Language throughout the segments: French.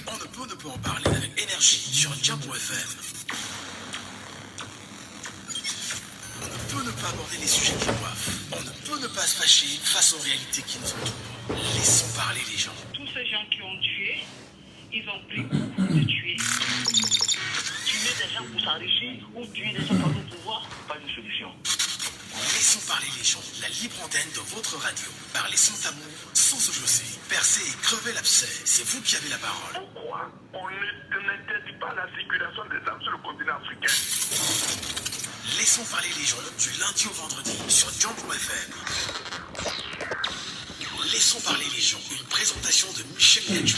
On ne peut en parler avec énergie sur Jambo FM. On ne peut ne pas aborder les sujets qui coiffent. On ne peut ne pas se fâcher face aux réalités qui nous entourent. Laissons parler les gens. Tous ces gens qui ont tué, ils ont pris beaucoup de tuer. Tuer des gens pour s'enrichir ou tuer des gens pour le pouvoir, pas une solution. Laissons parler les gens. La libre antenne de votre radio. Parlez sans tabou, sans se josser. Percez et crevez l'abcès. C'est vous qui avez la parole. Pourquoi on n'interdit pas la circulation des armes sur le continent africain? Laissons parler les gens du lundi au vendredi sur Jambo FM. Laissons parler les gens. Une présentation de Michel Gadjou.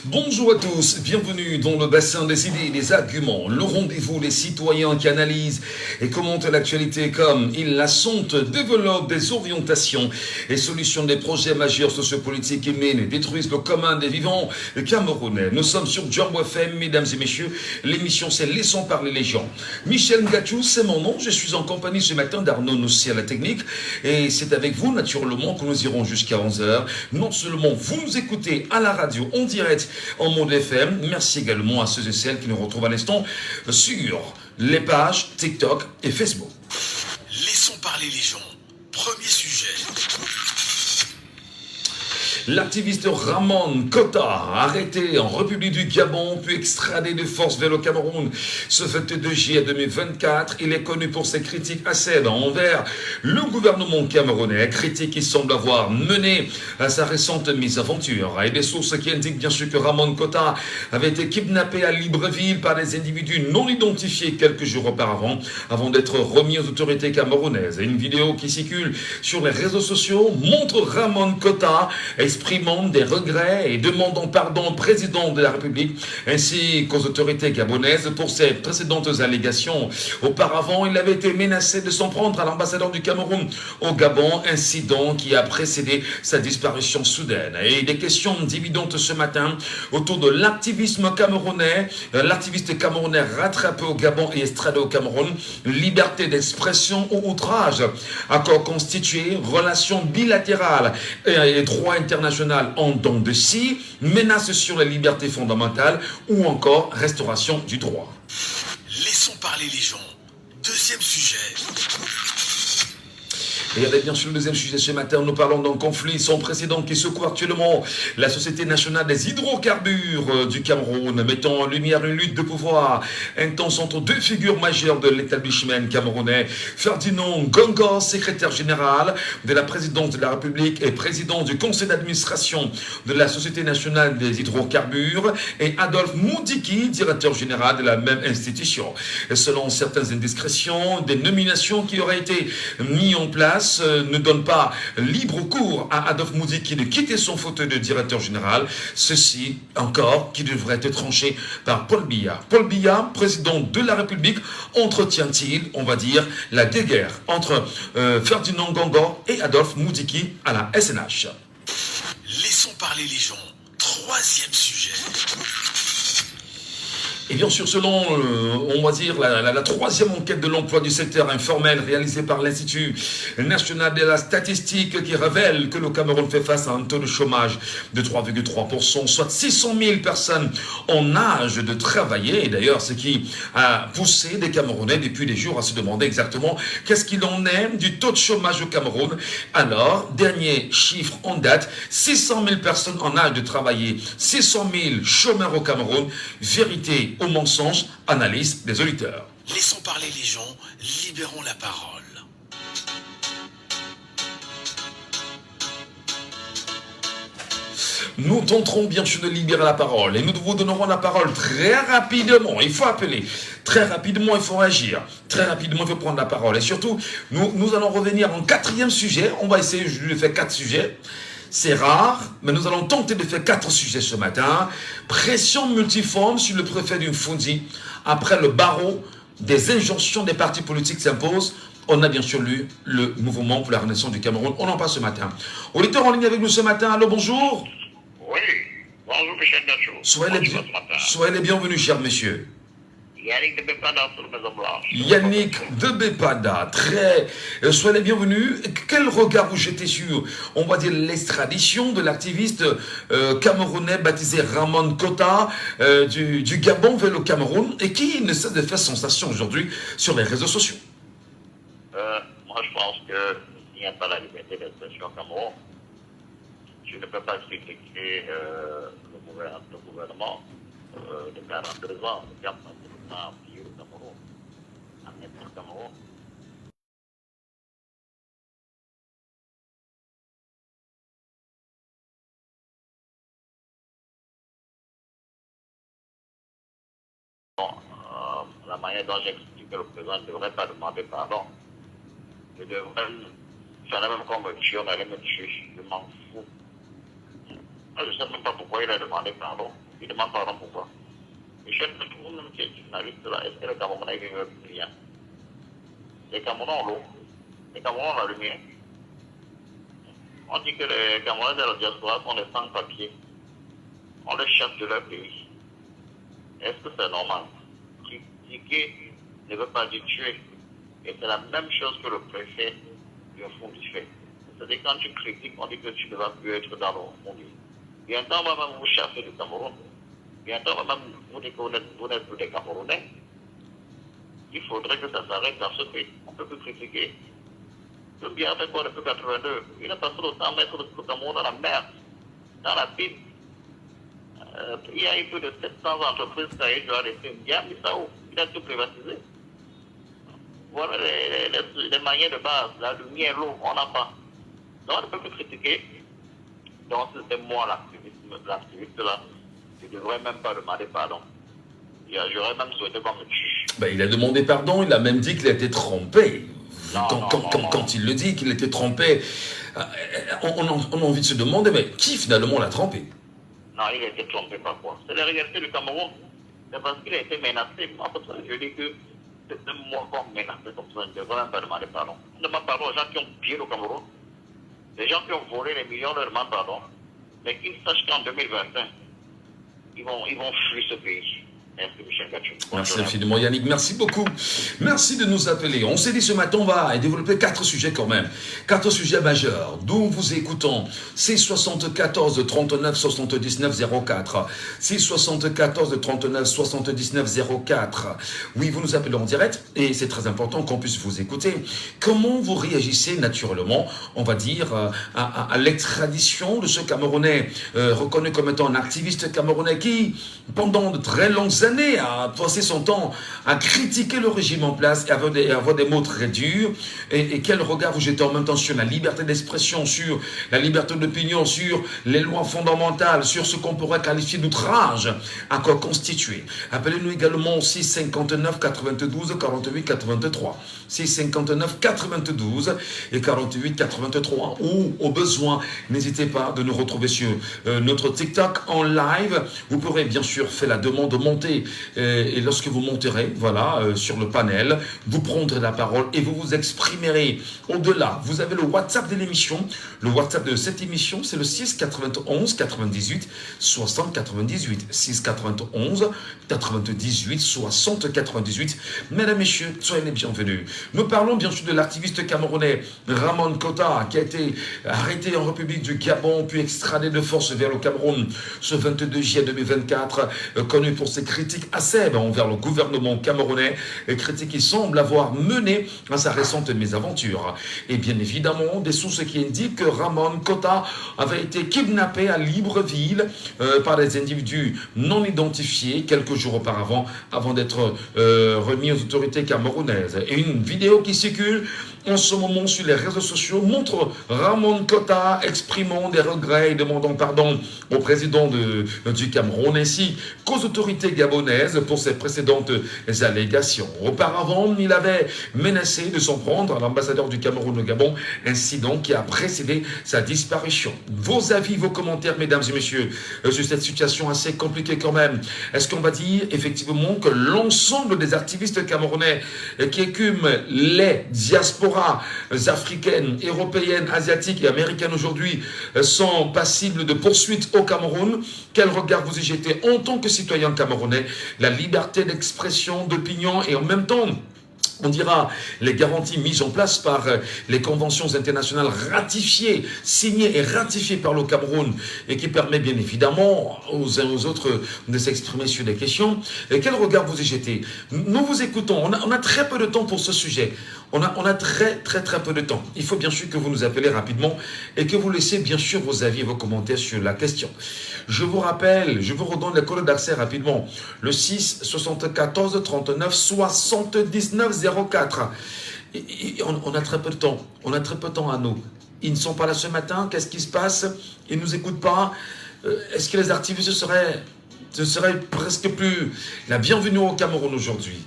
Bonjour à tous, bienvenue dans le bassin des idées et des arguments, le rendez-vous des citoyens qui analysent et commentent l'actualité comme ils la sentent, développent des orientations et solutionnent des projets majeurs sociopolitiques qui mènent et détruisent le commun des vivants camerounais. Nous sommes sur Jambo FM, mesdames et messieurs, l'émission c'est Laissons parler les gens. Michel Gadjou, c'est mon nom, je suis en compagnie ce matin d'Arnaud Noussi à la technique et c'est avec vous naturellement que nous irons jusqu'à 11h. Non seulement vous nous écoutez à la radio en direct en mode FM. Merci également à ceux et celles qui nous retrouvent à l'instant sur les pages TikTok et Facebook. Laissons parler les gens. Premier sujet. L'activiste Ramon Kota, arrêté en République du Gabon, puis extradé de force vers le Cameroun ce 22 juillet 2024. Il est connu pour ses critiques acerbes envers le gouvernement camerounais, critiques qui semblent avoir mené à sa récente mésaventure. Et des sources qui indiquent bien sûr que Ramon Kota avait été kidnappé à Libreville par des individus non identifiés quelques jours auparavant, avant d'être remis aux autorités camerounaises. Et une vidéo qui circule sur les réseaux sociaux montre Ramon Kota exprimant des regrets et demandant pardon au président de la République ainsi qu'aux autorités gabonaises pour ses précédentes allégations. Auparavant, il avait été menacé de s'en prendre à l'ambassadeur du Cameroun au Gabon, incident qui a précédé sa disparition soudaine. Et des questions dividantes ce matin autour de l'activisme camerounais, l'activiste camerounais rattrapé au Gabon et extradé au Cameroun, liberté d'expression ou outrage, accord constitué, relations bilatérales et droit international en dents de scie, menaces sur les libertés fondamentales ou encore restauration du droit. Laissons parler les gens. Deuxième sujet. Et avec bien sûr le deuxième sujet ce matin, nous parlons d'un conflit sans précédent qui secoue actuellement la Société nationale des hydrocarbures du Cameroun, mettant en lumière une lutte de pouvoir intense entre deux figures majeures de l'établissement camerounais. Ferdinand Ngongo, secrétaire général de la présidence de la République et président du conseil d'administration de la Société nationale des hydrocarbures, et Adolphe Moudiki, directeur général de la même institution. Et selon certaines indiscrétions, des nominations qui auraient été mises en place ne donne pas libre cours à Adolphe Moudiki de quitter son fauteuil de directeur général. Ceci encore qui devrait être tranché par Paul Biya. Paul Biya, président de la République, entretient-il, on va dire, la guerre entre Ferdinand Ngongo et Adolphe Moudiki à la SNH. Laissons parler les gens. Troisième sujet. Et bien sûr, selon, on va dire, la troisième enquête de l'emploi du secteur informel réalisée par l'Institut national de la statistique qui révèle que le Cameroun fait face à un taux de chômage de 3,3%, soit 600 000 personnes en âge de travailler. Et d'ailleurs, ce qui a poussé des Camerounais depuis des jours à se demander exactement qu'est-ce qu'il en est du taux de chômage au Cameroun. Alors, dernier chiffre en date, 600 000 personnes en âge de travailler, 600 000 chômeurs au Cameroun. Vérité au mensonge, analyse des auditeurs. Laissons parler les gens, libérons la parole. Nous tenterons bien sûr de libérer la parole et nous vous donnerons la parole très rapidement. Il faut appeler, très rapidement il faut agir, très rapidement il faut prendre la parole. Et surtout, nous allons revenir en quatrième sujet. On va essayer de faire 4 sujets. C'est rare, mais nous allons tenter de faire 4 sujets ce matin. Pression multiforme sur le préfet du Mfundi après le barreau des injonctions des partis politiques s'imposent. On a bien sûr lu le mouvement pour la renaissance du Cameroun. On en parle ce matin. Auditeur en ligne avec nous ce matin. Allô, bonjour. Oui, bonjour Michel Gadjou. Soyez les bienvenus, cher monsieur. Je Yannick de Bepada sur Maison Blanche. Yannick de Bepada, soyez les bienvenus. Quel regard vous jetez sur, on va dire, l'extradition de l'activiste camerounais baptisé Ramon Kota du Gabon vers le Cameroun et qui ne cesse de faire sensation aujourd'hui sur les réseaux sociaux? Moi, je pense qu'il n'y a pas la liberté d'expression au Cameroun. Je ne peux pas critiquer le gouvernement de 42 ans, qui a pratiquement pillé le Cameroun, en le Cameroun. Bon, la manière dont j'explique que le président ne devrait pas demander pardon. Je devrais faire la même comme tuer, on allait me tuer. Je m'en fous. Moi, je ne sais même pas pourquoi il a demandé pardon. Il demande pardon pourquoi. Le chef de tout le monde qui est journaliste là, est-ce que le Camerounais veut rien? Les Camerounais ont l'eau, les Camerounais ont la lumière. On dit que les Camerounais de la diaspora sont des sans-papiers. On les chasse de leur pays. Est-ce que c'est normal? Critiquer ne veut pas dire tuer. Et c'est la même chose que le préfet du fond du fait. C'est-à-dire quand tu critiques, on dit que tu ne vas plus être dans le fond du fait. Bientôt, on va même vous chasser du Cameroun. Bientôt, on va même vous dire que vous n'êtes plus des Camerounais. Il faudrait que ça s'arrête dans ce pays. On ne peut plus critiquer. Le bien fait quoi depuis 82? Il a passé le temps à mettre le Cameroun dans la merde, dans la pile. Il y a eu plus de 700 entreprises qui ont dû arrêter. Il a tout privatisé. Voilà les manières de base, la lumière, l'eau, on n'a pas. Donc on ne peut plus critiquer. Donc c'est moi l'activiste là. Je ne devrais même pas demander pardon. J'aurais même souhaité qu'on me tue. Ben, il a demandé pardon, il a même dit qu'il a été trompé. Non, Quand il le dit qu'il était trompé, on a envie de se demander, mais qui finalement l'a trompé? Non, il a été trompé par quoi? C'est la réalité du Cameroun. C'est parce qu'il a été menacé. Moi, pour ça, je dis que c'est moi qu'on menacé comme ça. Je ne devrais même pas demander pardon. On demande pardon aux gens qui ont pillé le Cameroun. Les gens qui ont volé les millions leur demandent pardon. Mais qu'ils sachent qu'en 2021, ils vont fuir ce pays. Merci Michel Gachou. Merci infiniment Yannick, merci beaucoup. Merci de nous appeler. On s'est dit ce matin, on va développer 4 sujets quand même. 4 sujets majeurs, d'où vous écoutons. C'est 74 39 79 04. C'est 74 39 79 04. Oui, vous nous appelez en direct et c'est très important qu'on puisse vous écouter. Comment vous réagissez naturellement, on va dire, à l'extradition de ce Camerounais reconnu comme étant un activiste camerounais qui, pendant de très longues années, à passer son temps à critiquer le régime en place et avoir des mots très durs. Et quel regard vous jetez en même temps sur la liberté d'expression, sur la liberté d'opinion, sur les lois fondamentales, sur ce qu'on pourrait qualifier d'outrage à quoi constituer. Appelez-nous également au 659 92 48 83. 659 92 et 48 83. Ou au besoin, n'hésitez pas de nous retrouver sur notre TikTok en live. Vous pourrez bien sûr faire la demande de monter et lorsque vous monterez, voilà, sur le panel, vous prendrez la parole et vous vous exprimerez. Au-delà, vous avez le WhatsApp de l'émission. Le WhatsApp de cette émission, c'est le 6 91 98 60 98. 6 91 98 60 98. Mesdames, Messieurs, soyez les bienvenus. Nous parlons bien sûr de l'activiste camerounais Ramon Kota qui a été arrêté en République du Gabon puis extradé de force vers le Cameroun ce 22 juillet 2024, connu pour ses critiques acerbes envers le gouvernement camerounais, critiques qui semblent avoir mené à sa récente mésaventure. Et bien évidemment, des sources qui indiquent que Ramon Kota avait été kidnappé à Libreville par des individus non identifiés quelques jours auparavant, avant d'être remis aux autorités camerounaises. Et une vidéo qui circule en ce moment sur les réseaux sociaux montre Ramon Kota exprimant des regrets et demandant pardon au président du Cameroun ainsi qu'aux autorités gabonaises pour ses précédentes allégations. Auparavant, il avait menacé de s'en prendre à l'ambassadeur du Cameroun au Gabon, incident qui a précédé sa disparition. Vos avis, vos commentaires, mesdames et messieurs, sur cette situation assez compliquée quand même. Est-ce qu'on va dire effectivement que l'ensemble des activistes camerounais qui écument les diasporas diasporas africaines, européennes, asiatiques et américaines aujourd'hui sont passibles de poursuites au Cameroun. Quel regard vous y jetez en tant que citoyen camerounais? La liberté d'expression, d'opinion et en même temps, on dira les garanties mises en place par les conventions internationales ratifiées, signées et ratifiées par le Cameroun et qui permet bien évidemment aux uns aux autres de s'exprimer sur des questions. Et quel regard vous y jetez? Nous vous écoutons, on a très peu de temps pour ce sujet. On a très peu de temps. Il faut bien sûr que vous nous appelez rapidement et que vous laissiez bien sûr vos avis et vos commentaires sur la question. Je vous rappelle, je vous redonne les codes d'accès rapidement. Le 6 74 39 79 04. On a très peu de temps. On a très peu de temps à nous. Ils ne sont pas là ce matin. Qu'est-ce qui se passe? Ils ne nous écoutent pas. Est-ce que les activistes seraient presque plus la bienvenue au Cameroun aujourd'hui?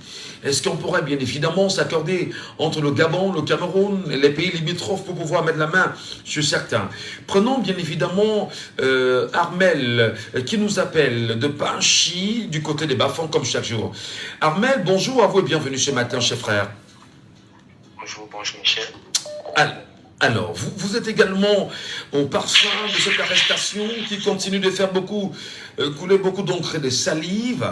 Est-ce qu'on pourrait bien évidemment s'accorder entre le Gabon, le Cameroun et les pays limitrophes pour pouvoir mettre la main sur certains? Prenons bien évidemment Armel qui nous appelle de Panchy du côté des Bafans comme chaque jour. Armel, bonjour à vous et bienvenue ce matin, chers frères. Bonjour Michel. Alors, vous êtes également au parfum de cette arrestation qui continue de faire couler beaucoup d'encre et de salive.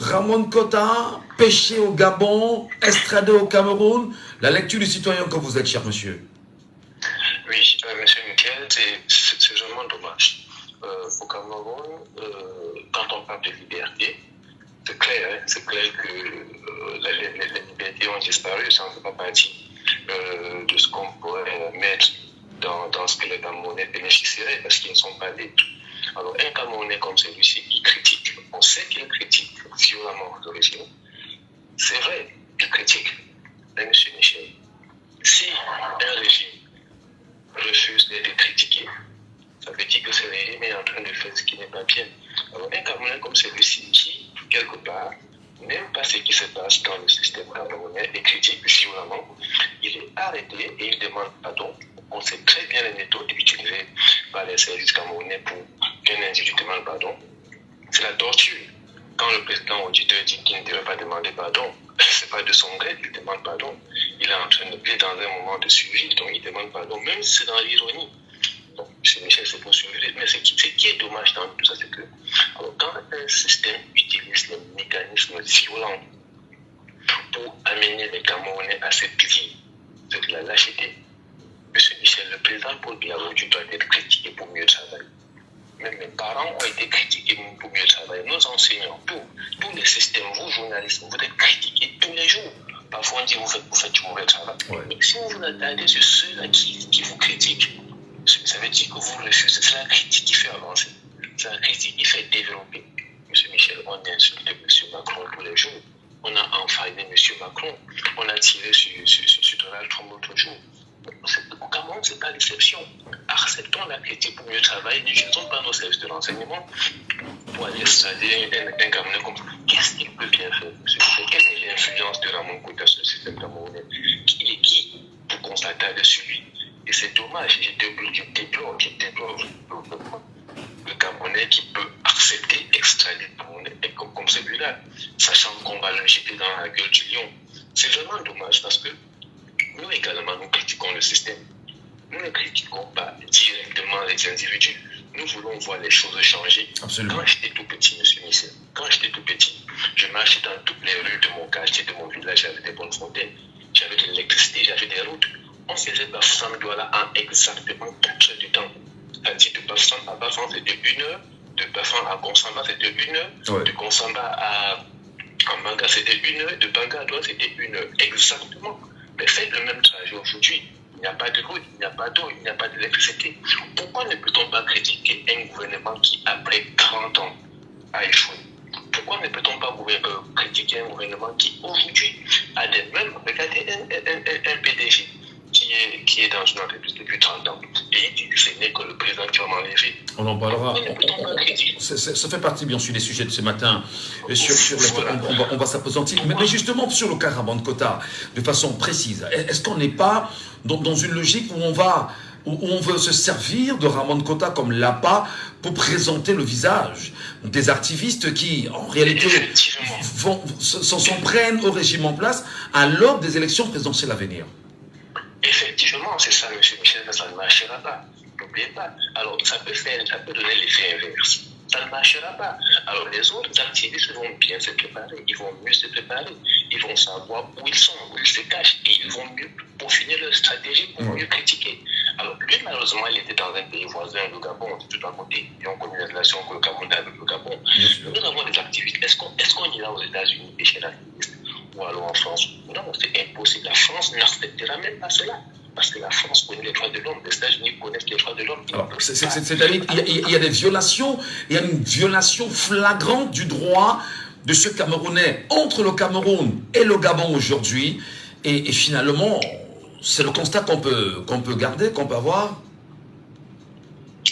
Ramon Kota, pêché au Gabon, extradé au Cameroun. La lecture du citoyen que vous êtes, cher monsieur. Oui, monsieur Michel, c'est vraiment dommage. Au Cameroun, quand on parle de liberté, c'est clair que les libertés ont disparu, ça ne fait pas partie de ce qu'on pourrait mettre dans ce que les Camerounais bénéficieraient parce qu'ils ne sont pas libres. Alors, un Camerounais comme celui-ci qui critique, on sait qu'il critique violemment le régime. C'est vrai, il critique. Mais monsieur Michel, si un régime refuse d'être critiqué, ça veut dire que ce régime est en train de faire ce qui n'est pas bien. Alors, un Camerounais comme celui-ci qui, quelque part, n'aime pas ce qui se passe dans le système camerounais et critique violemment, il est arrêté et il demande pardon. On sait très bien les méthodes utilisées par les services camerounais pour qu'un individu demande pardon. C'est la torture. Quand le président auditeur dit qu'il ne devrait pas demander pardon, c'est pas de son gré qu'il demande pardon. Il est en train de plaire dans un moment de survie, donc il demande pardon, même si c'est dans l'ironie. Donc, M. Michel, c'est pour survivre. Mais ce qui est dommage dans tout ça, c'est que quand un système utilise les mécanismes violents pour amener les Camerounais à se plier, c'est de la lâcheté. M. Michel, le président Paul Biya doit être critiqué pour mieux travailler. Même mes parents ont été critiqués pour mieux travailler. Nos enseignants, tous les systèmes, vous journalistes, vous êtes critiqués tous les jours. Parfois on dit vous faites du mauvais travail. Ouais. Mais si vous vous attardez sur ceux-là qui vous critiquent, ça veut dire que vous refusez. C'est la critique qui fait avancer. C'est la critique qui fait développer. M. Michel, on insulte M. Macron tous les jours. On a enfreiné M. Macron. On a tiré sur Donald Trump l'autre jour. Au Cameroun, ce n'est pas l'exception. Acceptons la critique pour mieux travailler. N'utilisons pas nos services de renseignement pour aller extrader un Camerounais comme ça. Qu'est-ce qu'il peut bien faire, M. Michel? Quelle est l'influence de Ramon Kota sur le système camerounais? Il est qui pour constater dessus lui? Et c'est dommage, je déplore le Camerounais qui peut accepter extrader le Camerounais comme celui-là, sachant qu'on va le jeter dans la gueule du lion. C'est vraiment dommage parce que nous également, nous critiquons le système. Nous ne critiquons pas directement les individus. Nous voulons voir les choses changer. Absolument. Quand j'étais tout petit, M. Michel, je marchais dans toutes les rues de mon quartier, de mon village, j'avais des bonnes fontaines, j'avais de l'électricité, j'avais des routes. On faisait Bafsan Douala en exactement 4 heures du temps. C'est-à-dire de Bafsan à Bafan, c'était 1 heure. De Bafan à Konsamba, c'était 1 heure. Ouais. De Konsamba à Banga, c'était 1 heure. De Banga à Douala, c'était 1 heure. Exactement. Mais faites le même trajet aujourd'hui. Il n'y a pas de route, il n'y a pas d'eau, il n'y a pas d'électricité. Pourquoi ne peut-on pas critiquer un gouvernement qui, après 40 ans, a échoué? Pourquoi ne peut-on pas critiquer un gouvernement qui, aujourd'hui, a des mêmes... Regardez un PDG qui est dans une entreprise depuis 30 ans et il dit que ce n'est que le président qui va m'enlever. On en parlera. Ça fait partie bien sûr des sujets de ce matin sur lesquels on va s'appesantir. Mais justement sur le cas Ramon Kota, de façon précise, est-ce qu'on n'est pas dans une logique où on veut se servir de Ramon Kota comme l'appât pour présenter le visage des activistes qui, en réalité, s'en prennent au régime en place à l'aube des élections présidentielles à venir? effectivement, c'est ça, M. Michel, mais ça ne marchera pas. N'oubliez pas. Alors, ça peut donner l'effet inverse. Ça ne marchera pas. Alors, les autres activistes vont bien se préparer, ils vont mieux se préparer, ils vont savoir où ils sont, où ils se cachent, et ils vont mieux peaufiner leur stratégie pour mieux critiquer. Alors, lui, malheureusement, il était dans un pays voisin, le Gabon, tout à côté, et on connaît les relations que le Cameroun a avec le Gabon. Nous avons des activistes. Est-ce qu'on ira aux États-Unis et chez l'activiste, ou alors en France? Non, c'est impossible. La France n'acceptera même pas cela. Parce que la France connaît les droits de l'homme, les États-Unis connaissent les droits de l'homme. C'est-à-dire qu'il y a des violations, il y a une violation flagrante du droit de ce Camerounais entre le Cameroun et le Gabon aujourd'hui. Et finalement, c'est le constat qu'on peut garder, qu'on peut avoir.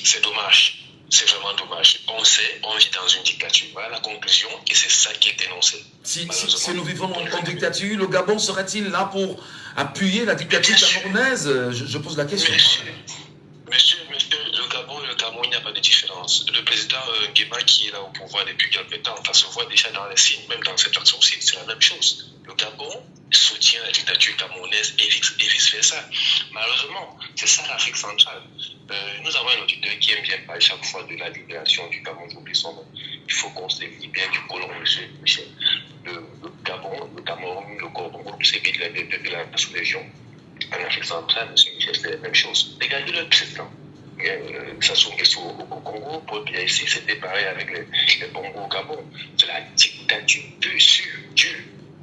C'est dommage. C'est vraiment dommage. On sait, on vit dans une dictature. Voilà la conclusion, et c'est ça qui est dénoncé. Si nous vivons en dictature, le Gabon serait-il là pour appuyer la dictature camerounaise? Je pose la question. Monsieur, le Gabon et le Cameroun, il n'y a pas de différence. Le président Nguema, qui est là au pouvoir depuis quelque temps, ça se voit déjà dans les signes, même dans cette action aussi, c'est la même chose. Le Gabon soutient la dictature camerounaise et vice-versa. Malheureusement, c'est ça l'Afrique centrale. Nous avons un auditeur qui aime bien parler chaque fois de la libération du Gabon, j'oublie son nom. Il faut qu'on se libère du colon, monsieur Michel. Le Gabon, le Cameroun, le Congo, c'est de la sous-région. En Afrique centrale, monsieur Michel, c'est la même chose. Regardez le président. Sassou Nguesso au Congo, Paul Biya ici, c'était pareil avec les Bongo au Gabon. C'est la dictature pure, sûre, dure.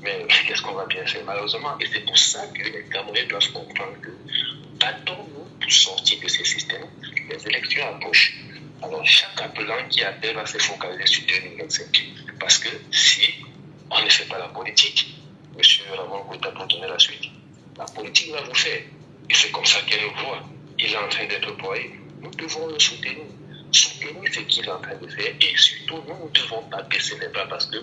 Mais qu'est-ce qu'on va bien faire malheureusement? Et c'est pour ça que les Camerounais doivent comprendre que battons-nous pour sortir de ces systèmes. Les élections approchent. Alors chaque appelant qui appelle va se focaliser sur 2025. Parce que si on ne fait pas la politique, M. Ramon Kouta pour donner la suite, la politique va vous faire. Et c'est comme ça qu'elle nous voit. Il est en train d'être broyé. Nous devons le soutenir. Soutenir ce qu'il est en train de faire. Et surtout, nous ne devons pas baisser les bras parce que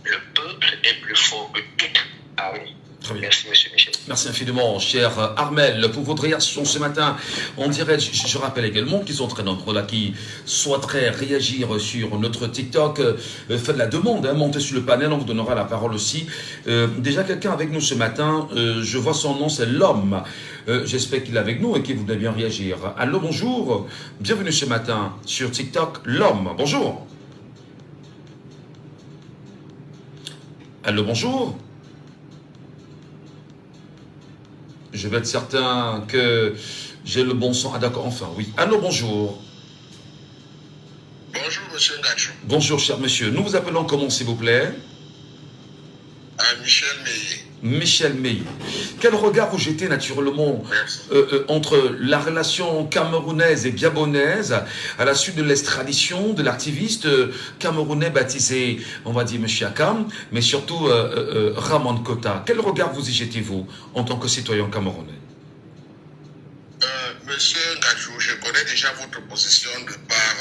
le peuple est plus fort que toute armée. Merci, M. Michel. Merci infiniment, cher Armel, pour votre réaction ce matin. On dirait, je rappelle également qu'ils sont très nombreux là, qui souhaiteraient réagir sur notre TikTok. Faites la demande, montez sur le panel, on vous donnera la parole aussi. Déjà, quelqu'un avec nous ce matin, je vois son nom, c'est l'homme. J'espère qu'il est avec nous et qu'il voudrait bien réagir. Allô, bonjour. Bienvenue ce matin sur TikTok, l'homme. Bonjour. Allô, bonjour. Je vais être certain que j'ai le bon son. Ah d'accord, enfin, oui. Allô, bonjour. Bonjour, monsieur Ngachou. Bonjour, cher monsieur. Nous vous appelons comment, s'il vous plaît? Michel Meillet. Michel Meillet. Quel regard vous jetez naturellement entre la relation camerounaise et gabonaise à la suite de l'extradition de l'activiste camerounais baptisé, on va dire, M. Akam, mais surtout Ramon Kota. Quel regard vous y jetez-vous en tant que citoyen camerounais? Monsieur Ngachou, je connais déjà votre position de par...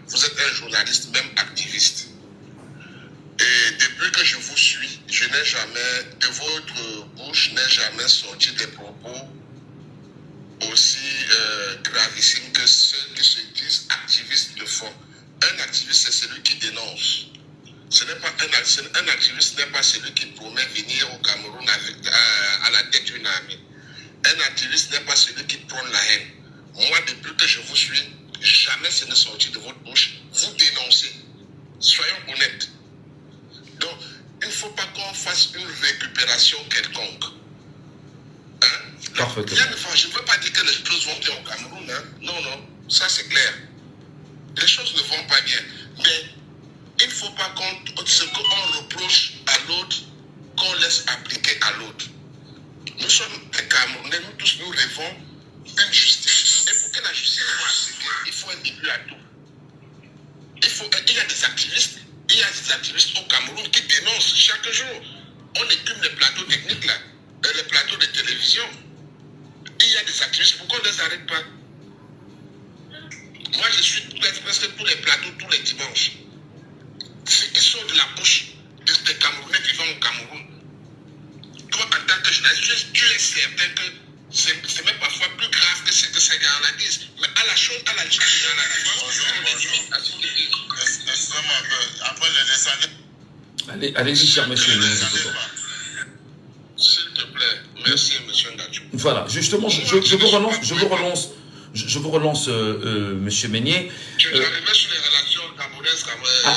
vous êtes un journaliste, même activiste. Et depuis que je vous suis, je n'ai jamais, de votre bouche, n'ai jamais sorti des propos aussi gravissimes que ceux qui se disent activistes le font. Un activiste, c'est celui qui dénonce. Ce n'est pas un activiste n'est pas celui qui promet venir au Cameroun avec, à la tête d'une armée. Un activiste n'est pas celui qui prône la haine. Moi, depuis que je vous suis, jamais ce n'est sorti de votre bouche. Vous dénoncez. Soyons honnêtes. Donc, il ne faut pas qu'on fasse une récupération quelconque. Hein? Je ne veux pas dire que les choses vont bien au Cameroun. Hein? Non, ça c'est clair. Les choses ne vont pas bien. Mais il ne faut pas ce qu'on reproche à l'autre, qu'on laisse appliquer à l'autre. Nous sommes des Camerounais, nous tous nous rêvons d'une justice. Et pour que la justice soit appliquée, il faut un début à tout. Il y a des activistes. Il y a des activistes au Cameroun qui dénoncent chaque jour. On écume les plateaux techniques là, les plateaux de télévision. Il y a des activistes, pourquoi on ne les arrête pas? Moi je suis presque tous les plateaux, tous les dimanches. Ce qui sort de la bouche des Camerounais vivant au Cameroun. Toi en tant que journaliste, tu es certain que c'est même parfois plus grave que ce que ces gars-là disent. Mais à la chose, à la différence, après les descendants. Allez-y, cher monsieur. S'il te plaît, merci, monsieur Ngachou. Voilà, justement, je vous relance, Monsieur Meignet. J'arrivais sur les relations camerounaises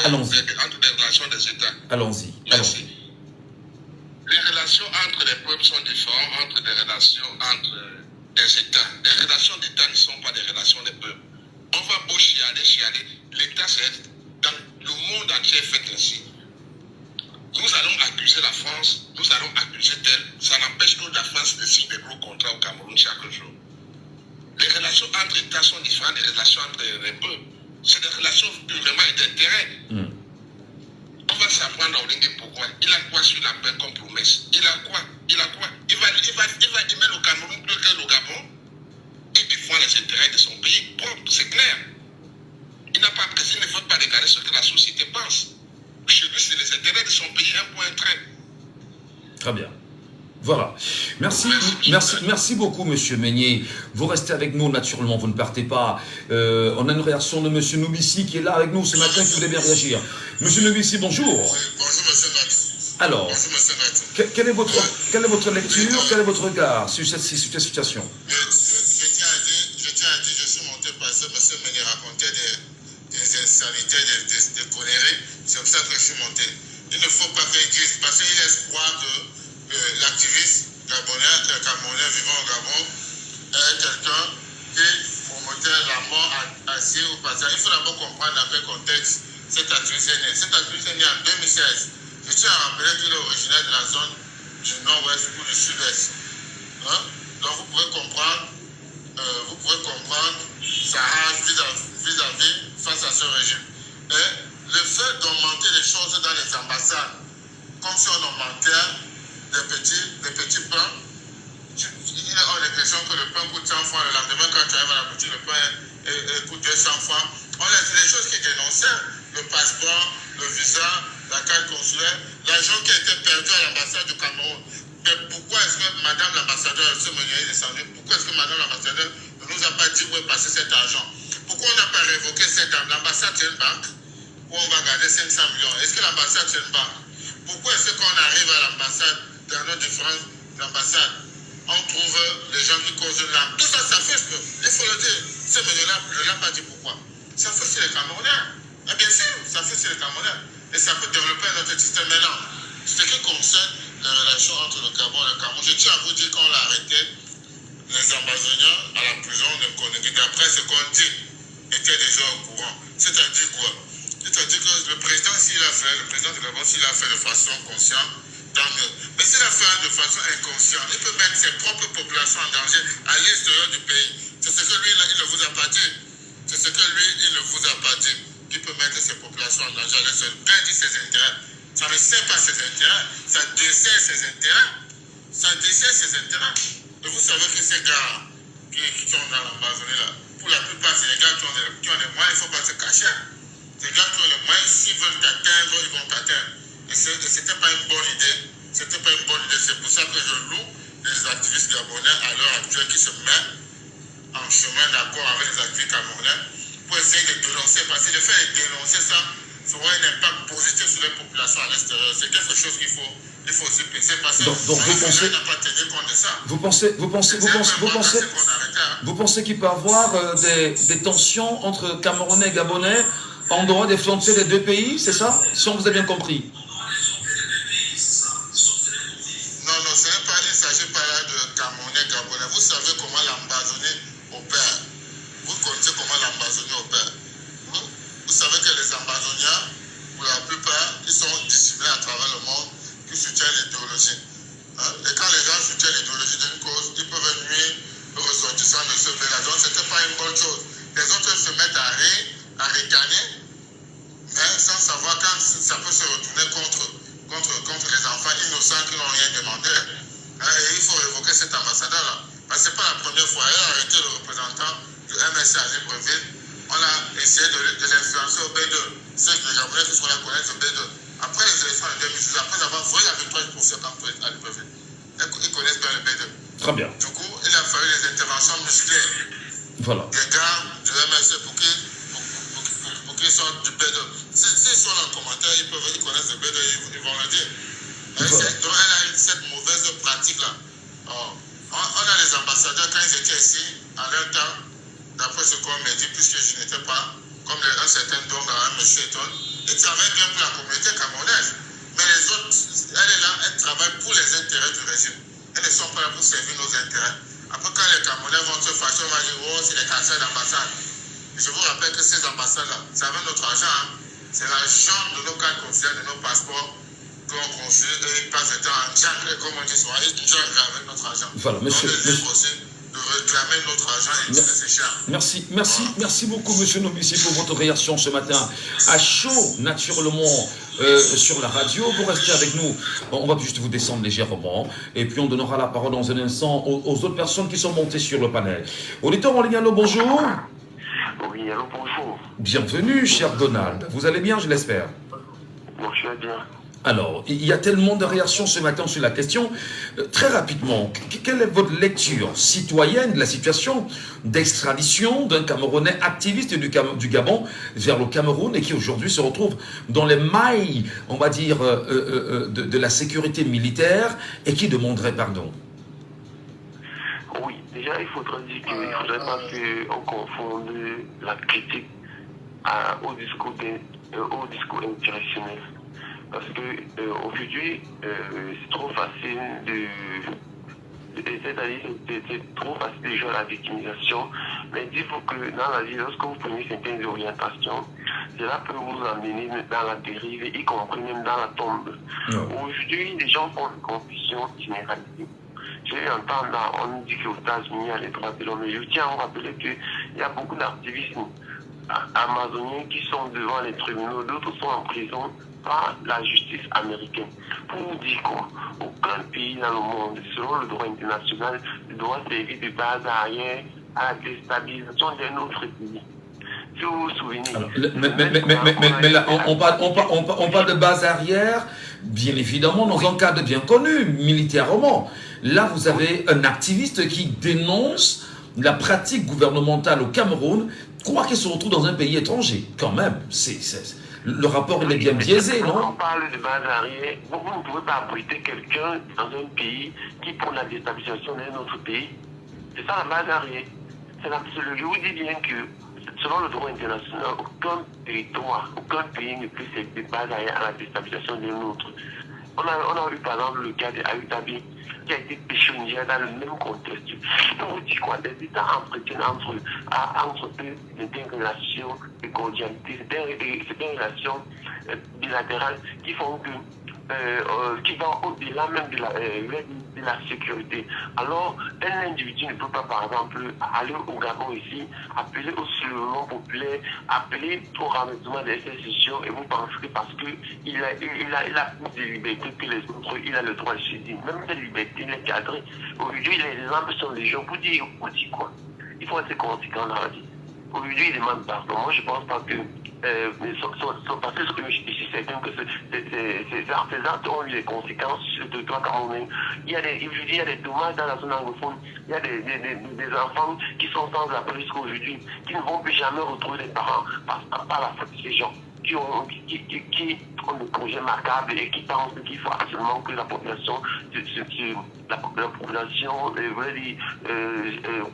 allons-y. entre les relations des États. Allons-y. Merci. Les relations entre les peuples sont différentes entre les relations entre des États. Les relations d'État ne sont pas des relations des peuples. On va beau chialer. L'État, c'est dans le monde entier fait ainsi. Nous allons accuser la France, nous allons accuser tel. Ça n'empêche que la France de signer des gros contrats au Cameroun chaque jour. Les relations entre États sont différentes des relations entre les peuples. C'est des relations purement d'intérêt. On va s'apprendre à Olingue pourquoi. Il a quoi sur la paix comme promesse? Il a quoi? Il va aimer le Cameroun plus que le Gabon. Il défend les intérêts de son pays. Bon, c'est clair. Il n'a pas apprécié, il ne faut pas regarder ce que la société pense. Chez lui, c'est les intérêts de son pays, un point trait. Très bien. Voilà. Merci beaucoup, Monsieur Meignet. Vous restez avec nous, naturellement, vous ne partez pas. On a une réaction de Monsieur Noubissi qui est là avec nous ce matin, qui voulait bien réagir. Monsieur Noubissi, bonjour. Oui, bonjour, Monsieur Natou. Alors, bonjour, Monsieur Natou. quelle est votre lecture, quel est votre regard sur cette situation? Je tiens à dire, je suis monté parce que M. Meignet racontait des insanités, des conneries. C'est comme ça que je suis monté. Il ne faut pas qu'il dise, parce qu'il laisse croire que l'activiste camerounais vivant au Gabon est quelqu'un qui promotait la mort assis au passage. Il faut d'abord comprendre dans quel contexte cet activiste est né. Cet activiste est né en 2016. Je tiens à rappeler qu'il est originaire de la zone du nord-ouest ou du sud-est. Hein? Donc vous pouvez comprendre sa rage vis-à-vis face à ce régime. Et le fait d'augmenter les choses dans les ambassades, comme si on augmentait des petits pains, il est hors de question que le pain coûte 100 francs. Le lendemain, quand tu arrives à la boutique, le pain coûte 200 francs. On laisse les choses qui dénonçaient, le passeport, le visa, la carte consulaire, l'argent qui a été perdu à l'ambassade du Cameroun. Mais pourquoi est-ce que Madame l'ambassadeur, ce Meignet est descendu, pourquoi est-ce que Madame l'ambassadeur ne nous a pas dit où est passé cet argent? Pourquoi on n'a pas révoqué cette arme? L'ambassade, c'est une banque où on va garder 500 millions. Est-ce que l'ambassade, c'est une banque? Pourquoi est-ce que quand on arrive à l'ambassade, dans nos différentes ambassades, on trouve les gens qui causent une langue? Tout ça, ça fait, il faut le dire. Ce Meignet-là, je ne l'ai pas dit pourquoi. Ça fait sur les Camerounais. Mais bien sûr, ça fait sur les Camerounais. Et ça peut développer notre système maintenant. Ce qui concerne les relations entre le Gabon et le Cameroun, je tiens à vous dire qu'on l'a arrêté, les ambassadeurs à la prison de Conakry, d'après ce qu'on dit, étaient déjà au courant. C'est-à-dire quoi? C'est-à-dire que le président du Gabon, s'il a fait de façon consciente, tant mieux. Mais s'il a fait de façon inconsciente, il peut mettre ses propres populations en danger à l'extérieur du pays. C'est ce que lui, il ne vous a pas dit. C'est ce que lui, il ne vous a pas dit. Qu'il peut mettre ses populations en danger à l'extérieur. Quand il dit ses intérêts, ça ne sert pas ses intérêts, ça dessert ses intérêts. Ça dessert ses intérêts. Et vous savez que ces gars qui sont dans l'Amazonie là, pour la plupart, c'est les gars qui ont les moyens, il ne faut pas se cacher. Les gars qui ont les moyens, s'ils veulent t'atteindre, ils vont t'atteindre. Et ce n'était pas une bonne idée. C'était pas une bonne idée. C'est pour ça que je loue les activistes gabonais à l'heure actuelle qui se mettent en chemin d'accord avec les activistes camerounais pour essayer de dénoncer. Parce que le fait de dénoncer ça, ça aura un impact positif sur les populations à l'extérieur. C'est quelque chose qu'il faut aussi penser. Parce que vous pensez qu'il peut y avoir des tensions entre Camerounais et Gabonais en dehors des frontières des deux pays, c'est ça? Si on vous a bien compris. Non, il ne s'agit pas là de Camerounais, Gabonais. Vous savez comment l'Amazonie opère. Vous connaissez comment l'Amazonie opère. Vous savez que les Amazoniens, pour la plupart, ils sont dissimulés à travers le monde, qui soutiennent l'idéologie. Et quand les gens soutiennent l'idéologie d'une cause, ils peuvent nuire aux ressortissants de ce pays-là. Donc, ce n'était pas une bonne chose. Les autres se mettent à rire, à ricaner, mais sans savoir quand ça peut se retourner contre les enfants innocents qui n'ont rien demandé. Et il faut révoquer cet ambassadeur-là. Parce que ce n'est pas la première fois. Elle a arrêté le représentant du MSA à Libreville. On a essayé de l'influencer au B2. Ceux que les Japonais qui sont là connaissent le B2. Après les élections en 2016, après avoir volé la victoire du professeur Campbell à Libreville, ils connaissent bien le B2. Très bien. Du coup, il a fallu des interventions musclées. Voilà. Des gars du MSA pour qu'ils sortent du B2. S'ils sont dans le commentaire, ils connaissent le B2, ils vont le dire. Donc elle a eu cette mauvaise pratique-là. On a les ambassadeurs, quand ils étaient ici, en leur temps, d'après ce qu'on m'a dit, puisque je n'étais pas, comme un certain don dans un monsieur Eton, ils travaillent bien pour la communauté camerounaise. Mais les autres, elle est là, elle travaille pour les intérêts du régime. Elles ne sont pas là pour servir nos intérêts. Après, quand les Camerounais vont se fâcher, on va dire, oh, c'est les casseurs d'ambassade. Je vous rappelle que ces ambassades-là, c'est avec notre argent. Hein. C'est l'argent de nos cartes consulaires, de nos passeports qu'on conçue et ils passent le temps en jungle, comme on dit souvent, ils jungle avec notre argent. Voilà, monsieur. Donc, le aussi de réclamer notre argent et dire que c'est cher. Merci beaucoup, monsieur Novici, pour votre réaction ce matin. À chaud, naturellement, sur la radio. Vous restez avec nous. On va juste vous descendre légèrement. Et puis, on donnera la parole dans un instant aux autres personnes qui sont montées sur le panel. Auditeur en ligne, allô, bonjour. Oui, allô, bonjour. Bienvenue, cher Donald. Vous allez bien, je l'espère. Bon, je vais bien. Alors, il y a tellement de réactions ce matin sur la question. Très rapidement, quelle est votre lecture citoyenne de la situation d'extradition d'un Camerounais activiste du Gabon vers le Cameroun et qui aujourd'hui se retrouve dans les mailles, on va dire, de la sécurité militaire et qui demanderait pardon? Oui, déjà, il faudrait dire qu'il ne faudrait pas qu'on confonde la critique au discours intéressionnel. Parce que aujourd'hui, c'est trop facile c'est trop facile de jouer à la victimisation. Mais dites-vous que dans la vie, lorsque vous prenez certaines orientations, cela peut vous amener dans la dérive, y compris même dans la tombe. Aujourd'hui, les gens font une confusion généralisée. J'ai entendu, on dit qu'aux États-Unis, il y a les droits de l'homme. Mais je tiens à vous rappeler qu'il y a beaucoup d'activistes amazoniens qui sont devant les tribunaux, d'autres sont en prison par la justice américaine. Pour vous dire quoi, aucun pays dans le monde, selon le droit international, ne doit servir de base arrière à la déstabilisation d'un autre pays. Si vous vous souvenez... Alors, mais là, on parle de base arrière, bien évidemment, dans un cadre bien connu, militairement. Là, vous avez un activiste qui dénonce la pratique gouvernementale au Cameroun, croire qu'il se retrouve dans un pays étranger. Quand même, le rapport il est bien biaisé, non? Quand on parle de base arrière, vous ne pouvez pas abriter quelqu'un dans un pays qui prend la déstabilisation d'un autre pays. C'est ça la base arrière. Je vous dis bien que, selon le droit international, aucun territoire, aucun pays ne peut servir de base arrière à la déstabilisation d'un autre. On a eu par exemple le cas d'Aïtabi qui a été péché au Niger dans le même contexte. Je vous dis quoi, des États entretiennent entre eux des relations de cordialité, c'est des relations bilatérales qui font que qui vont au-delà même de la sécurité. Alors, un individu ne peut pas, par exemple, aller au Gabon ici, appeler au soulèvement populaire, appeler au ramassement des institutions, et vous pensez que parce qu'il a plus de liberté que les autres, il a le droit de se dire. Même cette liberté, il est cadré. Aujourd'hui, les exemples sont des gens. Vous dites quoi? Il faut être conséquent dans la vie. Aujourd'hui, ils demandent pardon. Moi, je ne pense pas que parce que je suis certain que ces actes ont eu des conséquences sur le territoire camerounais. Il y a des dommages dans la zone anglophone. Il y a des enfants qui sont sans abri jusqu'à aujourd'hui, qui ne vont plus jamais retrouver les parents par la faute de ces gens qui ont des projets macabres et qui pensent qu'il faut absolument que la population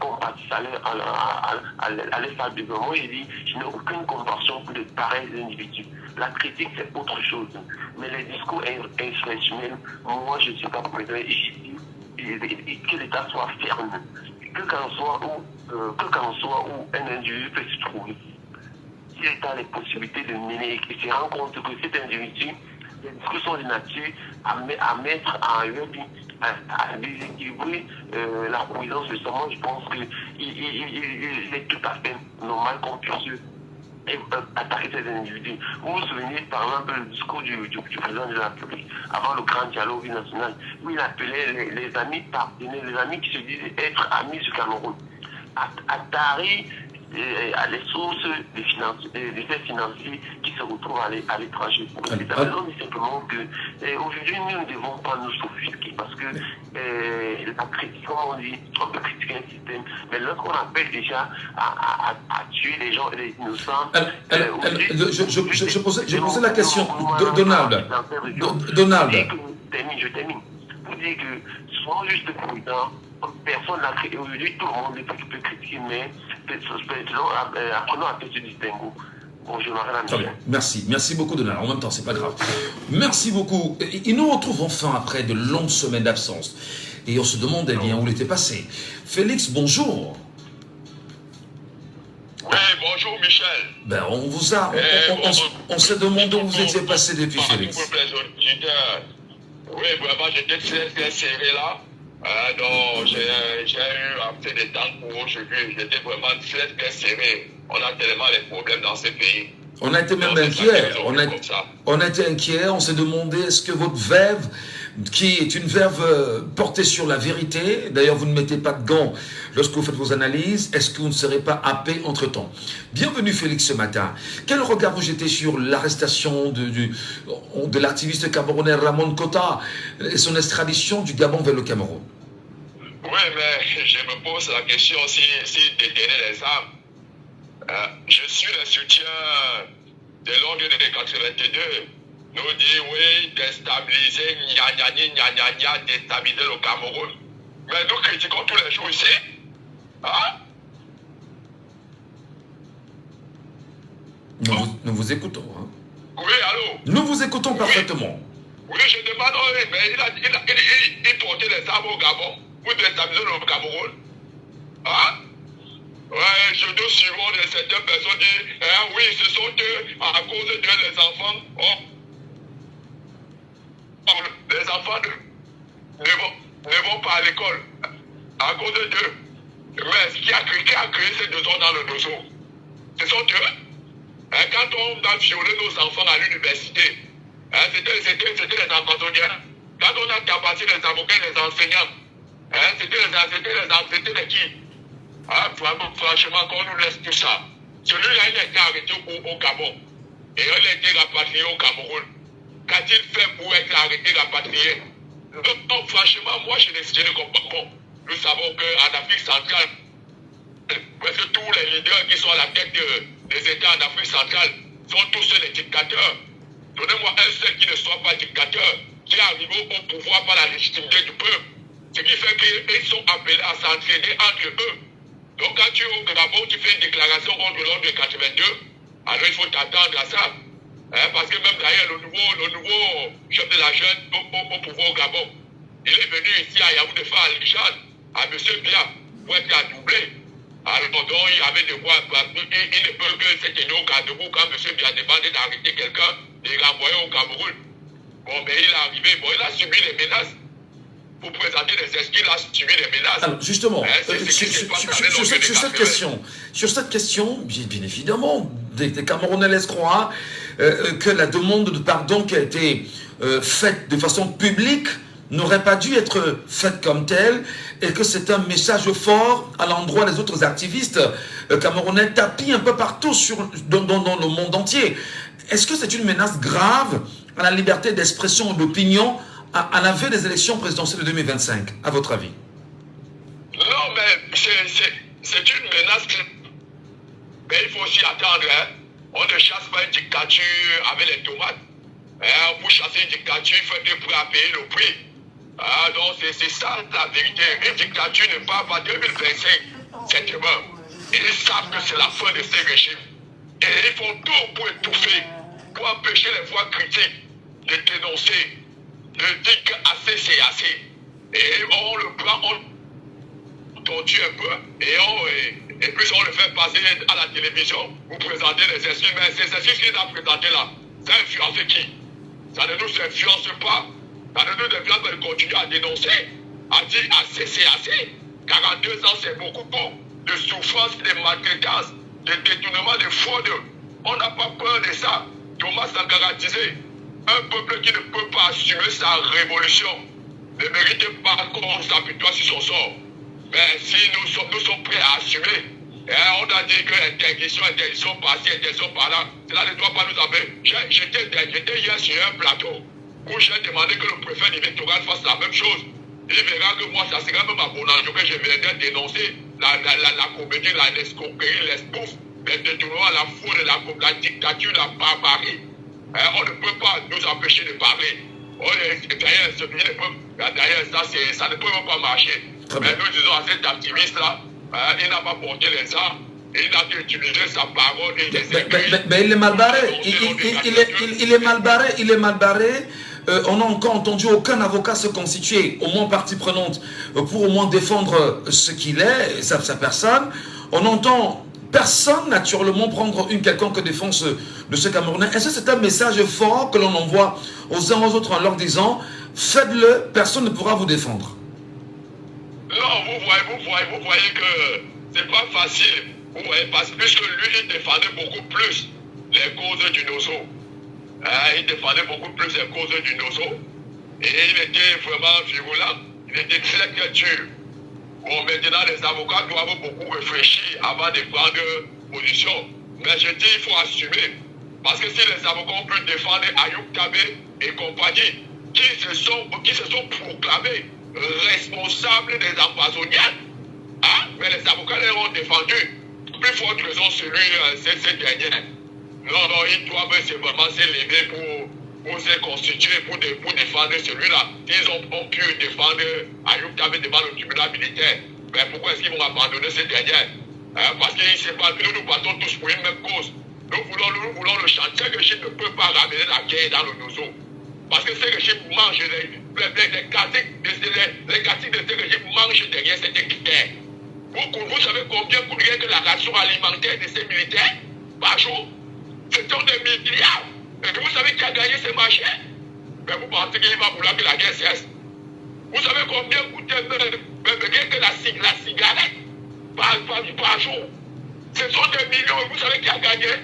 compatisse à l'effort de développement. Il dit, je n'ai aucune compassion pour de pareils individus. La critique, c'est autre chose. Mais les discours insurrectionnels, moi, je ne suis pas président et je dis que l'État soit ferme. Que qu'en soit où un individu peut se trouver. Si l'État a les possibilités de mener et se rend compte que cet individu, les discussions de nature à mettre en œuvre, à déséquilibrer la providence de moi, je pense qu'il est tout à fait normal qu'on puisse attaquer ces individus. Vous vous souvenez par exemple le discours du président de la République avant le grand dialogue national, où il appelait les amis partenaires, les amis qui se disent être amis du Cameroun, à tarer à les sources des faits financiers qui se retrouvent à l'étranger. C'est la raison simplement que aujourd'hui nous ne devons pas nous s'offusquer parce que la critique, comme on dit, on peut critiquer un système, mais lorsqu'on appelle déjà à tuer les gens, les innocents. Je posais la question, Donald. Je termine. Pour dire que soyons juste prudents personne n'a créé. Aujourd'hui, tout le monde peut critiquer, mais apprenons à se distinguer. Bonjour, très bien. Merci beaucoup Donald. En même temps, c'est pas grave. Merci beaucoup. Et nous retrouvons enfin après de longues semaines d'absence. Et on se demande bien où il était passé. Félix, bonjour. Oui, bonjour Michel. Ben, on vous a. On s'est demandé où vous étiez passé depuis, Félix. Oui, vraiment, j'étais très serré là. Donc, j'ai eu assez de temps pour aujourd'hui. J'étais vraiment très serré. On a tellement de problèmes dans ce pays. On a été même inquiets. On a été inquiets. On s'est demandé est-ce que votre verve, qui est une verve portée sur la vérité, d'ailleurs vous ne mettez pas de gants lorsque vous faites vos analyses, est-ce que vous ne serez pas happé entre-temps? Bienvenue Félix ce matin. Quel regard vous jetez sur l'arrestation de l'activiste camerounais Ramon Kota et son extradition du Gabon vers le Cameroun? Oui, mais je me pose la question si détenir les armes. Je suis le soutien de l'ordre de 82. Nous dit oui, déstabiliser, déstabiliser le Cameroun. Mais nous critiquons tous les jours ici. Hein? Nous vous écoutons. Hein? Oui, allô? Nous vous écoutons parfaitement. Oui, je demande, mais il portait les armes au Gabon pour déstabiliser le Cameroun. Hein? Ouais, je dois suivre de certaines personnes disent, oui, ce sont eux, à cause de les enfants. Les enfants ne vont pas à l'école à cause d'eux. Mais qui a créé ces deux ans dans le dosso? Ce sont eux. Quand on a violé nos enfants à l'université, c'était les enseignants. Quand on a tabassé les avocats et les enseignants, c'était les qui? Franchement, qu'on nous laisse tout ça. Celui-là, il a été arrêté au Gabon. Et il a été rapatrié au Cameroun. Qu'a-t-il fait pour être arrêté, rapatrié? Donc, franchement, moi, je ne comprends pas. Nous savons qu'en Afrique centrale, presque tous les leaders qui sont à la tête des États en Afrique centrale sont tous des dictateurs. Donnez-moi un seul qui ne soit pas dictateur, qui est arrivé au pouvoir par la légitimité du peuple. Ce qui fait qu'ils sont appelés à s'entraîner entre eux. Donc, quand tu es au Gabon, tu fais une déclaration contre l'ordre de 82, alors il faut t'attendre à ça. Parce que même d'ailleurs, le nouveau chef de la jeune au pouvoir au Gabon, il est venu ici à Yaoundé faire allégeance à M. Bia pour être doublé. Alors, donc, il avait de quoi, il ne peut que se tenir au Cameroun quand M. Bia demandé d'arrêter quelqu'un et renvoyer au Cameroun. Bon, mais il est arrivé, il a subi des menaces. Pour présenter des excuses, il a subi des menaces. Alors, justement, sur cette question, bien évidemment, des Camerounais laissent croire que la demande de pardon qui a été faite de façon publique n'aurait pas dû être faite comme telle et que c'est un message fort à l'endroit des autres activistes camerounais tapis un peu partout dans le monde entier. Est-ce que c'est une menace grave à la liberté d'expression et d'opinion à la veille des élections présidentielles de 2025, à votre avis? Non, mais c'est une menace. Mais il faut aussi attendre. Hein. On ne chasse pas une dictature avec les tomates. Pour chasser une dictature, il faut être prêt à payer le prix. Donc c'est ça la vérité. Une dictature ne part pas 2025, certainement. Ils savent que c'est la fin de ces régimes. Et ils font tout pour étouffer, pour empêcher les voix critiques de dénoncer, de dire que assez c'est assez. Et on le prend, on torture un peu, et puis on le fait passer à la télévision pour présenter les excuses. Mais ces excuses qu'il a présentées là, ça influence qui? Ça ne nous influence pas. Ça ne nous influence pas de continuer à dénoncer, à dire assez c'est assez. 42 ans c'est beaucoup de souffrance, de maltraitance, de détournement, de fraude. On n'a pas peur de ça. Thomas Sankara disait, un peuple qui ne peut pas assumer sa révolution ne mérite pas qu'on s'apitoie sur son sort. Mais si nous sommes prêts à assumer, on a dit que interdiction par-ci, interdiction par-là, cela ne doit pas nous amener. J'étais hier sur un plateau où j'ai demandé que le préfet du Victoral fasse la même chose. Il verra que moi, ça serait même à mon ange que je viendrais dénoncer la comédie, l'escroquerie, l'espouf, le détournement, la fraude, la dictature, la barbarie. On ne peut pas nous empêcher de parler. D'ailleurs, ça ne peut même pas marcher. Mais nous disons à cet activiste-là, il n'a pas porté les armes, il n'a qu'utilisé sa parole et des écrits. Mais il est mal barré. Il est mal barré. Il est mal barré. On n'a encore entendu aucun avocat se constituer, au moins partie prenante, pour au moins défendre ce qu'il est, sa personne. On entend personne naturellement prendre une quelconque défense de ce Camerounais. Est-ce que c'est un message fort que l'on envoie aux uns aux autres en leur disant « Faites-le, personne ne pourra vous défendre ». Non, vous voyez que c'est pas facile. Vous voyez, parce que puisque lui, il défendait beaucoup plus les causes du Nozo. Il défendait beaucoup plus les causes du Nozo. Et il était vraiment virulent. Il était très, très dur. Bon, maintenant, les avocats doivent beaucoup réfléchir avant de prendre position. Mais je dis, il faut assumer. Parce que si les avocats ont pu défendre Ayoub Kabé et compagnie, qui se sont proclamés responsables des empoisonnières, mais les avocats les ont défendus. Plus forte raison, ces derniers. Non, ils doivent vraiment s'élever pour se constituer, pour défendre celui-là. Ils ont pu défendre Ayoub Kabé devant le tribunal militaire. Mais pourquoi est-ce qu'ils vont abandonner ces derniers? Parce qu'ils ne savent pas que nous partons tous pour une même cause. Nous voulons le chantier. Ce régime ne peut pas ramener la guerre dans le Nozo. Parce que ce régime mange les caciques de ce régime mangent derrière cette guerre. Vous savez combien coûterait que la ration alimentaire de ces militaires par jour? Ce sont des milliards. Et vous savez qui a gagné ces marchés? Mais vous pensez qu'il va vouloir que la guerre cesse? Vous savez combien coûtait que la cigarette par jour? Ce sont des millions. Et vous savez qui a gagné?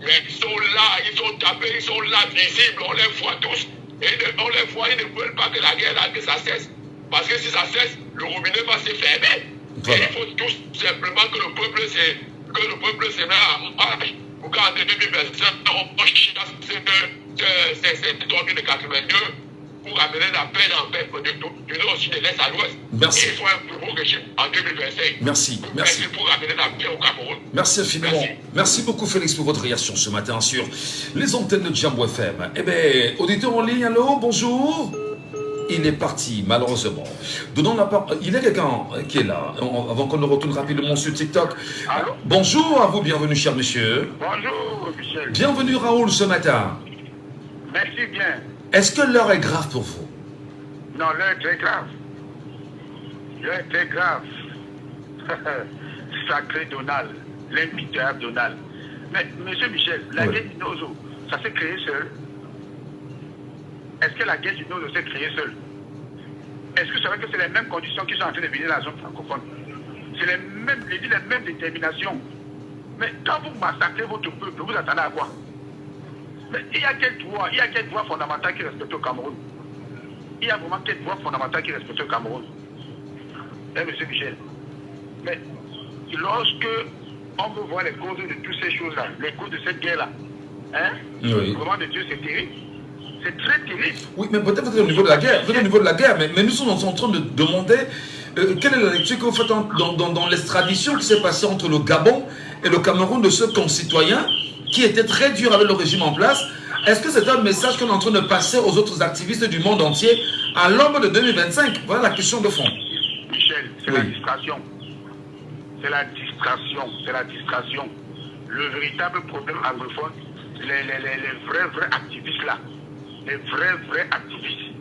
Mais ils sont là, ils sont tapés, ils sont là, visibles. On les voit tous. Et on les voit, ils ne veulent pas que la guerre, là, que ça cesse. Parce que si ça cesse, le robinet va se fermer. Voilà. Et il faut tout simplement que le peuple se mette en marche. Pour qu'en 2025, on chasse cette ordre de 82 pour amener la paix dans le peuple du nord aussi de l'est à l'ouest. Merci. Et il faut un nouveau régime en 2025. Merci. Pour amener la paix au Cameroun. Merci infiniment. Merci beaucoup Félix pour votre réaction ce matin sur les antennes de Jambo FM. Eh bien, auditeur en ligne, allô, bonjour. Il est parti, malheureusement. Donnons la parole. Il y a quelqu'un qui est là, avant qu'on ne retourne rapidement sur TikTok. Allô? Bonjour à vous, bienvenue, cher monsieur. Bonjour, Michel. Bienvenue, Raoul, ce matin. Merci bien. Est-ce que l'heure est grave pour vous? Non, l'heure est très grave. L'heure est très grave. Sacré Donald, l'impitoyable Donald. Mais, monsieur Michel, la guerre du Nozo, ça s'est créé seul? Est-ce que la guerre du Nozo s'est créée seule? Est-ce que vous savez que c'est les mêmes conditions qui sont en train de venir dans la zone francophone? C'est les mêmes déterminations. Mais quand vous massacrez votre peuple, vous attendez à quoi? Mais il y a quel droit fondamental qui est respecté au Cameroun? Il y a vraiment quel droit fondamental qui est respecté au Cameroun? Monsieur Michel, mais lorsque on veut voir les causes de toutes ces choses-là, les causes de cette guerre-là, oui. Vraiment de Dieu, c'est terrible. C'est très terrible. Oui, mais peut-être au niveau de la guerre. Au niveau de la guerre, mais nous sommes en train de demander quelle est la lecture que vous faites dans l'extradition qui s'est passée entre le Gabon et le Cameroun de ce concitoyen qui était très dur avec le régime en place. Est-ce que c'est un message qu'on est en train de passer aux autres activistes du monde entier à l'aube de 2025? Voilà la question de fond. Michel, c'est la distraction. C'est la distraction. C'est la distraction. Le véritable problème anglophone, les vrais activistes là, les vrais activistes,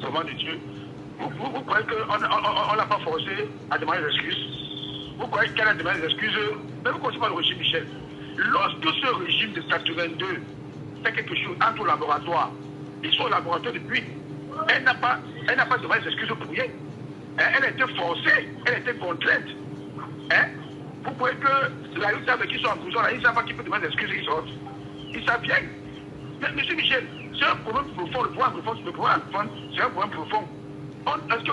comment de Dieu, vous croyez qu'on ne l'a pas forcé à demander des excuses? Vous croyez qu'elle a demandé des excuses? Mais vous ne connaissez pas le régime, Michel. Lorsque ce régime de 82 fait quelque chose entre au laboratoire, ils sont au laboratoire depuis, elle n'a pas demandé des excuses pour rien. Elle a été forcée, elle a été contrainte. Vous croyez que la lutte avec qui sont en prison, là, ils ne savent pas qui peut demander des excuses, ils sortent. Ils savent bien. Mais monsieur Michel, c'est un problème profond, le problème anglophone, c'est un problème profond.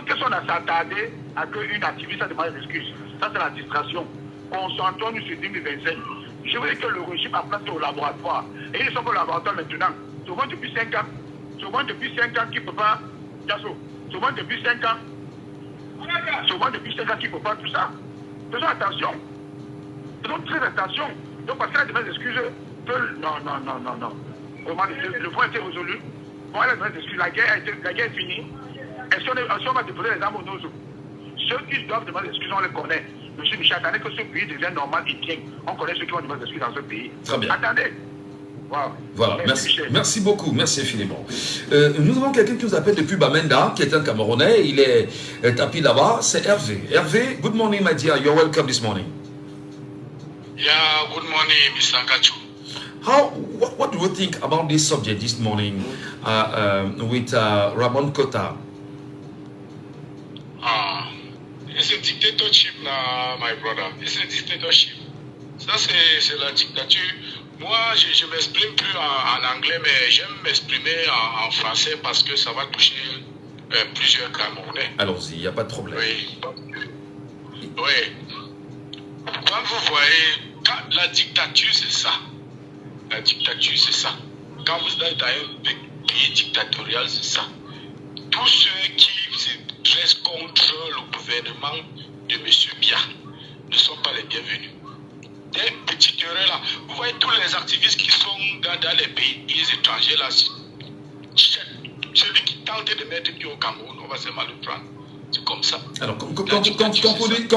Qu'est-ce qu'on a s'attardé à qu'une activiste a demandé des excuses? Ça, c'est la distraction. Concentrons-nous sur 2025. Je veux dire que le régime a placé au laboratoire. Et ils sont au laboratoire maintenant. Souvent depuis 5 ans. Souvent depuis 5 ans qui ne peut pas. Souvent depuis 5 ans. Souvent depuis 5 ans qui ne peut pas tout ça. Faisons attention. Faisons très attention. Donc parce qu'elle a demandé des excuses. Non. Vraiment, le point a été résolu. Bon, elle a demandé des excuses. La guerre est finie. Est-ce qu'on va déposer les armes au Nozo? Ceux qui doivent demander des excuses, on les connaît. Monsieur Michel, attendez que ce pays devienne normal et bien. On connaît ceux qui vont demander des excuses dans ce pays. Très bien. Attendez. Wow. Voilà, merci beaucoup, merci infiniment. Nous avons quelqu'un qui nous appelle depuis Bamenda, qui est un Camerounais, il est tapis là-bas, c'est Hervé. Hervé, good morning my dear, you're welcome this morning. Yeah, good morning, Mr. Gacho. What do you think about this subject this morning with Ramon Kota? It's a dictatorship, my brother. It's a dictatorship. Ça, c'est la dictature. Moi, je ne m'exprime plus en anglais, mais j'aime m'exprimer en français parce que ça va toucher plusieurs Camerounais. Allons-y, il n'y a pas de problème. Oui. Quand vous voyez, la dictature, c'est ça. La dictature, c'est ça. Quand vous êtes dans un pays dictatorial, c'est ça. Tous ceux qui se dressent contre le gouvernement de M. Biya ne sont pas les bienvenus. Des petites erreurs là. Vous voyez tous les activistes qui sont dans les pays étrangers là. Celui qui tente de mettre pied au Cameroun, on va se mal le prendre. C'est comme ça. Alors, quand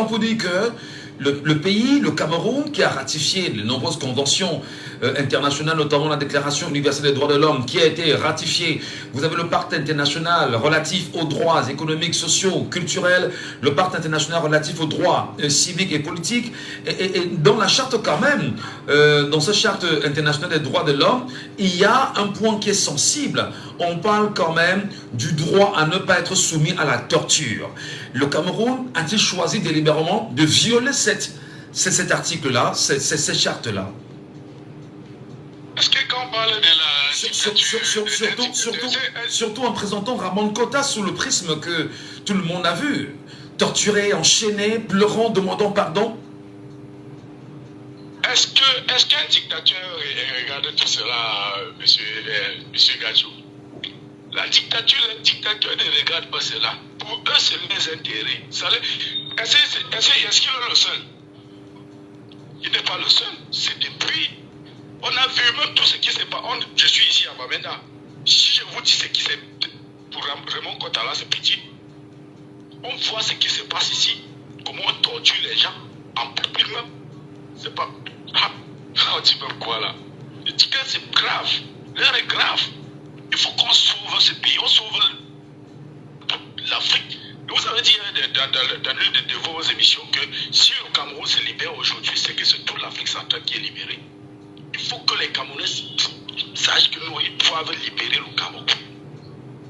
vous dites que le pays, le Cameroun, qui a ratifié de nombreuses conventions internationales, notamment la Déclaration universelle des droits de l'homme, qui a été ratifiée. Vous avez le pacte international relatif aux droits économiques, sociaux, culturels, le pacte international relatif aux droits civiques et politiques. Et dans la charte quand même, dans cette charte internationale des droits de l'homme, il y a un point qui est sensible. On parle quand même du droit à ne pas être soumis à la torture. Le Cameroun a-t-il choisi délibérément de violer cet article-là, cette charte-là? Est-ce que quand on parle de la dictature... Surtout en présentant Ramon Kota sous le prisme que tout le monde a vu. Torturé, enchaîné, pleurant, demandant pardon. Est-ce qu'un dictateur regarde tout cela, monsieur Gacho? La dictature ne regarde pas cela. Pour eux, c'est les intérêts. Est-ce qu'il est le seul? Il n'est pas le seul. C'est depuis... On a vu même tout ce qui s'est passé. Je suis ici à Bamenda. Si je vous dis ce qui s'est... Pour Ramon Kota là, c'est petit. On voit ce qui se passe ici. Comment on torture les gens. En public même. C'est pas... on dit même quoi là? Je dis que c'est grave. L'heure est grave. Il faut qu'on sauve ce pays. On sauve l'Afrique. Vous avez dit dans l'une de vos émissions que si le Cameroun se libère aujourd'hui, c'est que c'est toute l'Afrique centrale qui est libérée. Il faut que les Camerounais sachent que nous, ils doivent libérer le Cameroun.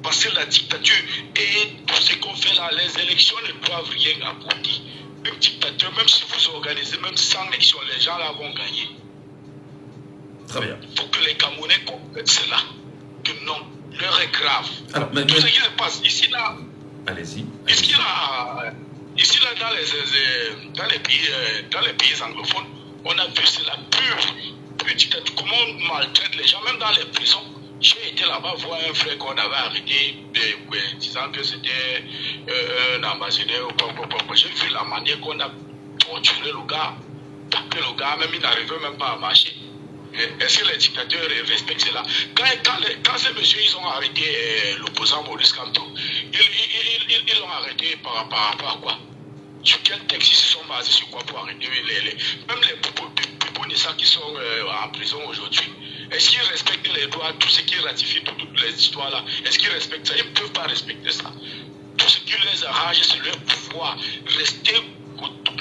Parce que la dictature et tout ce qu'on fait là, les élections ne doivent rien aboutir. Une dictature, même si vous organisez même 100 élections, les gens là vont gagner. Très bien. Il faut que les Camerounais comprennent cela. Que non, l'heure est grave. Alors, tout ce qui se passe ici là. Allez-y. Ici là, dans les pays anglophones, on a vu c'est la pure dictature. Comment on maltraite les gens, même dans les prisons. J'ai été là-bas voir un frère qu'on avait arrêté, disant que c'était un ambassadeur. J'ai vu la manière qu'on a torturé le gars, tapé le gars, même il n'arrivait même pas à marcher. Est-ce que les dictateurs respectent cela? Quand ces messieurs ils ont arrêté l'opposant Maurice Kamto, ils l'ont arrêté par rapport à quoi? Sur quel texte ils se sont basés sur quoi pour arrêter même les Pouponissa qui sont en prison aujourd'hui? Est-ce qu'ils respectent les droits, tout ce qui ratifie toutes les histoires là? Est-ce qu'ils respectent ça? Ils ne peuvent pas respecter ça. Tout ce qui les arrange, c'est leur pouvoir. Rester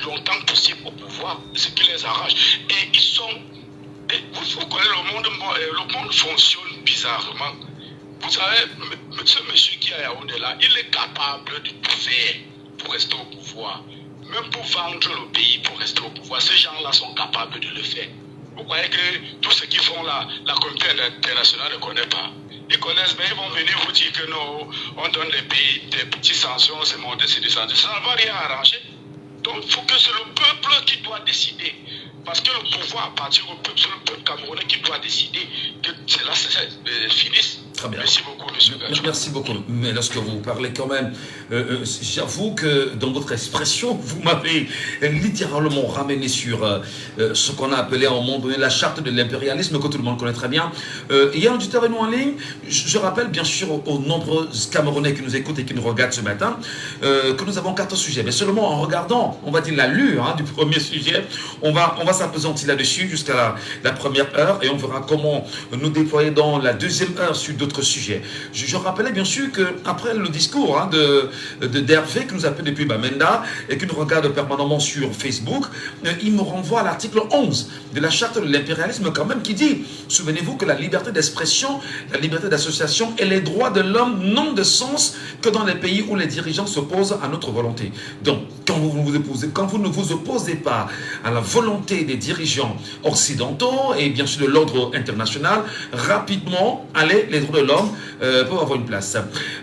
longtemps possible au pouvoir, c'est ce qui les arrange. Et ils sont... Vous connaissez le monde fonctionne bizarrement. Vous savez, ce monsieur qui est à Yaoundé là, il est capable de tout faire pour rester au pouvoir. Même pour vendre le pays, pour rester au pouvoir, ces gens-là sont capables de le faire. Vous croyez que tout ce qu'ils font là, la communauté internationale ne connaît pas? Ils connaissent, mais ils vont venir vous dire que non, on donne des pays, des petites sanctions, c'est monté, c'est descendu. Ça ne va rien arranger. Donc il faut que c'est le peuple qui doit décider. Parce que le pouvoir appartient au peuple, c'est le peuple camerounais qui doit décider que cela finisse. Très bien. Merci beaucoup, monsieur Gacho. Merci beaucoup. Mais lorsque vous parlez quand même, j'avoue que dans votre expression, vous m'avez littéralement ramené sur ce qu'on a appelé à un moment donné la charte de l'impérialisme, que tout le monde connaît très bien. Il y a un auditeur avec nous en ligne. Je rappelle bien sûr aux nombreux Camerounais qui nous écoutent et qui nous regardent ce matin que nous avons 4 sujets. Mais seulement en regardant, on va dire, l'allure du premier sujet, on va s'appesantir là-dessus jusqu'à la première heure et on verra comment nous déployer dans la deuxième heure sur d'autres sujets. Je rappelais bien sûr qu'après le discours d'Hervé qui nous appelle depuis Bamenda et qui nous regarde permanemment sur Facebook, il me renvoie à l'article 11 de la charte de l'impérialisme quand même qui dit, souvenez-vous que la liberté d'expression, la liberté d'association et les droits de l'homme n'ont de sens que dans les pays où les dirigeants s'opposent à notre volonté. Donc, quand vous ne vous opposez pas à la volonté des dirigeants occidentaux et bien sûr de l'ordre international, rapidement, allez, les droits de l'homme peuvent avoir une place.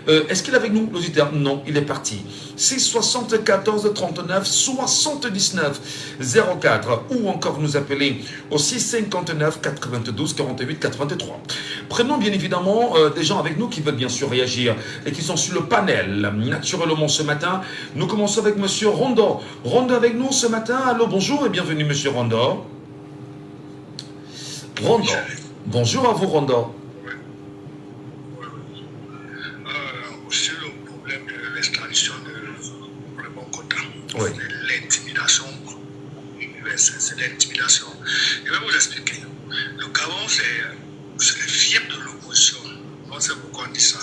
Est-ce qu'il est avec nous, l'auditeur? Non, il est parti. 6 74 39 79 04 ou encore nous appeler au 6 59 92 48 83. Prenons bien évidemment des gens avec nous qui veulent bien sûr réagir et qui sont sur le panel. Naturellement ce matin, nous commençons avec monsieur Rondo. Rondo avec nous ce matin. Allô, bonjour et bienvenue monsieur Rondo. Rondo. Bonjour à vous Rondo. Sur le problème de l'extradition de le bon quota, oui. L'intimidation, c'est l'intimidation. Je vais vous expliquer. Le Gabon, c'est le fief de l'opposition. On sait pourquoi on dit ça.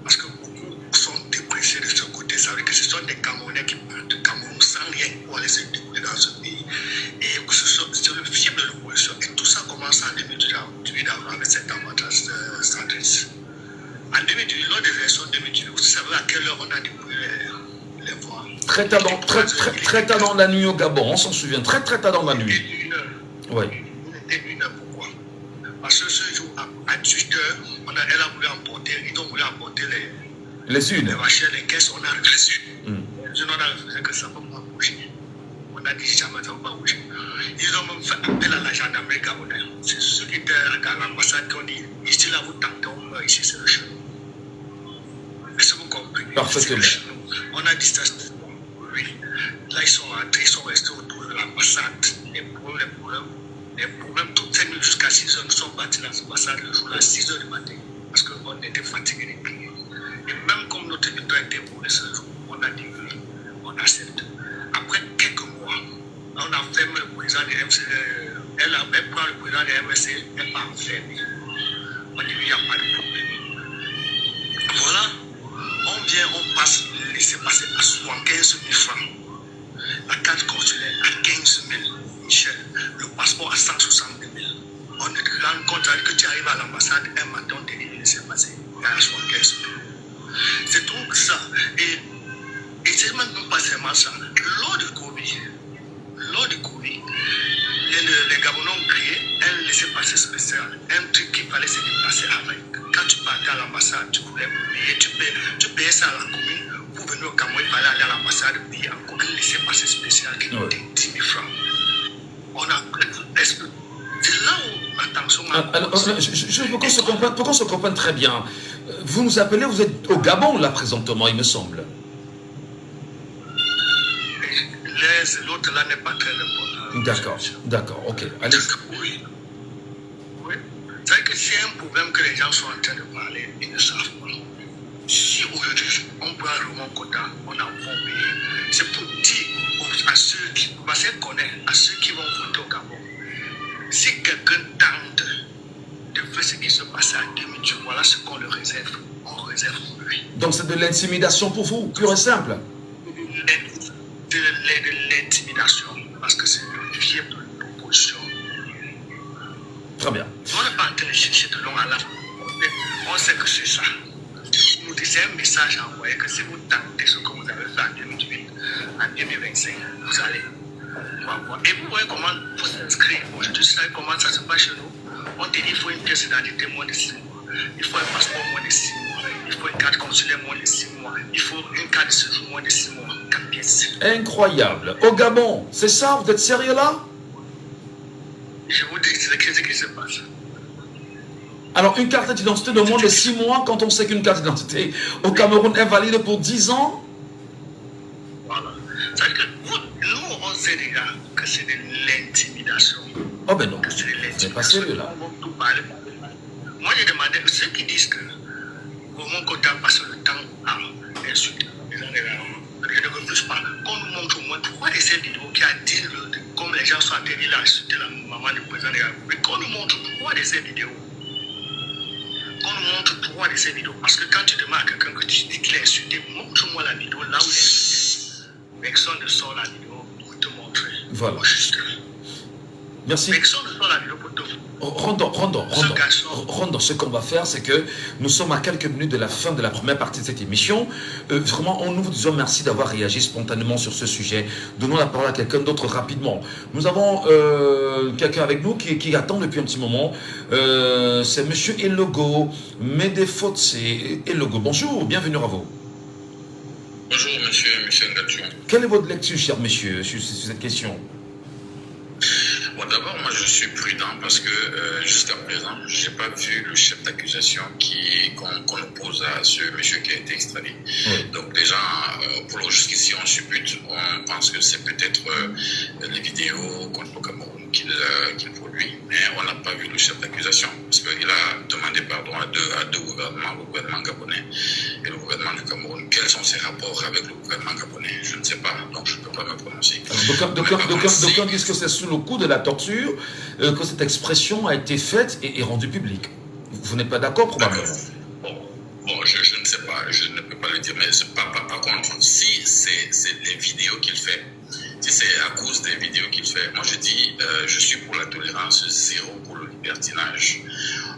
Parce que beaucoup sont dépressés de ce côté. Ça veut dire que ce sont des Camerounais qui partent de Cameroun sans rien pour aller se découvrir dans ce pays. Et c'est le fief de l'opposition. Et tout ça commence en 2018 avec cette ambassade centriste. En 2018, lors des élections 2018, vous savez à quelle heure on a dépouillé les voix? Très tard dans la nuit au Gabon, on s'en souvient, très tard dans la nuit. Une heure. Oui. Il était 1 heure, pourquoi? Parce que ce jour, à 18 heures, elle a voulu emporter, ils ont voulu emporter les unes. Les machines, les caisses, on a refusé. On a refusé que ça ne peut pas bouger. On a dit jamais ça ne peut pas bouger. Ils ont même fait appel à la gendarmerie gabonaise. C'est ceux qui étaient à l'ambassade qui ont dit, ici là vous tentez, on meurt, ici c'est le chemin. Est-ce que vous comprenez? Parfaitement. On a dit ça. Oui. Là, ils sont rentrés, ils sont restés autour de l'ambassade. Les problèmes, toute cette nuit jusqu'à 6 heures, nous sommes partis dans l'ambassade le jour à 6 heures du matin. Parce qu'on était fatigués des pays. Et même comme notre territoire était volé ce jour, on a dit oui, on accepte. Après quelques mois, on a fermé le président de MC. Elle prend le président de MSC, elle part enfermée. On dit il n'y a pas de problème. Voilà. On passe le laisser-passer à 75 000 francs. La carte consulaire à 15 000, Michel. Le passeport à 162 000. On te rend compte que tu arrives à l'ambassade un matin, on te dit laisser-passer à 75 000. C'est donc ça. Et c'est même pas seulement ça. Lors du Covid, les Gabonais ont créé un laissez-passer spécial, un truc qu'il fallait se déplacer avec. Quand tu partais à l'ambassade, tu voulais payer, tu payais ça à la commune pour venir au Cameroun, il fallait aller à l'ambassade payer encore un laissez-passer spécial qui coûtait 10 000 francs. On a c'est là où la tension a pour qu'on se comprenne très bien, vous nous appelez, vous êtes au Gabon là présentement, il me semble. L'autre là n'est pas très important. D'accord, ok. Allez. Oui. C'est vrai que c'est un problème que les gens sont en train de parler, ils ne savent pas. Si aujourd'hui on prend le Roman Quota, on a un bon pays, c'est pour dire à ceux qui, parce qu'on connaît, à ceux qui vont voter au Gabon, si quelqu'un tente de faire ce qui se passe à 2018, voilà ce qu'on le réserve. On réserve pour lui. Donc c'est de l'intimidation pour vous, pure et simple. De l'intimidation, parce que c'est le fief de l'opposition. Très bien. On n'est pas en train de chercher de long à la fin. On sait que c'est ça. Nous disons un message à envoyer que si vous tentez ce que vous avez fait en 2018, en 2025, vous allez voir. Et vous voyez comment vous s'inscrire. Aujourd'hui, vous savez comment ça se passe chez nous. On te dit qu'il faut une pièce d'identité moins de 6 mois. Il faut un passeport moins de 6 mois. Il faut une carte consulaire moins de 6 mois. Il faut une carte de séjour moins de 6 mois. 4 pièces. Incroyable. Au Gabon, c'est ça? Vous êtes sérieux là? Je vous dis ce qui se passe. Alors, une carte d'identité de moins de 6 mois, quand on sait qu'une carte d'identité au Cameroun est valide pour 10 ans. Voilà. C'est-à-dire que nous, on sait déjà que c'est de l'intimidation. Oh ben non, Que c'est de c'est l'intimidation. pas sérieux là. Moi, j'ai demandé à ceux qui disent que mon quota passe le temps à insulter les gens, je ne refuse pas qu'on nous montre au moins 3 de ces vidéos qui a dit comme les gens sont atterris là à insulter la maman du président de la République. Qu'on nous montre 3 de ces vidéos. Qu'on nous montre 3 de ces vidéos. Parce que quand tu demandes à quelqu'un que tu dis qu'il est insulté, montre-moi la vidéo là où il est insulté. Personne ne sort la vidéo pour te montrer. Voilà. Juste. Merci. Personne ne sort la vidéo pour te montrer. Rondon, ce qu'on va faire, c'est que nous sommes à quelques minutes de la fin de la première partie de cette émission. Vraiment, nous vous disons merci d'avoir réagi spontanément sur ce sujet. Donnons la parole à quelqu'un d'autre rapidement. Nous avons quelqu'un avec nous qui attend depuis un petit moment. C'est Monsieur Elogo Medefotse. Elogo, bonjour, bienvenue à vous. Bonjour, monsieur Ngatchou. Quelle est votre lecture, cher monsieur, sur cette question? Bon, d'abord, moi, je suis prudent parce que jusqu'à présent, je n'ai pas vu le chef d'accusation qu'on oppose à ce monsieur qui a été extradé. Oui. Donc, déjà, jusqu'ici, on suppute. On pense que c'est peut-être les vidéos contre le Cameroun qu'il produit, mais on n'a pas vu le chef d'accusation parce qu'il a demandé pardon à deux gouvernements, le gouvernement gabonais et le gouvernement du Cameroun. Quels sont ses rapports avec le gouvernement gabonais? Je ne sais pas, donc je ne peux pas me prononcer. D'aucuns disent que c'est sous le coup de la torture que cette expression a été faite et rendue publique. Vous n'êtes pas d'accord, probablement? Bon, je ne sais pas, je ne peux pas le dire, mais par contre, si c'est les vidéos qu'il fait, si c'est à cause des vidéos qu'il fait, moi je dis, je suis pour la tolérance zéro pour le libertinage.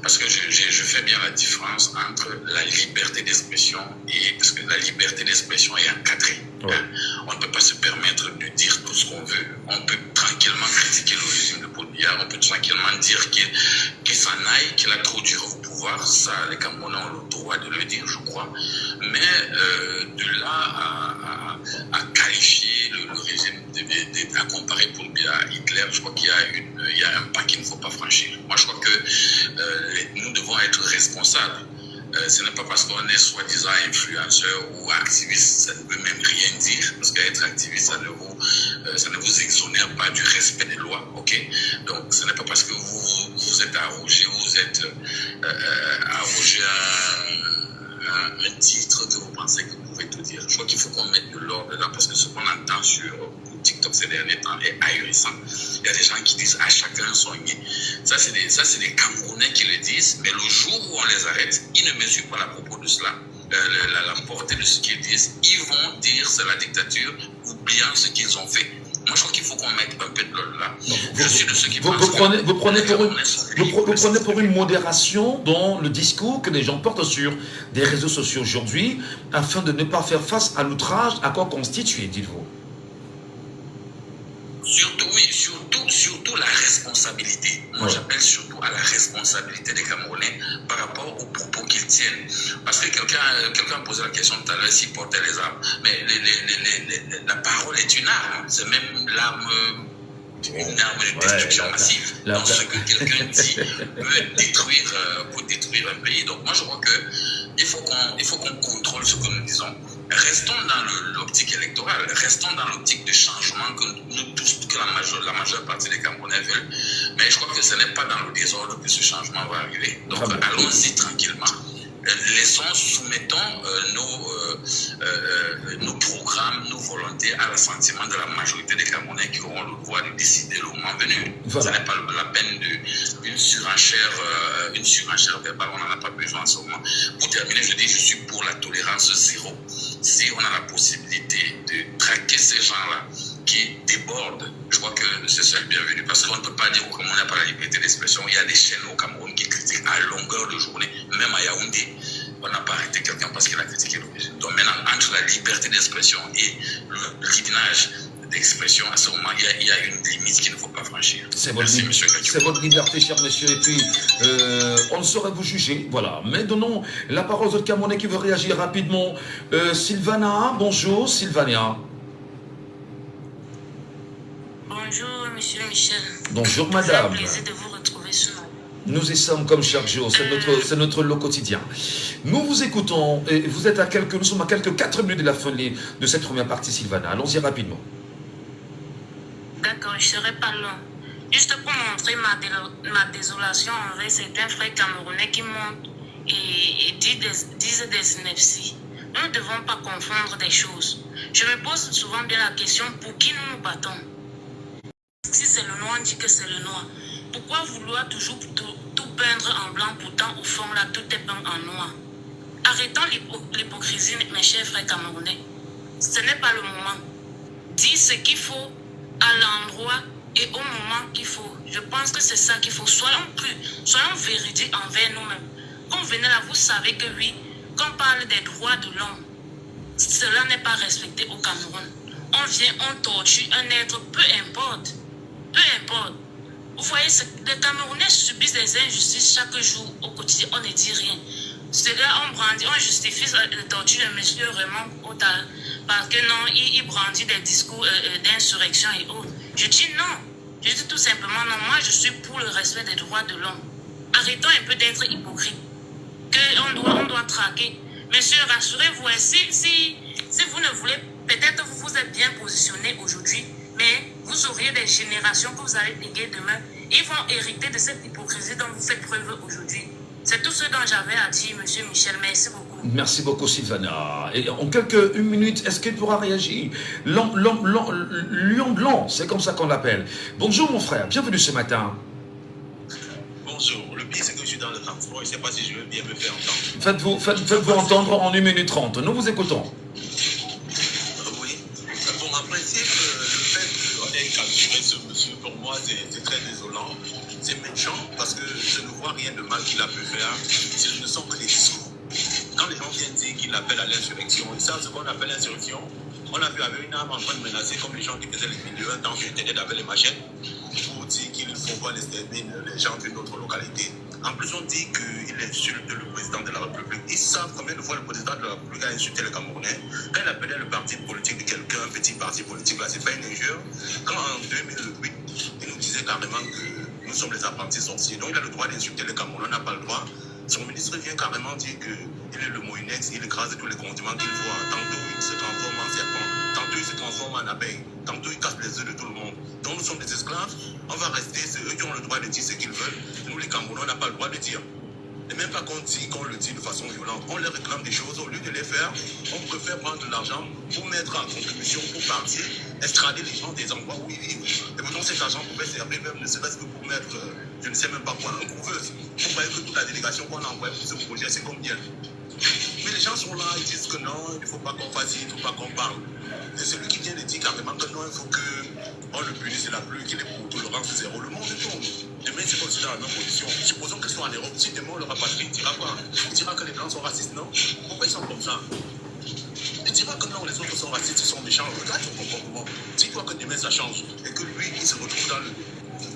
Parce que je fais bien la différence entre la liberté d'expression et... Parce que la liberté d'expression est encadrée. Ouais. Hein? On ne peut pas se permettre de dire tout ce qu'on veut. On peut tranquillement critiquer le régime de Paul Biya. On peut tranquillement dire qu'il s'en aille, qu'il a trop duré au pouvoir. Ça, les Camerounais ont le droit de le dire, je crois. Mais de là à qualifier le régime, à comparer Paul Biya à Hitler, je crois qu'il y a un pas qu'il ne faut pas franchir. Moi, je crois que nous devons être responsables. Ce n'est pas parce qu'on est soi-disant influenceur ou activiste, ça ne veut même rien dire, parce qu'être activiste, ça ne vous exonère pas du respect des lois, ok? Donc, ce n'est pas parce que vous êtes arrogé, vous êtes arrogé un titre que vous pensez que vous pouvez tout dire. Je crois qu'il faut qu'on mette de l'ordre dedans, parce que ce qu'on entend sur TikTok ces derniers temps est ahurissant. Il y a des gens qui disent à chacun son nid. Ça, c'est des Camerounais qui le disent, mais le jour où on les arrête, ils ne mesurent pas la propos de cela, la portée de ce qu'ils disent. Ils vont dire c'est la dictature, oubliant ce qu'ils ont fait. Moi, je crois qu'il faut qu'on mette un peu de l'ordre là. Je suis de ceux qui pensent vous prenez pour une modération dans le discours que les gens portent sur des réseaux sociaux aujourd'hui, afin de ne pas faire face à l'outrage à quoi constituer, dites-vous? Surtout, oui, surtout la responsabilité. Moi, j'appelle surtout à la responsabilité des Camerounais par rapport aux propos qu'ils tiennent. Parce que quelqu'un a posé la question tout à l'heure s'ils portaient les armes. Mais la parole est une arme. C'est même l'arme, une arme de destruction massive. Donc, ce que quelqu'un dit peut détruire un pays. Donc, moi, je crois qu'il faut qu'on contrôle ce que nous disons. Restons dans l'optique électorale, restons dans l'optique de changement que nous tous, que la majeure partie des Camerounais veulent. Mais je crois que ce n'est pas dans le désordre que ce changement va arriver. Donc allons-y tranquillement. Soumettons nos programmes, nos volontés à l'assentiment de la majorité des Camerounais qui auront le droit de décider le moment venu. Voilà. Ce n'est pas la peine d'une surenchère verbale, on n'en a pas besoin en ce moment. Pour terminer, je dis je suis pour la tolérance zéro. Si on a la possibilité de traquer ces gens-là qui débordent, je crois que c'est ça le bienvenu. Parce qu'on ne peut pas dire au Cameroun n'a pas la liberté d'expression. Il y a des chaînes au Cameroun qui critiquent à longueur de journée, même à Yaoundé. On n'a pas arrêté quelqu'un parce qu'il a critiqué le régime. Donc maintenant, entre la liberté d'expression et le libération d'expression, à ce moment, il y a une limite qu'il ne faut pas franchir. C'est votre liberté, cher monsieur. Et puis, on ne saurait vous juger. Voilà. Mais donnons la parole aux autres Camerounais qui veut réagir rapidement. Sylvana, bonjour. Sylvania. Bonjour, monsieur Michel. Bonjour, madame. C'est un plaisir de vous retrouver sur Nous y sommes comme chaque jour, c'est notre lot quotidien. Nous vous écoutons et nous sommes à quelques 4 minutes de la fin de cette première partie, Sylvana. Allons-y rapidement. D'accord, je ne serai pas long. Juste pour montrer ma désolation envers certains frères camerounais qui montent et disent des inepties. Nous ne devons pas confondre des choses. Je me pose souvent bien la question pour qui nous nous battons. Si c'est le noir, on dit que c'est le noir. Pourquoi vouloir toujours tout peindre en blanc, pourtant au fond là tout est peint en noir? Arrêtons l'hypocrisie, mes chers frères camerounais. Ce n'est pas le moment. Dis ce qu'il faut à l'endroit et au moment qu'il faut. Je pense que c'est ça qu'il faut. Soyons véridiques envers nous-mêmes. Quand vous venez là, vous savez que oui, quand on parle des droits de l'homme, cela n'est pas respecté au Cameroun. On vient, on torture un être, peu importe. Peu importe. Vous voyez, les Camerounais subissent des injustices chaque jour au quotidien, on ne dit rien. Cela, on brandit, on justifie la torture de monsieur vraiment parce que non, il brandit des discours d'insurrection et autres. Je dis non. Je dis tout simplement non. Moi, je suis pour le respect des droits de l'homme. Arrêtons un peu d'être hypocrite. On doit traquer. Monsieur, rassurez-vous, si vous ne voulez, peut-être vous êtes bien positionné aujourd'hui, mais vous auriez des générations que vous allez léguer demain. Ils vont hériter de cette hypocrisie dont vous faites preuve aujourd'hui. C'est tout ce dont j'avais à dire, monsieur Michel. Merci beaucoup. Merci beaucoup, Sylvana. Et en une minutes, est-ce qu'il pourra réagir? Lion blanc, c'est comme ça qu'on l'appelle. Bonjour, mon frère. Bienvenue ce matin. Bonjour. Le pire, c'est que je suis dans le transport. Je ne sais pas si je vais bien me faire entendre. Faites-vous entendre en 1 minute 30. Nous vous écoutons. Oui. Bon, en principe, le fait qu'on ait capturé ce monsieur, pour moi, c'est très désolant. C'est méchant parce que je ne vois rien de mal qu'il a pu faire. Ce ne sont que des discours. Quand les gens viennent dire qu'il appelle à l'insurrection, ils savent ce qu'on appelle l'insurrection. On l'a vu avec une arme en train de menacer comme les gens qui faisaient les vidéos dans Internet avec les machettes pour dire qu'il ne faut pas exterminer les gens d'une autre localité. En plus, on dit qu'il insulte le président de la République. Ils savent combien de fois le président de la République a insulté les Camerounais. Quand il appelait le parti politique de quelqu'un, un petit parti politique, là, c'est pas une injure. Quand en 2008, il nous disait carrément que nous sommes les apprentis sorciers. Donc il a le droit d'insulter les Camerounais, on n'a pas le droit. Son ministre vient carrément dire qu'il est le Moïnex, il écrase tous les condiments qu'il voit. Tantôt il se transforme en serpent, tantôt il se transforme en abeille, tantôt il casse les œufs de tout le monde. Donc nous sommes des esclaves, on va rester, c'est eux qui ont le droit de dire ce qu'ils veulent. Nous les Camerounais, on n'a pas le droit de dire. Et même pas qu'on le dit de façon violente, on leur réclame des choses, au lieu de les faire, on préfère prendre de l'argent pour mettre en contribution, pour partir, extrader les gens des endroits où ils vivent. Et pourtant cet argent pouvait servir même, ne serait-ce que pour mettre, je ne sais même pas quoi, un couveuse. Vous voyez que toute la délégation qu'on a envoyée pour ce projet, c'est combien? Mais les gens sont là, ils disent que non, il ne faut pas qu'on fasse, il ne faut pas qu'on parle. Et celui qui vient de dire carrément que non, il faut qu'on le punisse, c'est la pluie, qu'il est pour tolérance zéro. Le monde tourne. Demain, c'est comme si dans la même position. Supposons qu'ils sont en Europe. Si demain on le rapatrie, il dira quoi? Il dira que les Blancs sont racistes, non? Pourquoi ils sont comme ça? Il dira que non, les autres sont racistes, ils sont méchants. Regarde son comportement. Dis-toi que demain ça change et que lui, il se retrouve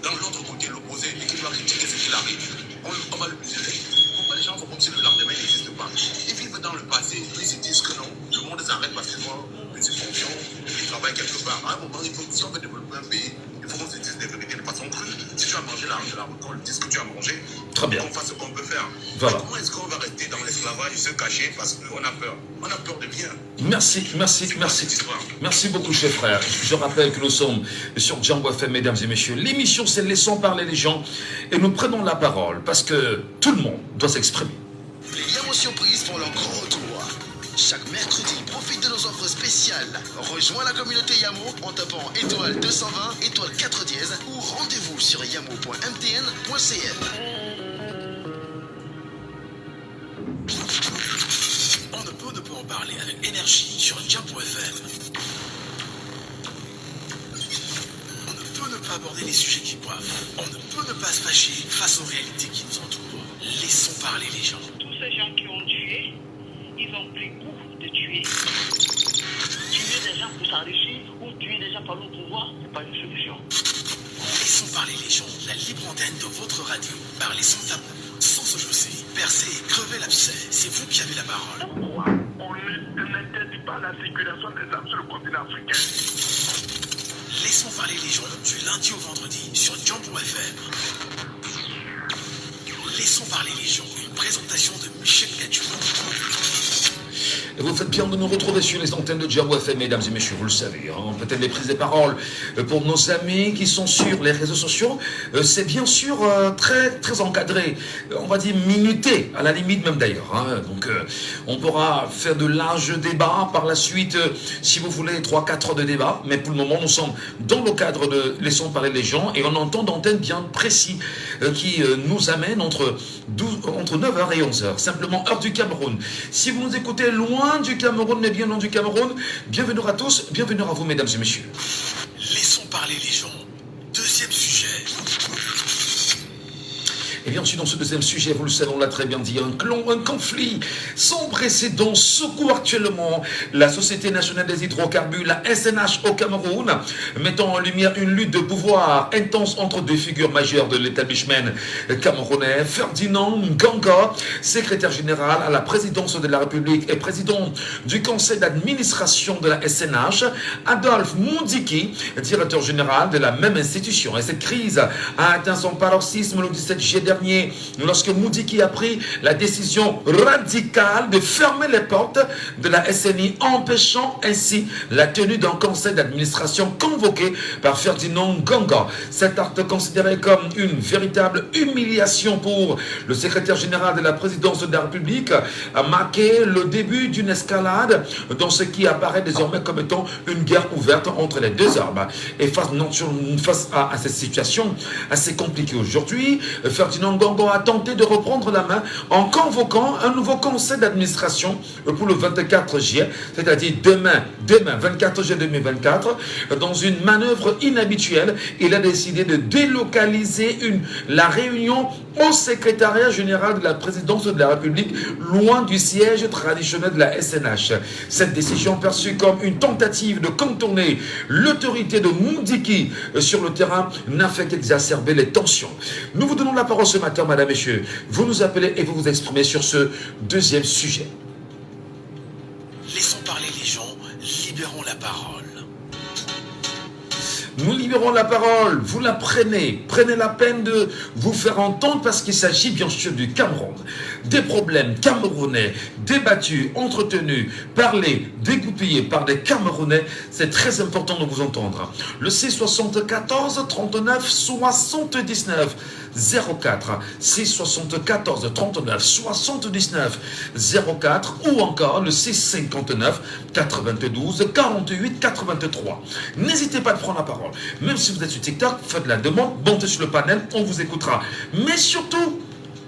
dans l'autre côté, l'opposé, et qu'il doit critiquer ce qu'il arrive. On va le museler. Pourquoi les gens font comme si le lendemain n'existe pas? Ils vivent dans le passé, puis ils se disent que non, le monde s'arrête parce qu'ils ont une fonction, ils travaillent quelque part. À un moment, si on veut développer un pays, il faut qu'on se dise des vérités de façon crue. Si tu as mangé la de la récolte, dis ce que tu as mangé. Très bien. Qu'on fasse ce qu'on peut faire. Voilà. Comment est-ce qu'on va rester dans l'esclavage et se cacher parce qu'on a peur? On a peur de rien. Merci beaucoup, chers frères. Je rappelle que nous sommes sur Django FM, mesdames et messieurs. L'émission, c'est Laissons parler les gens. Et nous prenons la parole parce que tout le monde doit s'exprimer. Les Yamo Surprises font leur grand retour. Chaque mercredi, profite de nos offres spéciales. Rejoins la communauté Yamo en tapant étoile 220, étoile 4 dièse ou rendez-vous sur yamo.mtn.cn. On ne peut en parler avec énergie sur Django FM. On ne peut ne pas aborder les sujets qui coiffent. On ne peut ne pas se fâcher face aux réalités qui nous entourent. Laissons parler les gens. Tous ces gens qui ont tué, ils ont pris beaucoup de tuer. Tuer des gens pour s'enrichir ou tuer des gens par le pouvoir, ce n'est pas une solution. Laissons parler les gens. La libre antenne de votre radio. Parlez sans tabou, sans se jausser. Percez et crevez l'abcès. C'est vous qui avez la parole. Pourquoi on n'interdit pas la circulation des armes sur le continent africain? Laissons parler les gens du lundi au vendredi sur Django FM. Laissons parler les gens. Une présentation de Michel Gadjou. Et vous faites bien de nous retrouver sur les antennes de Djabo FM, mesdames et messieurs, vous le savez. Hein, peut-être des prises de parole pour nos amis qui sont sur les réseaux sociaux. C'est bien sûr très, très encadré, on va dire minuté, à la limite même d'ailleurs. Hein. Donc on pourra faire de larges débats par la suite, si vous voulez, 3-4 heures de débat. Mais pour le moment, nous sommes dans le cadre de Laissons parler les gens et on entend d'antennes bien précis qui nous amènent entre 9h et 11h, simplement heure du Cameroun. Si vous nous écoutez loin du Cameroun, mais bien loin du Cameroun, bienvenue à tous, bienvenue à vous, mesdames et messieurs. Laissons parler les gens. Deuxième sujet. Et bien sûr, dans ce deuxième sujet, vous le savez, on l'a très bien dit, un conflit sans précédent secoue actuellement la Société nationale des hydrocarbures, la SNH au Cameroun, mettant en lumière une lutte de pouvoir intense entre deux figures majeures de l'établissement camerounais. Ferdinand Nganga, secrétaire général à la présidence de la République et président du conseil d'administration de la SNH, Adolphe Moundiki, directeur général de la même institution. Et cette crise a atteint son paroxysme le 17 juillet dernier, lorsque Moundiki a pris la décision radicale de fermer les portes de la SNI, empêchant ainsi la tenue d'un conseil d'administration convoqué par Ferdinand Nganga. Cet acte considéré comme une véritable humiliation pour le secrétaire général de la présidence de la République a marqué le début d'une escalade dans ce qui apparaît désormais comme étant une guerre ouverte entre les deux armes. Et face à cette situation assez compliquée aujourd'hui, Ferdinand Nganga a tenté de reprendre la main en convoquant un nouveau conseil d'administration pour le 24 juillet, c'est-à-dire demain 24 juillet 2024. Dans une manœuvre inhabituelle, il a décidé de délocaliser la réunion au secrétariat général de la présidence de la République, loin du siège traditionnel de la SNH. Cette décision, perçue comme une tentative de contourner l'autorité de Moundiki sur le terrain, n'a fait qu'exacerber les tensions. Nous vous donnons la parole ce matin, madame, messieurs. Vous nous appelez et vous vous exprimez sur ce deuxième sujet. Laissons parler les gens, libérons la parole. Nous libérons la parole, vous la prenez la peine de vous faire entendre parce qu'il s'agit bien sûr du Cameroun. Des problèmes camerounais débattus, entretenus, parlés, dégoupillés par des Camerounais, c'est très important de vous entendre. Le C74 39 79 04, C74 39 79 04 ou encore le C59 92 48 83. N'hésitez pas à prendre la parole. Même si vous êtes sur TikTok, faites la demande, montez sur le panel, on vous écoutera. Mais surtout,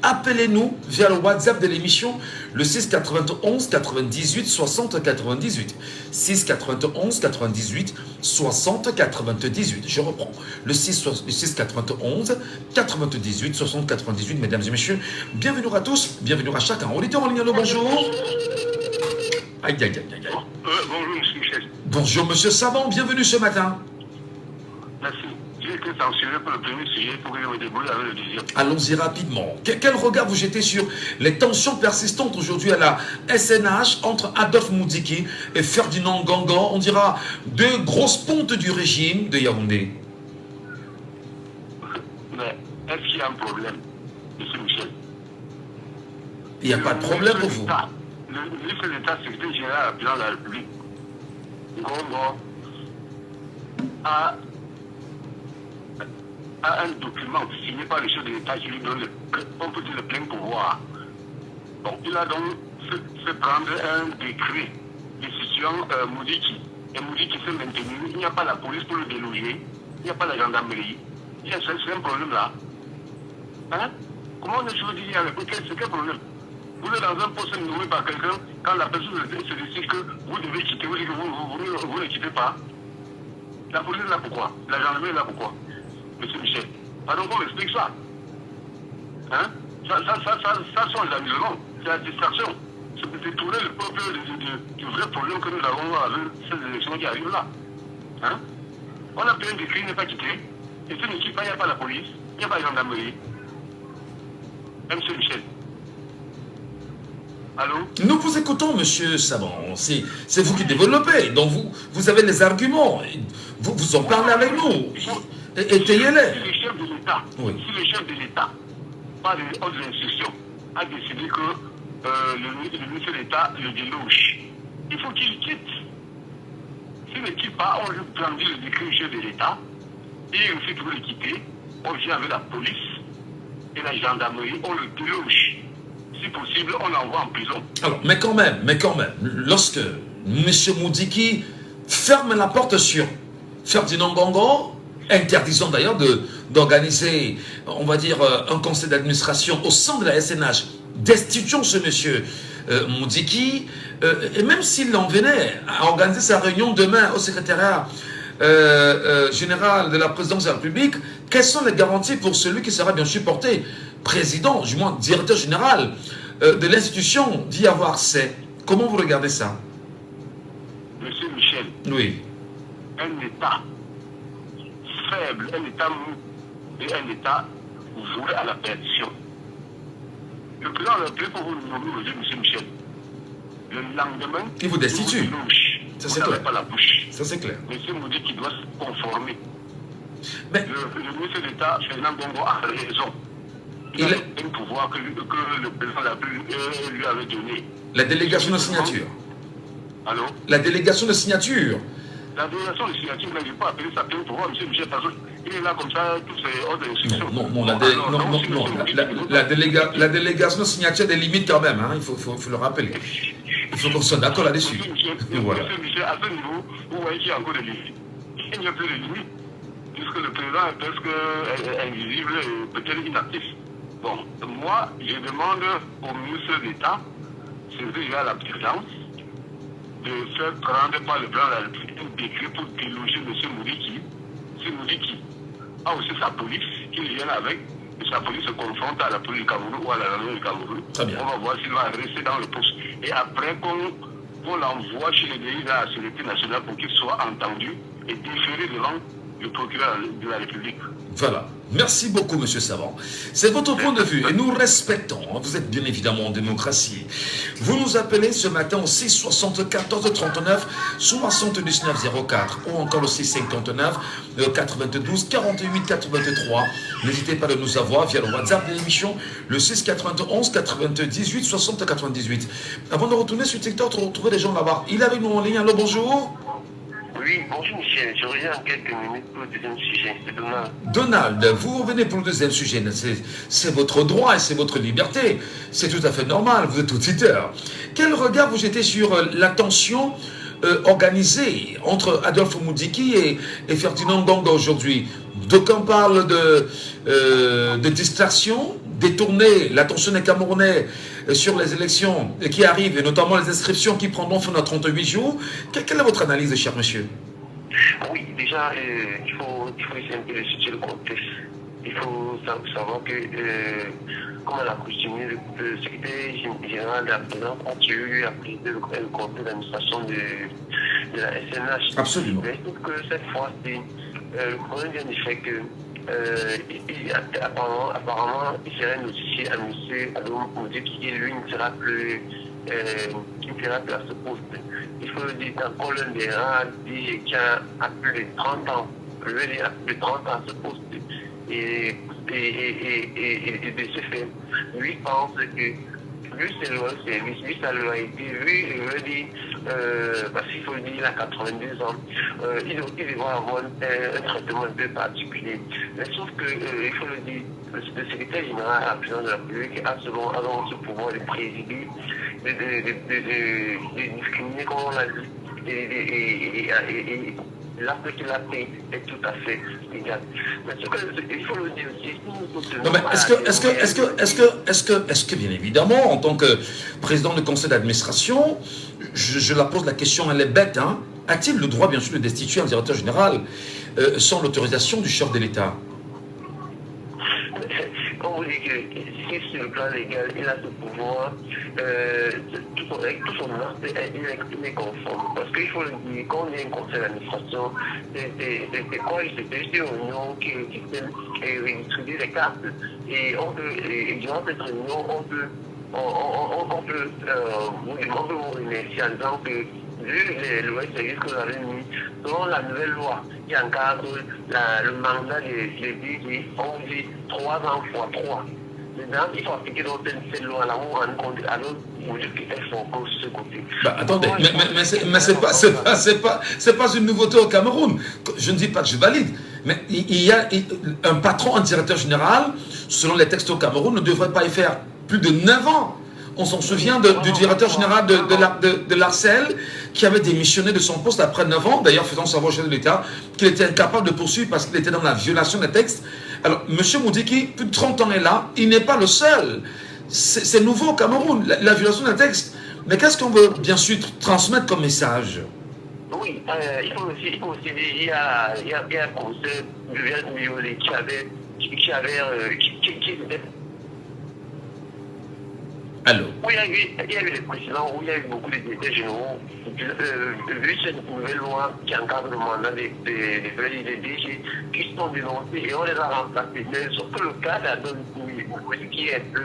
appelez-nous via le WhatsApp de l'émission, le 691 98 60 98. 691 98 60 98. Je reprends. Le 691 98 60 98. Mesdames et messieurs, bienvenue à tous, bienvenue à chacun. Auditeur en ligne, allô, bonjour. Aïe, aïe, aïe, aïe. Bonjour, monsieur Michel. Bonjour, monsieur Savant, bienvenue ce matin. Merci. J'ai été censuré pour le premier sujet pour que je me débrouille avec le deuxième. Allons-y rapidement. Quel regard vous jetez sur les tensions persistantes aujourd'hui à la SNH entre Adolphe Moundiki et Ferdinand Nganga, on dira deux grosses pontes du régime de Yaoundé? Mais est-ce qu'il y a un problème, monsieur Michel? Il n'y a pas de problème pour vous. Le ministre de l'État, secrétaire général de la République, Nganga, a un document signé par le chef de l'État qui lui donne on peut dire le plein pouvoir. Donc il a donc fait prendre un décret décision Moundiki. Et Moundiki s'est maintenu. Il n'y a pas la police pour le déloger. Il n'y a pas la gendarmerie. C'est un problème là. Hein? Comment on est sur le c'est quel problème? Vous êtes dans un poste nommé par quelqu'un, quand la personne se décide que vous devez quitter, vous dites que vous ne quittez pas. La police est là pourquoi? La gendarmerie est là pourquoi? Monsieur Michel, pardon qu'on m'explique ça. Hein? Ça sont les amusements, c'est la distraction. C'est pour détourner le peuple du vrai problème que nous avons avec ces élections qui arrivent là. Hein? On a payé un décret, il n'est pas quitté. Et ce n'est pas, il n'y a pas la police, il n'y a pas la gendarmerie. Monsieur Michel. Allô? Nous vous écoutons, monsieur Savant. C'est vous qui développez. Donc vous avez les arguments. Vous en parlez avec nous. Étayez-les. Si le chef de l'État, par les autres institutions, a décidé que le ministre d'État le déloge. Il faut qu'il quitte. S'il ne quitte pas, on lui brandit le décret chef de l'État. Et aussi pour le quitter, on vient avec la police et la gendarmerie, on le déloge. Si possible, on l'envoie en prison. Alors, mais quand même, lorsque M. Moudiki ferme la porte sur Ferdinand Ngongo, interdisant d'ailleurs d'organiser, on va dire, un conseil d'administration au sein de la SNH, destituant ce monsieur Moudiki, et même s'il en venait à organiser sa réunion demain au secrétariat général de la présidence de la République, quelles sont les garanties pour celui qui sera bien sûr porté président, du moins directeur général de l'institution, d'y avoir accès? Comment vous regardez ça? Monsieur Michel, oui. Un État faible, un État mou et un État voué à la perdition. Le président de la République, pour vous nommer aujourd'hui, monsieur Michel, le lendemain, il vous destitue. Ça c'est clair. Pas la bouche. Ça c'est clair. Monsieur Moudi qui doit se conformer. Mais le ministre d'État, Ferdinand Ngongo, a raison. Il a un pouvoir que le président de la République lui avait donné. La délégation de signature. Allô? La délégation de signature. La délégation de signature, je n'ai pas appelé ça plein pouvoir, monsieur Michel, parce qu'il est là comme ça, tous ces ordres d'instruction. Non, la délégation de signature a des limites quand même, hein, il faut le rappeler. Il faut qu'on soit d'accord là-dessus. Voilà. Monsieur Michel, à ce niveau, vous voyez qu'il y a encore des limites. Il n'y a plus de limites, puisque le président est presque invisible et peut-être inactif. Bon, moi, je demande au ministre d'État, c'est déjà la présidence, de faire prendre par le plan de la République un décret pour déloger M. Moudiki. M. Moudiki a aussi sa police qu'il vient avec, et sa police se confronte à la police du Cameroun ou à la l'armée du Cameroun. On va voir s'il va rester dans le poste. Et après qu'on l'envoie chez les pays de la Sécurité nationale pour qu'il soit entendu et déféré devant le procureur de la République. Voilà. Merci beaucoup, M. Savant. C'est votre point de vue et nous respectons. Vous êtes bien évidemment en démocratie. Vous nous appelez ce matin au 6 74 39 79 04 ou encore au 6 59 92 48 83. N'hésitez pas de nous avoir via le WhatsApp de l'émission, le 6 91 98 60 98. Avant de retourner sur TikTok, retrouver des gens là-bas. Il est avec nous en ligne. Allô, bonjour. Oui, bonjour Michel, je reviens en quelques minutes pour le deuxième sujet, c'est Donald. Donald, vous revenez pour le deuxième sujet, c'est votre droit et c'est votre liberté, c'est tout à fait normal, vous êtes auditeur. Quel regard vous jetez sur la tension organisée entre Adolphe Moudiki et Ferdinand Ngongo aujourd'hui? D'aucuns parlent de distraction, détourner l'attention des Camerounais sur les élections qui arrivent, et notamment les inscriptions qui prendront fin dans 38 jours. Quelle est votre analyse, cher monsieur? Oui, déjà, il faut essayer un peu de situer le contexte. Il faut savoir que, comme elle a coutumé, le secrétaire général de la présidence a eu à présider le conseil d'administration de la SNH. Absolument. Mais je trouve que cette fois-ci, le problème vient du fait que apparemment, il serait notifié à M. Adolphe Moudiki qui, lui, ne sera plus à ce poste. Il faut le dire, encore l'un des rares qui a plus de 30 ans, je veux dire, à plus de 30 ans à ce poste. Et de ce fait, lui pense que lui, c'est le service, lui, ça lui a été, lui, je veux dire, parce qu'il faut le dire, il a 92 ans, il devrait avoir un traitement un peu particulier. Mais sauf que, il faut le dire, le secrétaire général à la présidence de la République a alors ce pouvoir de présider, de discriminer, comme on l'a dit, et l'acte qu'il a fait est tout à fait légal. Mais ce qu'il faut le dire aussi, non, mais est-ce que bien évidemment, en tant que président du conseil d'administration, je la pose la question, elle est bête, hein, a-t-il le droit bien sûr de destituer un directeur général sans l'autorisation du chef de l'État? On vous dit que si sur le plan légal, il a ce pouvoir, tout son acte est conforme. Parce qu'il faut le dire, quand on est un conseil d'administration, c'est quoi? C'est une réunion qui redistribue les cartes. Et durant cette réunion, on peut vous remercier en disant que, vu les lois de service que vous avez mis, selon la nouvelle loi qui encadre le mandat des DG, on dit 3 ans fois 3. Maintenant, il faut appliquer cette loi-là où on compte alors vous dites qu'elles sont encore sur ce côté. Bah, attendez, mais c'est pas une nouveauté au Cameroun. Je ne dis pas que je valide, mais il y a un patron, un directeur général, selon les textes au Cameroun, ne devrait pas y faire plus de 9 ans. On s'en souvient du directeur général de l'Arcel qui avait démissionné de son poste après 9 ans, d'ailleurs faisant savoir au chef de l'État qu'il était incapable de poursuivre parce qu'il était dans la violation des textes. Alors, M. Moudiki, plus de 30 ans est là, il n'est pas le seul. C'est nouveau au Cameroun, la violation des textes. Mais qu'est-ce qu'on veut bien sûr transmettre comme message? Oui, il faut aussi dire, il y a un conseil de Violet qui était... Allô? Oui, il y a eu des précédents où il y a eu beaucoup d'états généraux. Vu cette nouvelle loi qui encadre le mandat des DG qui sont dénoncés et on les a remplacés. Mais sauf que le cas d'Adon Kouy, qui est un peu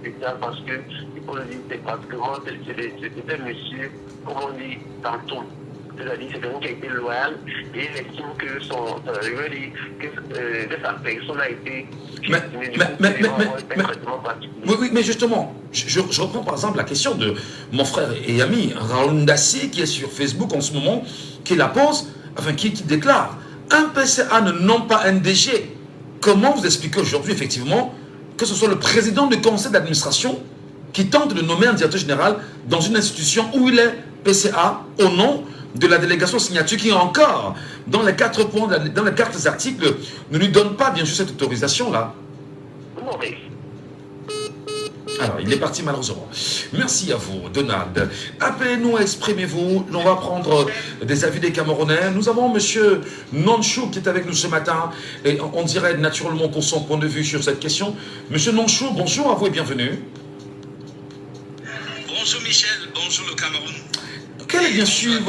spécial parce que, il faut le dire, c'est parce que moi, c'est un monsieur, comme on dit, tantôt. C'est-à-dire c'est quelqu'un qui a été loyal et il estime que sa personne a été... Mais justement, je reprends par exemple la question de mon frère et ami Raoul Ndassi qui est sur Facebook en ce moment, qui la pose, enfin qui déclare un PCA ne nomme pas un DG. Comment vous expliquez aujourd'hui effectivement que ce soit le président du conseil d'administration qui tente de nommer un directeur général dans une institution où il est PCA au nom de la délégation signature qui encore, dans les 4 points, dans les 4 articles, ne lui donne pas bien sûr cette autorisation-là. Alors, il est parti malheureusement. Merci à vous, Donald. Appelez-nous, exprimez-vous. On va prendre des avis des Camerounais. Nous avons M. Nonchou qui est avec nous ce matin. Et on dirait naturellement pour son point de vue sur cette question. M. Nonchou, bonjour à vous et bienvenue. Bonjour Michel, bonjour le Cameroun. Quelle est bien sûr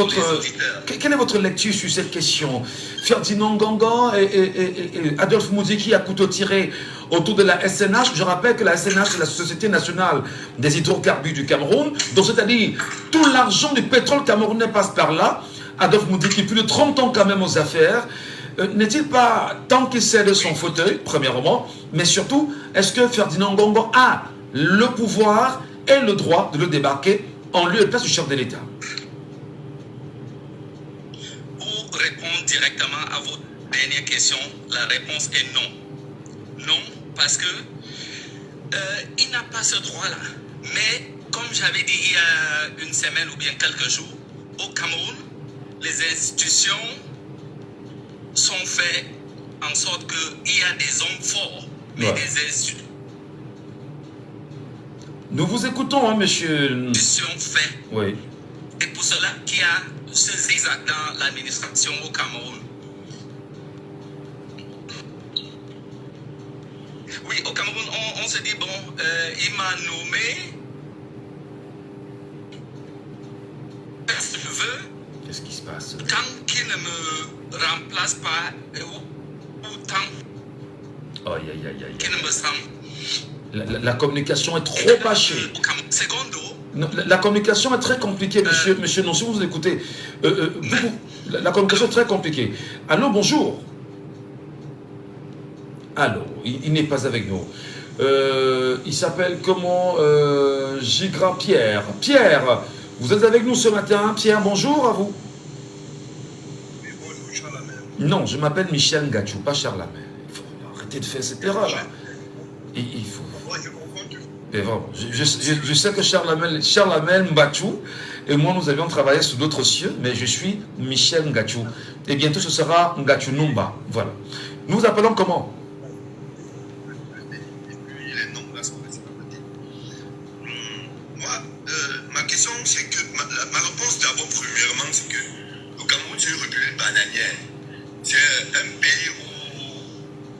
quelle est votre lecture sur cette question? Ferdinand Nganga et Adolphe Moudiki à couteau tiré autour de la SNH. Je rappelle que la SNH, c'est la Société Nationale des Hydrocarbures du Cameroun. Donc, c'est-à-dire, tout l'argent du pétrole camerounais passe par là. Adolphe Moudiki, plus de 30 ans quand même aux affaires. N'est-il pas temps qu'il cède son fauteuil, premièrement, mais surtout, est-ce que Ferdinand Nganga a le pouvoir et le droit de le débarquer en lieu et place du chef de l'État? Pour répondre directement à votre dernière question, la réponse est non. Non, parce que il n'a pas ce droit-là. Mais comme j'avais dit il y a une semaine ou bien quelques jours, au Cameroun, les institutions sont faites en sorte qu'il y a des hommes forts, mais des institutions. Nous vous écoutons, hein, monsieur. Fait. Oui. Et pour cela qu'il y a ce zigzag dans l'administration au Cameroun. Oui, au Cameroun, on se dit, bon, il m'a nommé. Qu'est-ce que je veux? Qu'est-ce qui se passe? Tant qu'il ne me remplace pas, ou tant qu'il ne me semble. La communication est trop hachée. La communication est très compliquée, monsieur non, si vous écoutez. La communication est très compliquée. Allô, bonjour. Allô, il n'est pas avec nous. Il s'appelle comment? Gigra Pierre. Pierre, vous êtes avec nous ce matin. Pierre, bonjour à vous. Oui, bonjour, Charlamel. Non, je m'appelle Michel Ngachou, pas Charlamel. Il faut arrêter de faire cette erreur. Il faut... Mais vraiment, je sais que Charlamel Mbachou et moi nous avions travaillé sous d'autres cieux, mais je suis Michel Ngachou. Et bientôt ce sera Ngachou Numba. Voilà. Nous appelons comment? Moi, ma question c'est que, ma réponse d'abord premièrement c'est que le Cameroun c'est une république bananière. C'est un pays où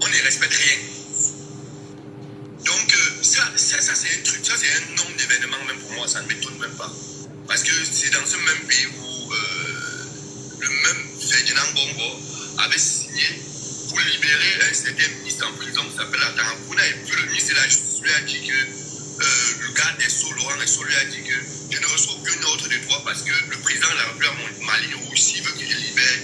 on ne respecte rien. Donc ça c'est un truc, ça c'est un nombre d'événements même pour moi, ça ne m'étonne même pas. Parce que c'est dans ce même pays où le même Ferdinand Bongo avait signé pour libérer un certain ministre en prison qui s'appelle Atangakuna. Et puis le ministre de la Justice lui a dit que le garde des Sceaux, Laurent Dessau, lui a dit que je ne reçois aucune ordre de toi parce que le président de la République ma ligne rouge, s'il veut que je libère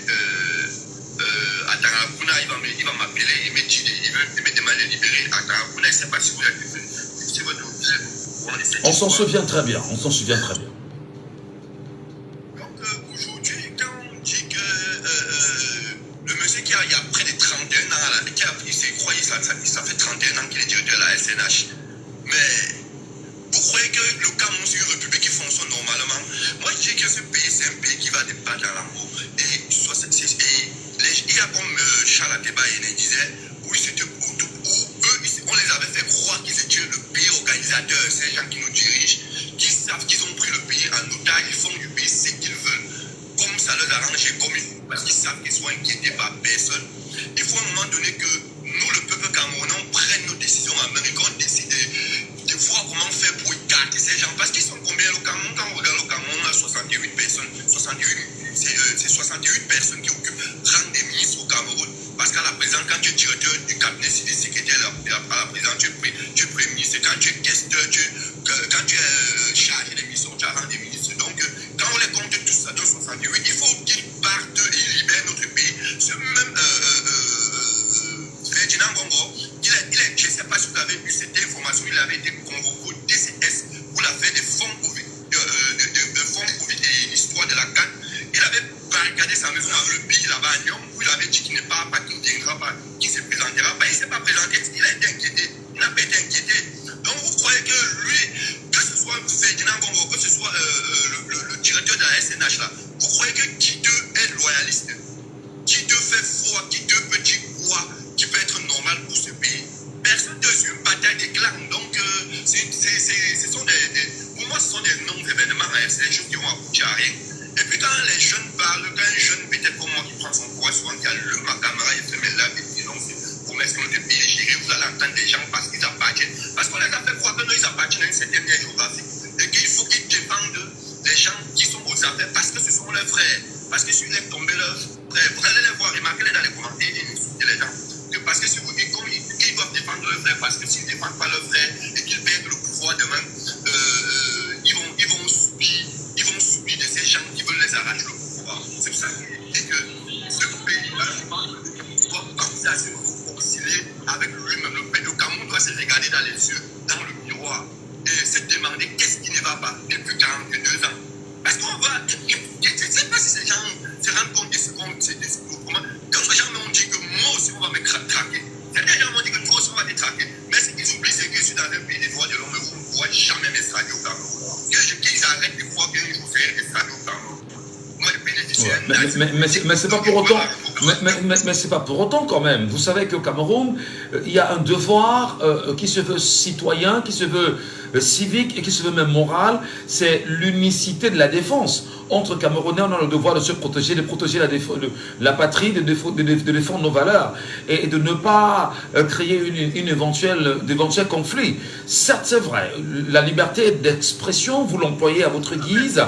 Atangakuna, il va m'appeler et il me demander de libérer Atangakuna. Je ne sais pas si vous êtes On s'en souvient très bien, on s'en souvient très bien. Donc aujourd'hui, quand on dit que le monsieur qui a près de 31 ans, là, qui a pris ses croix, ça fait 31 ans qu'il est directeur de la SNH. Mais vous croyez que le Cameroun, c'est une république qui fonctionne normalement? Moi, je dis que ce pays, c'est un pays qui va de bas dans l'amour. Et il y a comme Charles Ateba disait, où on les avait fait croire qu'ils étaient le pays organisateur, ces gens qui nous dirigent, qui savent qu'ils ont pris le pays en otage, ils font du pays ce qu'ils veulent, comme ça leur arrange et comme parce qu'ils savent qu'ils sont inquiétés par personne. Il faut à un moment donné que nous, le peuple camerounais, on prenne nos décisions en même temps, on décide de voir comment faire pour écarter ces gens. Parce qu'ils sont combien le Cameroun? Quand on regarde le Cameroun, on a 68 personnes. C'est 68 personnes qui occupent rang des ministres au Cameroun. Parce qu'à la présence, quand tu es directeur du cabinet civil secrétaire, à la présence, tu es premier ministre. Quand tu es questeur, quand tu es chargé des missions, tu as rang des ministres. Donc, quand on les compte tout ça dans 68, il faut qu'ils partent et libèrent notre pays. Ce même Ferdinand Gongo, je ne sais pas si vous avez vu cette information, il avait été convoqué au DCS pour l'affaire des fonds Covid, et l'histoire de la CAN. Il avait barricadé sa maison avec le pays là-bas à Lyon, où il avait dit qu'il n'est pas, qu'il ne viendra pas, qu'il ne se présentera pas. Il ne s'est pas présenté, il a été inquiété. Il n'a pas été inquiété. Donc vous croyez que lui, que ce soit Ferdinand Gongo, que ce soit le directeur de la SNH là, vous croyez que qui d'eux est loyaliste? Qui d'eux fait foi? Qui d'eux peut dire quoi qui peut être normal pour ce pays? Personne ne suit une bataille des clans. Donc pour moi, ce sont des non-événements, c'est des choses qui vont aboutir à rien. Et puis quand les jeunes parlent, quand un jeune peut-être comme moi qui prend son courage, souvent qui a ma caméra, il fait mes laves et dit non, c'est pour mettre notre pays géré, vous allez entendre des gens parce qu'ils appartiennent. Parce qu'on les a fait croire que nous, ils appartiennent à une certaine ère géographique. Et qu'il faut qu'ils défendent les gens qui sont aux affaires parce que ce sont leurs frères. Parce que si vous les tombez leurs frères, vous allez les voir, remarquez-les dans les commentaires et insulter les gens. Parce que si vous dites qu'ils doivent défendre leurs frères, parce que s'ils ne défendent pas leurs frères et qu'ils perdent le pouvoir demain, ils vont subir de ces gens qui veulent les arracher le pouvoir. C'est pour ça que je dis que ce pays-là doit penser à se réconcilier avec lui-même. Le Cameroun doit se regarder dans les yeux, dans le miroir, et se demander qu'est-ce qui ne va pas depuis 42 ans. Parce qu'on va. Je ne sais pas si ces gens se rendent compte de ce qu'on dit. D'autres gens m'ont dit que moi aussi on va me traquer. Certains gens m'ont dit que toi aussi on va te traquer. Mais ce qu'ils oublient, c'est que je suis dans un pays des droits de l'homme et vous ne voyez jamais m'extrader au Cameroun. Qu'ils arrêtent de croire qu'un jour c'est extradé au Cameroun. Moi, je bénéficie. Mais c'est pas pour autant. Mais c'est pas pour autant quand même. Vous savez qu'au Cameroun, il y a un devoir qui se veut citoyen, qui se veut civique et qui se veut même moral, c'est l'unicité de la défense. Entre Camerounais, on a le devoir de se protéger, de protéger la patrie, de défendre nos valeurs et de ne pas créer une éventuel conflit. Certes, c'est vrai, la liberté d'expression, vous l'employez à votre guise,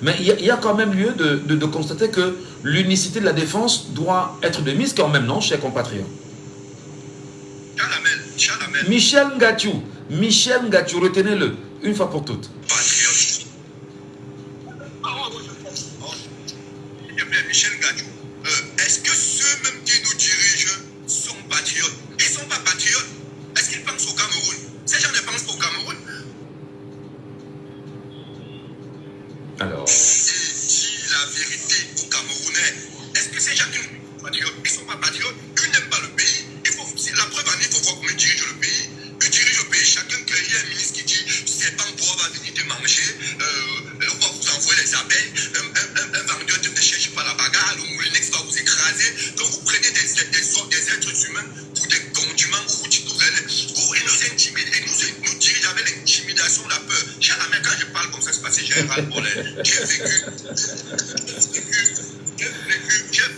mais il y a quand même lieu de constater que l'unicité de la défense doit être de mise quand même, non, chers compatriotes? Michel Ngatiou, retenez-le, une fois pour toutes. Michel Ngatiou, est-ce que ceux-mêmes qui nous dirigent sont patriotes? Ils ne sont pas patriotes. Est-ce qu'ils pensent au Cameroun? Ces gens ne pensent pas au Cameroun. Alors. Et dis la vérité aux Camerounais. Est-ce que ces gens qui sont patriotes, ils ne sont pas patriotes? Ils n'aiment pas le pays. La preuve en est, il faut voir comment ils dirigent le pays. Ils dirigent le pays, chacun il y a un ministre qui dit c'est pas pour va venir te manger, on va vous envoyer les abeilles, un vendeur ne cherche pas la bagarre, le moulinex va vous écraser. Donc vous prenez des êtres humains pour des condiments où vous nous intimidez, et nous dirigez avec l'intimidation, la peur. Jamais quand je parle comme ça, c'est parce que j'ai un ras-le-bol. J'ai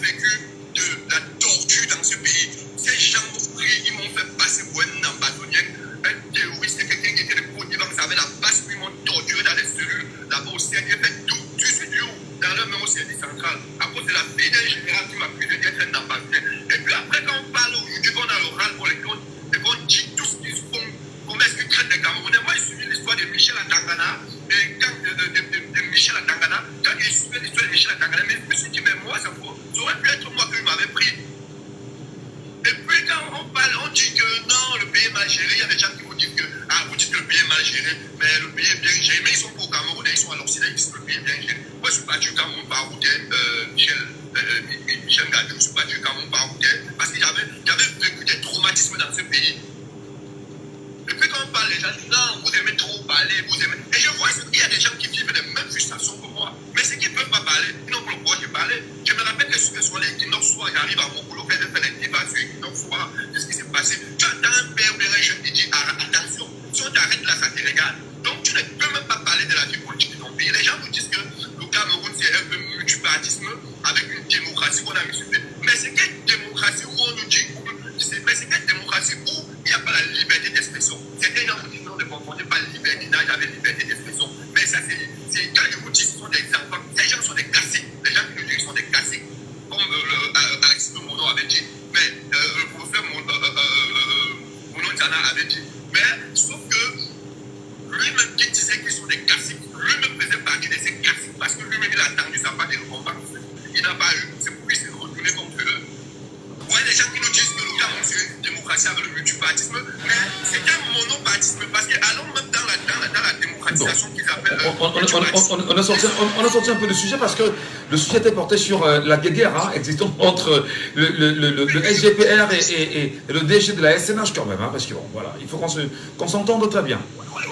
vécu de la torture dans ce pays. Ces gens ils m'ont fait passer pour un ambassadeur, un terroriste, quelqu'un qui était de Côte d'Ivoire, qui avait la base, ils m'ont torturé dans les cellules, là-bas au CNI, j'ai fait tout ce dur dans leur même au CNI central, à cause de la fille d'un général qui m'a accusé d'être un ambassadeur. Et puis après, quand on parle aujourd'hui, qu'on a l'oral pour les autres, et qu'on dit tout ce qu'ils font, comment est-ce qu'ils traitent les Camerounais. Moi, j'ai suivi l'histoire de Michel Atangana, et quand de Michel Atangana, quand j'ai suivi l'histoire de Michel Atangana, mais je me suis dit, mais moi, ça aurait pu être moi qui m'avait pris. Et puis quand on parle, on dit que non, le pays pays est mal géré, il y a des gens qui vont dire que vous dites que le pays est mal géré, mais le pays est bien géré. Mais ils sont pas au Cameroun, ils sont à l'Occident, ils disent que le pays est bien géré. Moi, je suis parti au Cameroun par routier, Michel Gadou, je suis parti au Cameroun par routier, parce qu'il y avait vécu des traumatismes dans ce pays. Et puis quand on parle, les gens disent non, vous aimez trop parler, vous aimez. Et je vois qu'il y a des gens qui vivent les mêmes frustrations que moi, mais c'est qu'ils ne peuvent pas parler, ils n'ont pas le droit de parler. Je me rappelle que sur les Equinox soir, j'arrive à mon boulot, je fais les débats sur Equinox soir, de ce qui s'est passé. Tu entends un père ou un jeune qui dit attention, si on t'arrête là, ça te regarde. Donc tu ne peux même pas parler de la vie politique de ton pays. Les gens vous disent que le Cameroun c'est un peu multipartisme avec une démocratie qu'on a mis sur pied. Mais c'est quelle démocratie où on nous dit, mais c'est quelle démocratie où il n'y a pas la liberté d'expression. Certains gens vous disent non, ne confondez pas libertinage avec liberté d'expression. Mais ça c'est quand je vous dis ce sont des enfants, ces gens sont des cassés. Les gens qui nous disent sont des cassés. Comme Aristide Mono avait dit. Mais le professeur Mono Tchana avait dit. Mais sauf que lui-même qui disait qu'ils sont des cassés, lui-même faisait partie de ces cassés parce que lui-même il a attendu sa part de combat. Il n'a pas eu, c'est pour lui s'est retourné contre eux. Ouais, les gens qui nous disent que le Cameroun c'est une démocratie avec le multipartisme, mais c'est un monopartisme parce que allons même dans la démocratisation qu'ils appellent. On a sorti un peu le sujet parce que le sujet était porté sur la guerre existante entre le SGPR et le DG de la SNH quand même, parce que bon, voilà, il faut qu'on s'entende très bien. Ouais.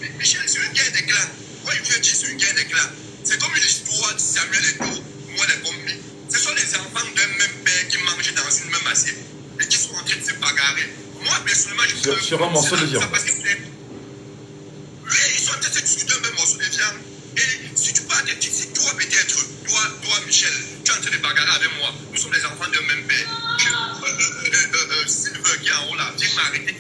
Mais Michel, c'est une guerre des clans. Moi, je veux dire, c'est une guerre des clans. C'est comme l'histoire de Samuel Eto'o, moi, les commis. Ce sont les enfants d'un même père qui mangent dans une même assiette et qui sont en train de se bagarrer. Moi, personnellement, je peux. Sur un morceau de viande. Oui, ils sont en train de se discuter un même morceau de viande. Et si tu parles de si toi, peut-être, toi, Michel, tu es en train de bagarrer avec moi. Nous sommes les enfants d'un même père. Sylvain qui est en haut là, viens m'arrêter,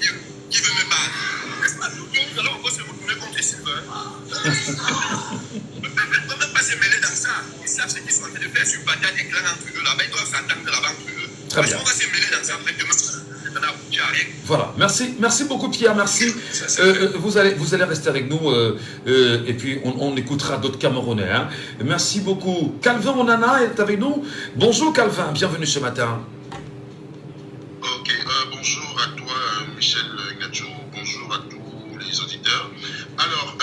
qui veut me battre. N'est-ce pas, nous allons encore se retourner contre Sylvain. Ne peuvent même pas se mêler dans ça. Ils savent ce qu'ils sont en train de faire sur bataille des clans entre eux là-bas. Ils doivent s'entendre là-bas entre eux. Très bien. On va se mêler dans ça après demain. Voilà, merci beaucoup Pierre, merci. Vous allez rester avec nous et puis on écoutera d'autres Camerounais. Merci beaucoup. Calvin Onana est avec nous. Bonjour Calvin, bienvenue ce matin. Ok, bonjour à toi Michel Gadjo, bonjour à tous les auditeurs. Alors,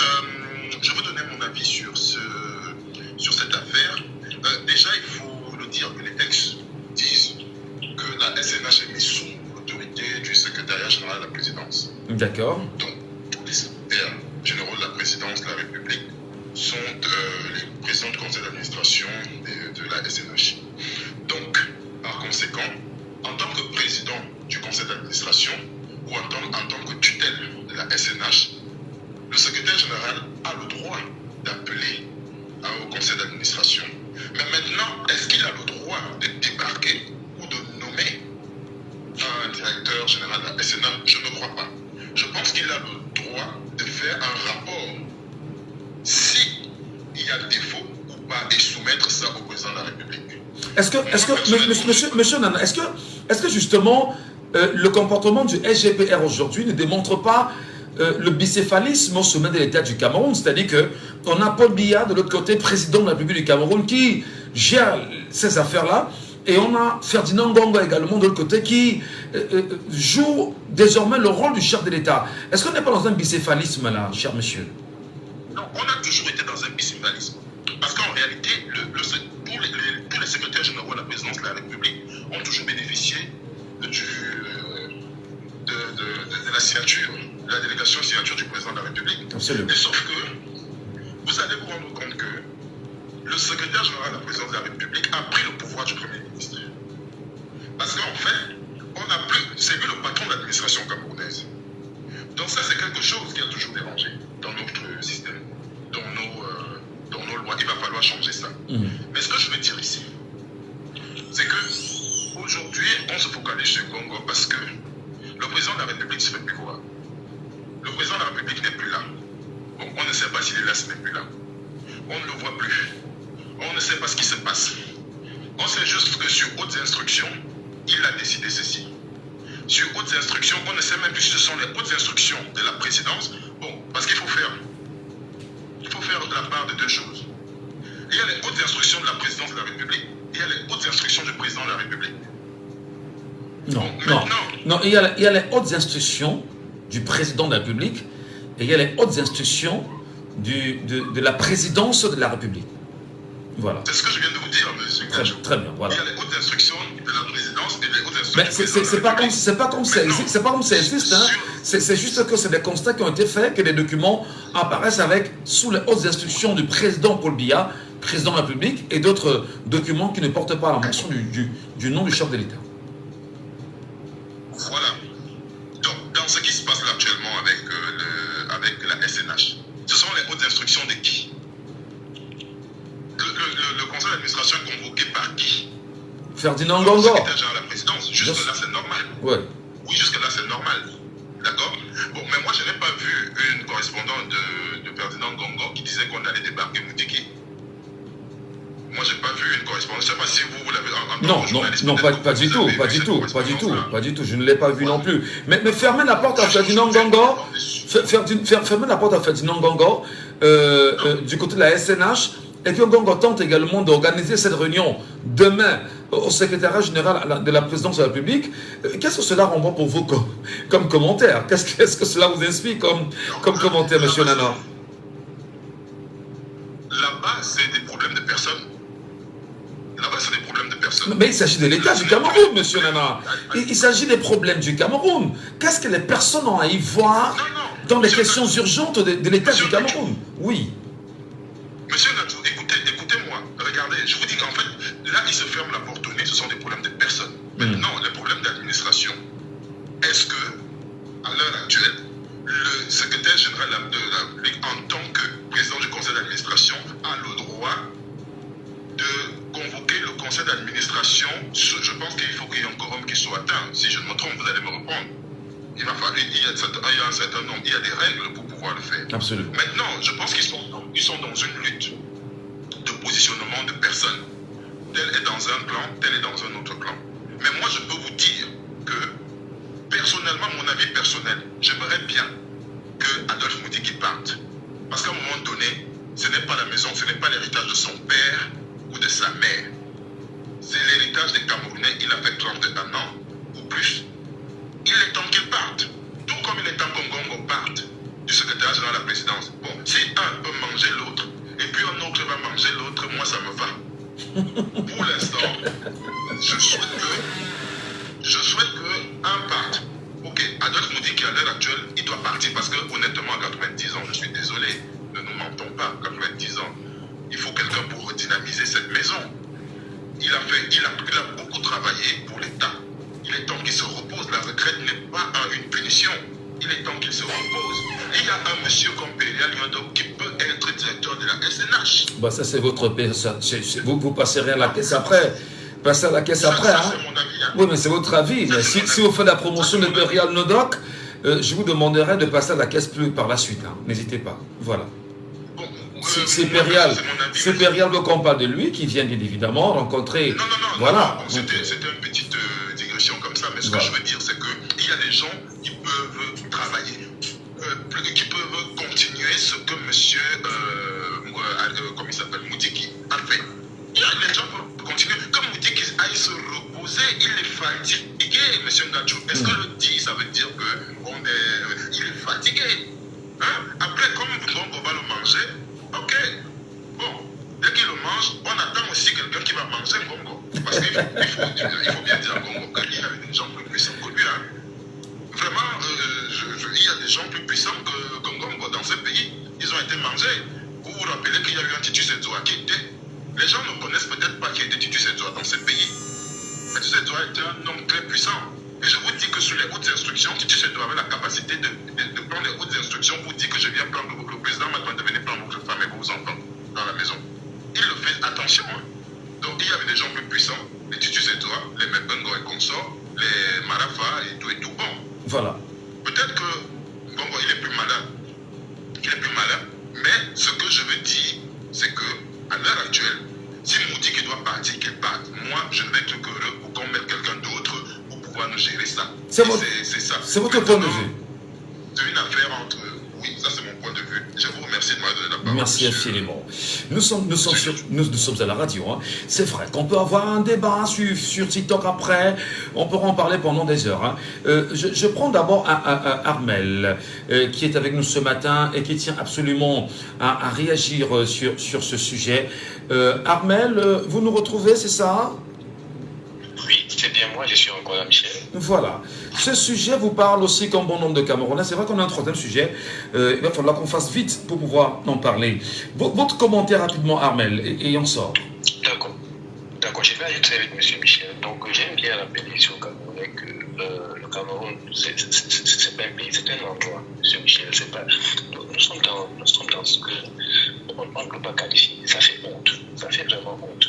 je veux donner mon avis sur cette affaire. Déjà, il faut le dire que les textes disent que la SNH est mise sous l'autorité du secrétariat général de la présidence. D'accord. Donc, tous les secrétaires généraux de la présidence de la République sont les présidents du conseil d'administration de la SNH. Donc, par conséquent, en tant que président du conseil d'administration ou en tant que tutelle de la SNH, le secrétaire général a le droit d'appeler au conseil d'administration. Mais maintenant, est-ce qu'il a le droit de débarquer ou de nommer un directeur général de la SNH? Je ne crois pas. Je pense qu'il a le droit de faire un rapport si il y a défaut ou pas et soumettre ça au président de la République. Monsieur Nana, est-ce que justement le comportement du SGPR aujourd'hui ne démontre pas le bicéphalisme au sommet de l'État du Cameroun? C'est-à-dire qu'on a Paul Biya de l'autre côté, président de la République du Cameroun, qui gère ces affaires-là, et on a Ferdinand Ngongo également de l'autre côté qui joue désormais le rôle du chef de l'État. Est-ce qu'on n'est pas dans un bicéphalisme là, cher monsieur? Non, on a toujours été dans un bicéphalisme. Parce qu'en réalité, tous les secrétaires généraux de la présidence de la République ont toujours bénéficié de la signature, de la délégation signature du président de la République. Absolument. Et sauf que vous allez vous rendre compte que le secrétaire général de la présidence de la République a pris le pouvoir du Premier ministre. Parce qu'en fait, on n'a plus, c'est lui le patron de l'administration camerounaise. Donc ça, c'est quelque chose qui a toujours dérangé dans notre système, dans nos lois. Il va falloir changer ça. Mais ce que je veux dire ici, c'est que aujourd'hui, on se focalise sur Congo parce que le président de la République se fait plus voir. Le président de la République n'est plus là. Bon, on ne sait pas s'il est là, s'il n'est plus là. On ne le voit plus. On ne sait pas ce qui se passe. On sait juste que sur hautes instructions, il a décidé ceci. Sur hautes instructions, on ne sait même plus si ce sont les hautes instructions de la présidence. Bon, parce qu'il faut faire de la part de deux choses. Il y a les hautes instructions de la présidence de la République, et il y a les hautes instructions du président de la République. Non, bon, maintenant, Non, il y a les hautes instructions du président de la République et il y a les hautes instructions de la présidence de la République. Voilà. C'est ce que je viens de vous dire, monsieur Kajou. Très bien, voilà. Il y a les hautes instructions de la présidence et les hautes instructions Mais du président de c'est la pas comme République. c'est pas comme ça existe. Hein. C'est juste que c'est des constats qui ont été faits, que les documents apparaissent sous les hautes instructions du président Paul Biya, président de la République, et d'autres documents qui ne portent pas la mention du nom du chef de l'État. Voilà. Donc, dans ce qui se passe là actuellement avec la SNH, ce sont les hautes instructions de qui? Le conseil d'administration est convoqué par qui? Ferdinand Le Ngongo. secrétaire général de la présidence. Jusque-là, c'est normal. Ouais. Oui, jusque-là, c'est normal. D'accord? Bon, mais moi, je n'ai pas vu une correspondante de Ferdinand Ngongo qui disait qu'on allait débarquer Moutiki. Moi, je n'ai pas vu une correspondance. Je ne sais pas si vous l'avez entendu. Non, pas du tout. Je ne l'ai pas vu non plus. Mais fermez la porte à Ferdinand Ngongo. Fermez la porte à Ferdinand Ngongo du côté de la SNH. Et que Ngongo tente également d'organiser cette réunion demain au secrétariat général de la présidence de la République. Qu'est-ce que cela renvoie pour vous comme commentaire? Qu'est-ce que cela vous inspire comme commentaire, monsieur Nana? Là-bas, c'est des problèmes de personnes. Là-bas, c'est des problèmes de personnes. Mais il s'agit de l'État du Cameroun, monsieur Nana. Il s'agit des problèmes du Cameroun. Qu'est-ce que les personnes ont à y voir dans les questions urgentes de l'État du Cameroun? Oui. Monsieur Natou, écoutez-moi. Regardez, je vous dis qu'en fait, là, il se ferme la porte au nez, ce sont des problèmes de personnes. Maintenant, les problèmes d'administration. Est-ce que, à l'heure actuelle, le secrétaire général de la République, en tant que président du conseil d'administration, a le droit de convoquer le conseil d'administration? Je pense qu'il faut qu'il y ait un quorum qui soit atteint. Si je ne me trompe, vous allez me reprendre. Il y a un certain nombre, il y a des règles pour pouvoir le faire. Absolument. Maintenant, je pense qu'ils sont dans une lutte de positionnement de personnes. Tel est dans un clan, tel est dans un autre clan. Mais moi, je peux vous dire que, personnellement, mon avis personnel, j'aimerais bien que Adolphe Moutiki parte. Parce qu'à un moment donné, ce n'est pas la maison, ce n'est pas l'héritage de son père ou de sa mère. C'est l'héritage des Camerounais. Il a fait 31 ans ou plus. Il est temps qu'il parte. Tout comme il est temps qu'Ngongo parte du secrétaire général de la présidence. Bon, si un peut manger l'autre, et puis un autre va manger l'autre, moi ça me va. Pour l'instant, je souhaite que un parte. Ok, Adolphe nous dit qu'à l'heure actuelle, il doit partir parce que honnêtement, à 90 ans, je suis désolé, ne nous mentons pas, 90 ans, il faut quelqu'un pour redynamiser cette maison. Il a beaucoup travaillé pour l'État. Il est temps qu'il se repose. La retraite n'est pas une punition. Il est temps qu'il se repose. Et il y a un monsieur comme Péria Lyondo qui peut être directeur de la SNH. Bah ça c'est votre personne. Vous passerez à la caisse après. Passez à la caisse après. Ça, hein. c'est mon avis. Hein. Oui, mais c'est votre avis. Mais si vous faites la promotion de Péria Nodoc, je vous demanderai de passer à la caisse plus par la suite. Hein. N'hésitez pas. Voilà. C'est Périal qu'on parle de lui, qui vient bien évidemment rencontrer. Non, voilà. C'était une petite digression comme ça, mais ce que je veux dire, c'est qu'il y a des gens qui peuvent travailler, qui peuvent continuer ce que monsieur, comment il s'appelle, Moutiki a fait. Il y a des gens qui peuvent continuer. Comme Moutiki aille se reposer, il est fatigué, monsieur Ngadjou. Est-ce que le dit, ça veut dire qu'il est fatigué? Hein? Après, comme on va le manger, ok, bon, dès qu'il le mange, on attend aussi quelqu'un qui va manger Ngongo. Parce qu'il faut bien dire à Ngongo qu'il y a des gens plus puissants que lui. Hein. Vraiment, il y a des gens plus puissants que Ngongo dans ce pays. Ils ont été mangés. Vous vous rappelez qu'il y a eu un Titus Edzoa qui était. Les gens ne connaissent peut-être pas qui était Titus Edzoa dans ce pays. Mais Titus Edzoa était un homme très puissant. Et je vous dis que sur les hautes instructions, Titus Edzoa avait la capacité de prendre les hautes instructions pour dire que je viens prendre le président m'a demandé de venir prendre votre femme et vos enfants dans la maison. Il le fait, attention. Hein. Donc il y avait des gens plus puissants, les Titus Edzoa, les Mebengo et consorts, les Marafa et tout. Bon. Voilà. Peut-être que Ngongo, il est plus malin. Mais ce que je veux dire, c'est que à l'heure actuelle, si Moutiki doit partir, qu'il parte. Moi, je ne vais être heureux pour qu'on mette quelqu'un d'autre pour pouvoir nous gérer ça. C'est ça. C'est votre point de vue. C'est une affaire entre... Oui, ça c'est mon point de vue. Je vous remercie. Merci de m'avoir donné la parole. Merci infiniment. Nous sommes à la radio. Hein. C'est vrai qu'on peut avoir un débat sur TikTok après. On pourra en parler pendant des heures. Hein. Je prends d'abord Armel, qui est avec nous ce matin et qui tient absolument à réagir sur ce sujet. Armel, vous nous retrouvez, c'est ça? Oui, c'est bien moi, je suis encore là, Michel. Voilà. Ce sujet vous parle aussi comme bon nombre de Camerounais. C'est vrai qu'on a un troisième sujet. Il va falloir qu'on fasse vite pour pouvoir en parler. Votre commentaire rapidement, Armel, et on sort. D'accord. D'accord, je vais aller très vite, monsieur Michel. Donc, j'aime bien rappeler sur le Camerounais que le Cameroun, c'est pas un pays, c'est un endroit, monsieur Michel. Pas... Nous sommes dans ce que on ne peut pas qualifier. Ça fait honte. Ça fait vraiment honte.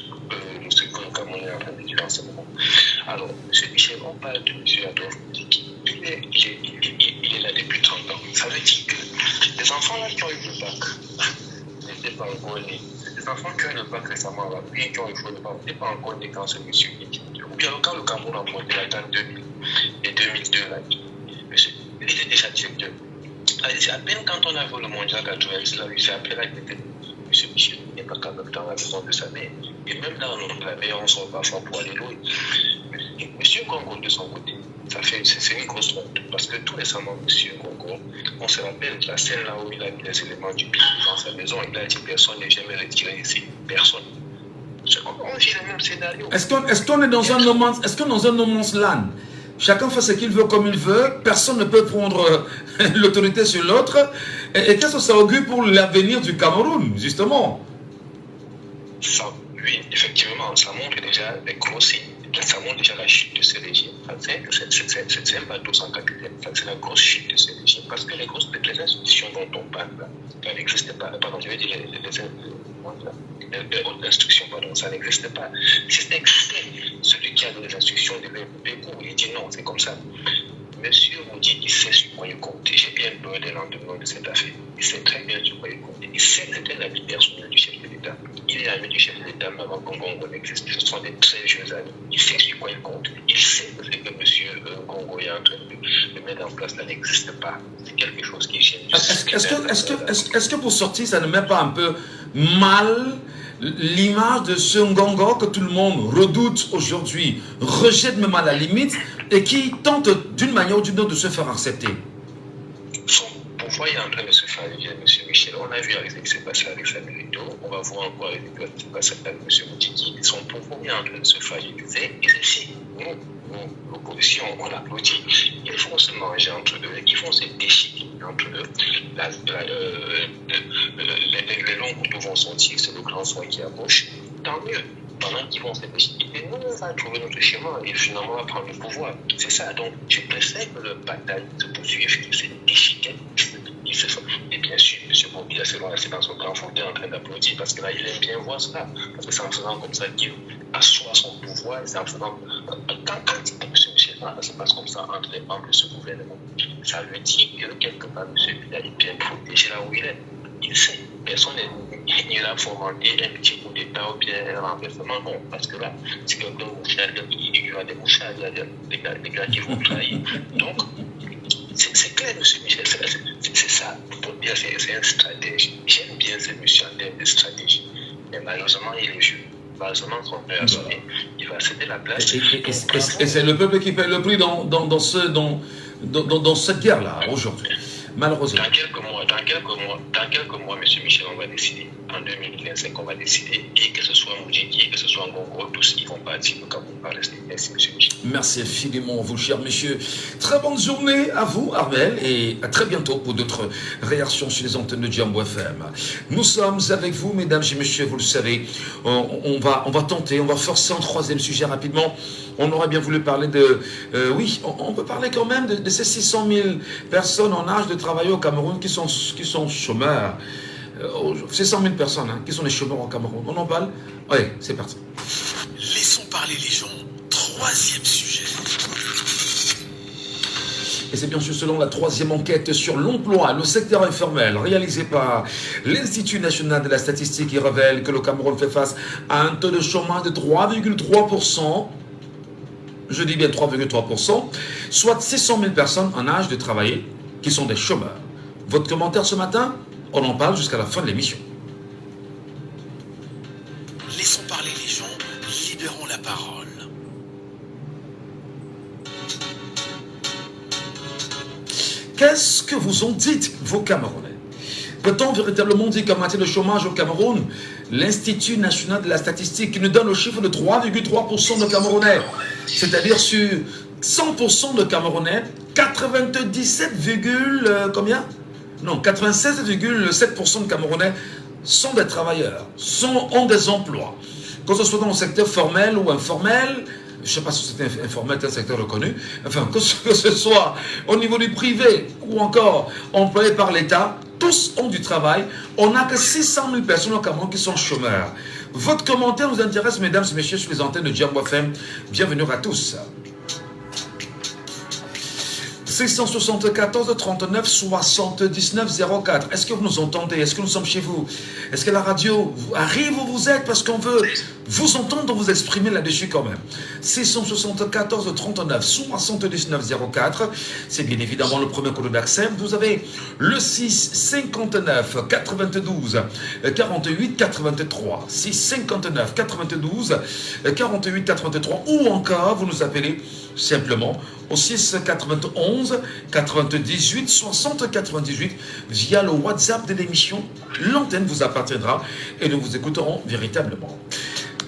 Ce que le Cameroun est en train de vivre en ce moment. Alors, M. Michel, on parle de M. Adolphe Moutiki. Il est là depuis 30 ans. Ça veut dire que les enfants là qui ont eu le bac n'étaient pas encore nés. Les enfants qui ont eu le bac récemment, là, puis qui ont eu le bac, n'étaient pas encore nés quand ce monsieur est dit. Ou bien quand le Cameroun a monté la en 2000 et 2002, là, il était déjà directeur. C'est à peine quand on a vu le mondial 90, là, c'est à peine là qu'il était. M. Michel n'est pas quand même dans la maison de sa mère. Et même dans la mère, on sort parfois pour aller loin. Monsieur Congo, de son côté, c'est une grosse honte. Parce que tout récemment, Monsieur Congo, on se rappelle la scène là où il a mis les éléments du pays dans sa maison. Il a dit personne n'est jamais retiré ici. Personne. On vit le même scénario. Est-ce qu'on est dans un no man's land? Chacun fait ce qu'il veut comme il veut. Personne ne peut prendre l'autorité sur l'autre. Et qu'est-ce que ça augure pour l'avenir du Cameroun, justement? Oui, effectivement, ça montre déjà des gros signes. Ça montre déjà la chute de ce régime. C'est un bateau sans capitaine. C'est la grosse chute de ce régime. Parce que les institutions dont on parle, ça n'existait pas. Pardon, je vais dire les hautes instructions, pardon, ça n'existait pas. Si c'était existé, celui qui a donné les instructions devait couper court. Il dit non, c'est comme ça. Monsieur Moudi, il sait sur quoi il compte. J'ai bien peur des lendemains de cette affaire. Il sait très bien sur quoi il compte. Il sait que c'était l'ami personnel du chef de l'État. Il est ami du chef de l'État, mais avant Congo n'existe. Ce sont des très jeunes amis. Il sait sur quoi il compte. Il sait que ce que monsieur Congo est en train de mettre en place, ça n'existe pas. C'est quelque chose qui gêne. Est-ce que pour sortir, ça ne met pas un peu mal l'image de ce Ngongo que tout le monde redoute aujourd'hui, rejette même à la limite, et qui tente d'une manière ou d'une autre de se faire accepter? Son pouvoir est en train de se faire vivre, M. Michel. On a vu avec ce qui s'est passé avec Samuelito, on va voir encore avec ce qui s'est passé avec M. Moutiki. Son pouvoir est en train de se faire vivre. Et ceci, nous, l'opposition, on applaudit. Ils vont se manger entre eux, ils vont se déchirer entre eux. Les longs couteaux vont sortir, c'est le grand soin qui approche. Tant mieux. Pendant qu'ils vont se déchirer, nous, on va trouver notre chemin et finalement, on va prendre le pouvoir. C'est ça. Donc, je préfère que le bataille se poursuive, qu'il se déchiquette. Et bien sûr, M. Bobby, c'est dans son grand fauteuil en train d'applaudir parce que là, il aime bien voir ça. Parce que c'est en faisant comme ça qu'il assoit son pouvoir. C'est en faisant. Quand M. Michel, ça se passe comme ça entre les membres de ce gouvernement, ça veut dire que quelque part, M. Bobby est bien protégé là où il est. Il sait. Personne n'est là pour fomenter un petit coup d'État ou bien un renversement. Non, parce que là, si quelqu'un mouchard, il y aura des mouchards, il y a des gars qui vont trahir. Donc, c'est clair, M. Michel, c'est ça. Pour dire, c'est une stratégie. J'aime bien ce monsieur en termes de stratégie. Mais malheureusement, il est vieux. Malheureusement, son père a sonné. Il va céder la place. Et c'est le peuple qui paye le prix dans cette guerre-là, aujourd'hui. Malheureusement. Dans quelques mois, M. Michel, on va décider. En 2025, on va décider. Et que ce soit Moudjiki, que ce soit Ngongo, tous ils vont partir au Cameroun par la suite. Merci, M. Michel. Merci infiniment, vous, cher monsieur. Très bonne journée à vous, Armel, et à très bientôt pour d'autres réactions sur les antennes de Jambo FM. Nous sommes avec vous, mesdames et messieurs, vous le savez. On va tenter, on va forcer un troisième sujet rapidement. On aurait bien voulu parler de... oui, on peut parler quand même de ces 600 000 personnes en âge de travailler au Cameroun qui sont chômeurs. 600 000 personnes qui sont les chômeurs au Cameroun. On en parle? Oui, c'est parti. Laissons parler les gens. Troisième sujet. Et c'est bien sûr selon la troisième enquête sur l'emploi, le secteur informel, réalisée par l'Institut national de la statistique, qui révèle que le Cameroun fait face à un taux de chômage de 3,3%. Je dis bien 3,3%, soit 600 000 personnes en âge de travailler qui sont des chômeurs. Votre commentaire ce matin? On en parle jusqu'à la fin de l'émission. Laissons parler les gens, libérons la parole. Qu'est-ce que vous ont dit vos Camerounais? Peut-on véritablement dire qu'en matière de chômage au Cameroun, l'Institut national de la statistique nous donne le chiffre de 3,3% de Camerounais, c'est-à-dire sur 100% de Camerounais, 96,7% de Camerounais sont des travailleurs, ont des emplois, que ce soit dans le secteur formel ou informel. Je ne sais pas si c'est informel, c'est un secteur reconnu, enfin, que ce soit au niveau du privé ou encore employé par l'État, tous ont du travail. On n'a que 600 000 personnes au Cameroun qui sont chômeurs. Votre commentaire nous intéresse, mesdames et messieurs, sur les antennes de Jambo FM. Bienvenue à tous. 674 39 79 04. Est-ce que vous nous entendez? Est-ce que nous sommes chez vous? Est-ce que la radio arrive où vous êtes? Parce qu'on veut vous entendre vous exprimer là-dessus quand même. 674 39 79 04. C'est bien évidemment le premier code d'accès. Vous avez le 6 59 92 48 83. 6 59 92 48 83. Ou encore, vous nous appelez simplement au 6 91 98 60 98 via le WhatsApp de l'émission. L'antenne vous appartiendra et nous vous écouterons véritablement.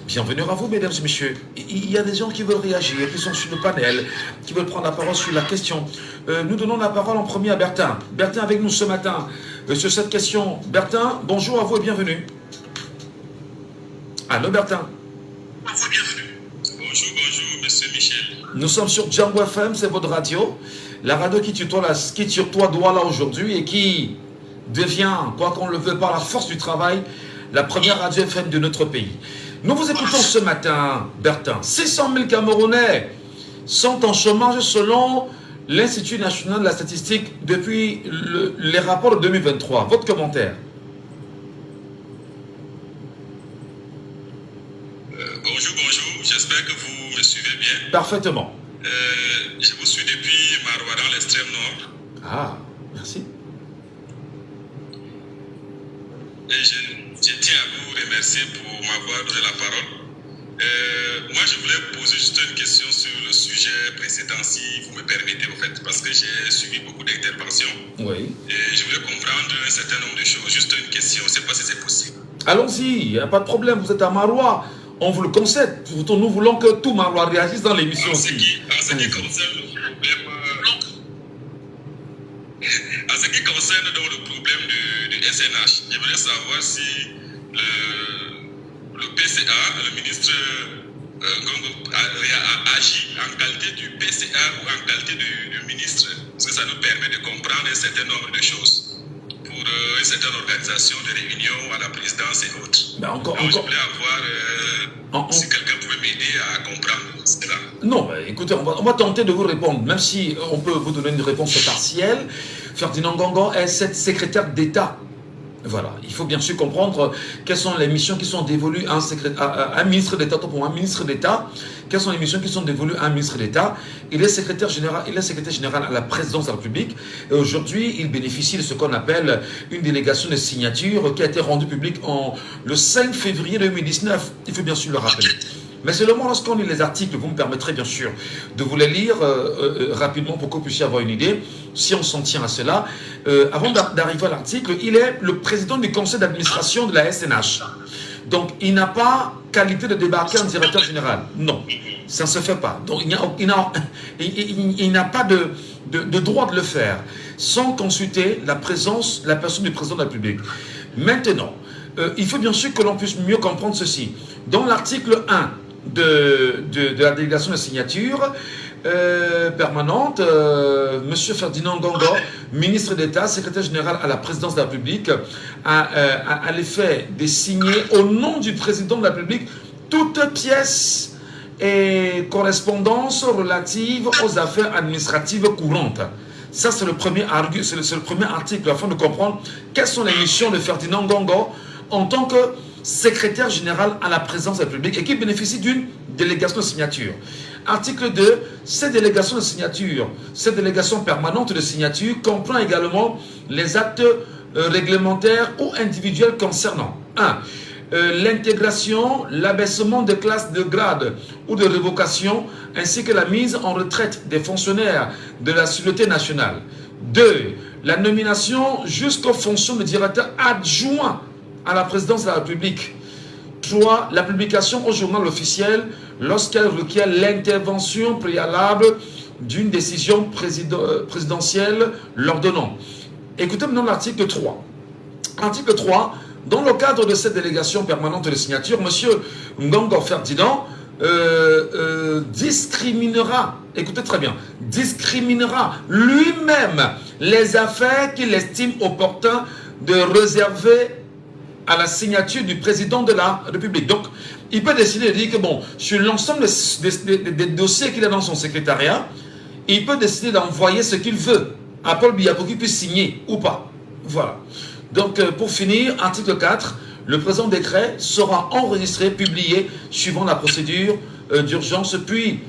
Bienvenue à vous, mesdames et messieurs. Il y a des gens qui veulent réagir, qui sont sur le panel, qui veulent prendre la parole sur la question. Nous donnons la parole en premier à Bertin. Bertin avec nous ce matin sur cette question. Bertin, bonjour à vous et bienvenue. Allô, Bertin. Bonjour, monsieur Michel. Nous sommes sur Jambo FM, c'est votre radio. La radio qui tutoie doit là aujourd'hui et qui devient, quoi qu'on le veuille par la force du travail, la première radio FM de notre pays. Nous vous écoutons ce matin, Bertin. 600 000 Camerounais sont en chômage selon l'Institut national de la statistique depuis les rapports de 2023. Votre commentaire? Bonjour, j'espère que vous me suivez bien. Parfaitement. Je vous suis depuis Maroua dans l'extrême nord. Ah, merci. Et je tiens à vous remercier pour m'avoir donné la parole. Moi, je voulais poser juste une question sur le sujet précédent, si vous me permettez, en fait, parce que j'ai suivi beaucoup d'interventions. Oui. Et je voulais comprendre un certain nombre de choses. Juste une question, je ne sais pas si c'est possible. Allons-y, il n'y a pas de problème, vous êtes à Maroua. On vous le concède. Pourtant, nous voulons que tout Maroua réagisse dans l'émission aussi. En ce qui concerne le problème, le problème du SNH, je voudrais savoir si le PCA, le ministre Ngongo, a agi en qualité du PCA ou en qualité du ministre. Parce que ça nous permet de comprendre un certain nombre de choses pour une certaine organisation de réunions à la présidence et autres. Donc, je voulais avoir si quelqu'un pouvait m'aider à comprendre cela. Non, écoutez, on va tenter de vous répondre, même si on peut vous donner une réponse partielle. Ferdinand Ngongo est secrétaire d'État. Voilà, il faut bien sûr comprendre quelles sont les missions qui sont dévolues à un ministre d'État. Pour un ministre d'État, quelles sont les missions qui sont dévolues à un ministre d'État? Il est secrétaire général à la présidence de la République. Et aujourd'hui, il bénéficie de ce qu'on appelle une délégation de signature qui a été rendue publique le 5 février 2019. Il faut bien sûr le rappeler. Mais seulement lorsqu'on lit les articles, vous me permettrez bien sûr de vous les lire rapidement pour que vous puissiez avoir une idée, si on s'en tient à cela. Avant d'arriver à l'article, il est le président du conseil d'administration de la SNH. Donc, il n'a pas qualité de débarquer en directeur général. Non, ça ne se fait pas. Donc, il n'a pas de droit de le faire sans consulter la personne du président de la République. Maintenant, il faut bien sûr que l'on puisse mieux comprendre ceci. Dans l'article 1 de la délégation de signature permanente, M. Ferdinand Ngongo, ministre d'État, secrétaire général à la présidence de la République, a l'effet de signer au nom du président de la République toute pièce et correspondance relative aux affaires administratives courantes. Ça, c'est le premier article afin de comprendre quelles sont les missions de Ferdinand Ngongo en tant que secrétaire général à la présidence de la République et qui bénéficie d'une délégation de signature. Article 2, cette délégation de signature, cette délégation permanente de signature comprend également les actes réglementaires ou individuelles concernant 1. L'intégration, l'abaissement de classes de grade ou de révocation, ainsi que la mise en retraite des fonctionnaires de la Sûreté nationale. 2. La nomination jusqu'aux fonctions de directeur adjoint à la présidence de la République. 3. La publication au journal officiel lorsqu'elle requiert l'intervention préalable d'une décision présidentielle l'ordonnant. Écoutez maintenant l'article 3. Article 3. Dans le cadre de cette délégation permanente de signature, M. Ngongo Ferdinand discriminera, écoutez très bien, discriminera lui-même les affaires qu'il estime opportun de réserver à la signature du président de la République. Donc, il peut décider de dire que, bon, sur l'ensemble des dossiers qu'il a dans son secrétariat, il peut décider d'envoyer ce qu'il veut à Paul Biya pour qu'il puisse signer ou pas. Voilà. Donc, pour finir, article 4, le présent décret sera enregistré, publié, suivant la procédure d'urgence, puis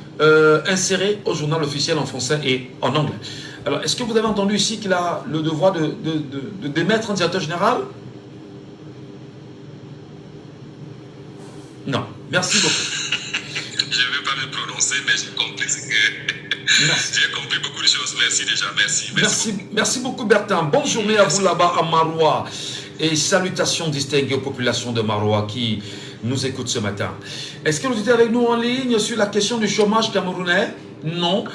inséré au journal officiel en français et en anglais. Alors, est-ce que vous avez entendu ici qu'il a le devoir de démettre un directeur général? Non. Merci beaucoup. Je ne vais pas me prononcer, mais j'ai compris ce que... J'ai compris beaucoup de choses. Merci déjà. Merci beaucoup Bertin. Bonne journée à vous là-bas à Maroua. Et salutations distinguées aux populations de Maroua qui nous écoutent ce matin. Est-ce que vous êtes avec nous en ligne sur la question du chômage camerounais? Non.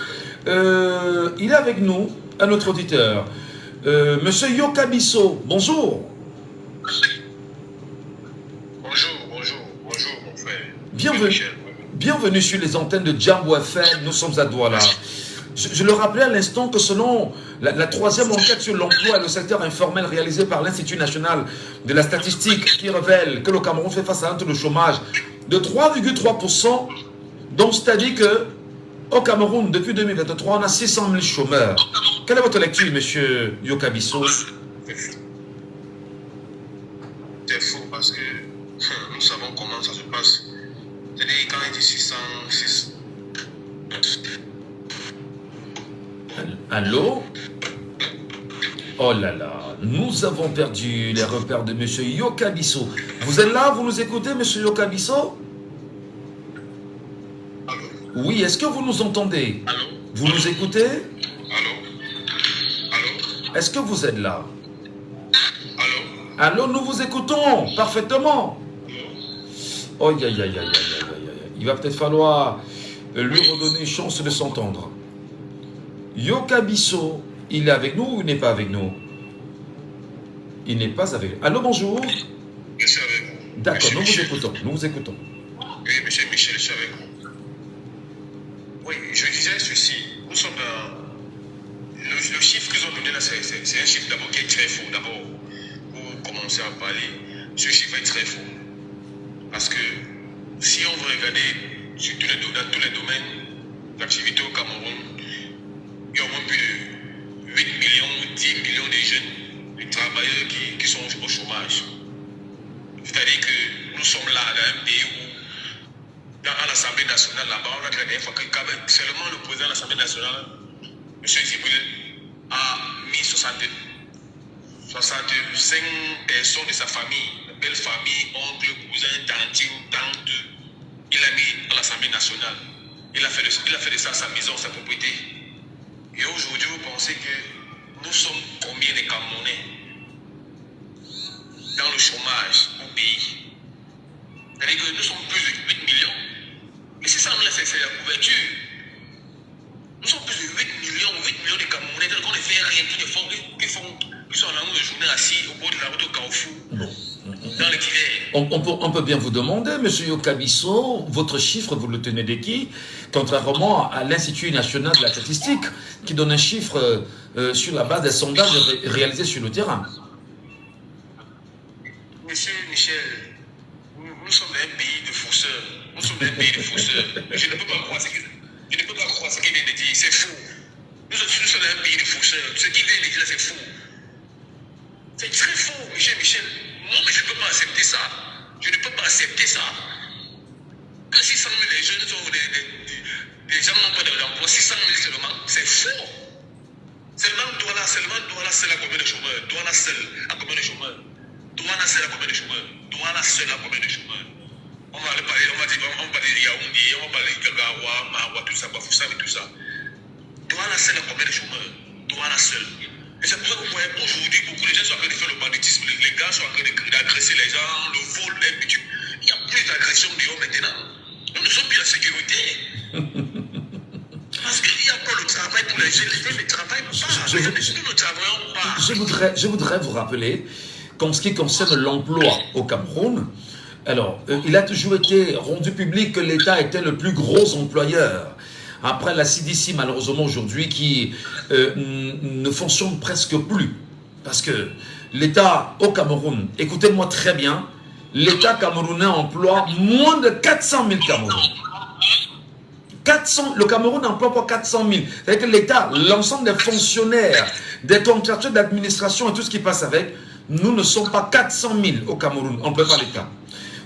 Il est avec nous, un autre auditeur. Monsieur Yokabiso, bonjour. Bonjour mon frère. Bienvenue sur les antennes de Jambo FM, nous sommes à Douala. Je le rappelais à l'instant que selon la troisième enquête sur l'emploi et le secteur informel réalisée par l'Institut national de la statistique qui révèle que le Cameroun fait face à un taux de chômage de 3,3%, donc c'est-à-dire qu'au Cameroun, depuis 2023, on a 600 000 chômeurs. Quelle est votre lecture, monsieur Yokabiso? C'est faux parce que nous savons comment ça se passe. C'est-à-dire quand il dit 600... Allô? Oh là là, nous avons perdu les repères de monsieur Yokabiso. Vous êtes là, vous nous écoutez, monsieur Yokabiso? Oui, est-ce que vous nous entendez? Vous nous écoutez? Est-ce que vous êtes là? Allô, nous vous écoutons parfaitement. Oh, aïe, aïe, aïe, aïe, aïe. Il va peut-être falloir lui redonner une chance de s'entendre. Yokabiso, il est avec nous ou il n'est pas avec nous? Il n'est pas avec nous. Allô, bonjour. Je suis avec vous. D'accord, nous vous écoutons. Nous vous écoutons. Oui, monsieur Michel, je suis avec vous. Oui, je disais ceci. Nous sommes dans... Le chiffre qu'ils ont donné là, c'est un chiffre d'abord qui est très faux. D'abord, pour commencer à parler, ce chiffre est très faux. Parce que si on veut regarder dans tous les domaines d'activité au Cameroun, il y a au moins plus de 8 millions, 10 millions de jeunes, de travailleurs qui sont au chômage. C'est-à-dire que nous sommes là dans un pays où, dans l'Assemblée nationale, là-bas, on a dit la dernière fois que seulement le président de l'Assemblée nationale, M. Zibril, a mis 65 personnes de sa famille, belle famille, oncle, cousin, tantine, tante, il a mis à l'Assemblée nationale. Il a fait de ça sa maison, sa propriété. Et aujourd'hui, vous pensez que nous sommes combien de Camerounais dans le chômage au pays? C'est-à-dire que nous sommes plus de 8 millions. Et c'est ça, c'est la couverture. Nous sommes plus de 8 millions de Camerounais qui ne font rien, qui sont là une journée assis au bord de la route au Carrefour. Dans les on peut bien vous demander, M. Yokabiso, votre chiffre, vous le tenez de qui? Contrairement à l'Institut national de la statistique, qui donne un chiffre sur la base des sondages réalisés sur le terrain. Monsieur Michel, nous sommes un pays de fausseurs. Je ne peux pas croire ce qu'il vient de dire, c'est faux. Nous sommes un pays de fausseurs. Ce qu'il vient de dire, c'est faux. C'est très faux, Michel. Non, mais je ne peux pas accepter ça. Je ne peux pas accepter ça. Que 600 000 jeunes sont des gens n'ont pas d'emploi, 600 000 seulement, c'est faux. Seulement Douala, Douala seule à combien de chômeurs? Douala seule à combien de chômeurs? Douala seule à combien de chômeurs? Douala seule à combien de chômeurs? On va parler, on va parler Yaoundé, on va parler Gagawa, Mawa, tout ça, Bafoussam et tout ça. Douala seule à combien de chômeurs? Douala seule. Et c'est pour ça que vous voyez aujourd'hui, beaucoup de gens sont en train de faire le banditisme. Les gars sont en train d'agresser les gens, le vol, il y a plus d'agression dehors maintenant. Nous ne sommes plus la sécurité. Parce qu'il n'y a pas le travail pour les jeunes ne travaillent pas. Nous ne travaillons pas. Je voudrais vous rappeler qu'en ce qui concerne l'emploi au Cameroun, alors, il a toujours été rendu public que l'État était le plus gros employeur. Après la CDC, malheureusement, aujourd'hui, qui ne fonctionne presque plus. Parce que l'État au Cameroun, écoutez-moi très bien, l'État camerounais emploie moins de 400 000 Camerounais. Le Cameroun n'emploie pas 400 000. C'est-à-dire que l'État, l'ensemble des fonctionnaires, des contracteurs d'administration et tout ce qui passe avec, nous ne sommes pas 400 000 au Cameroun, on ne peut pas l'État.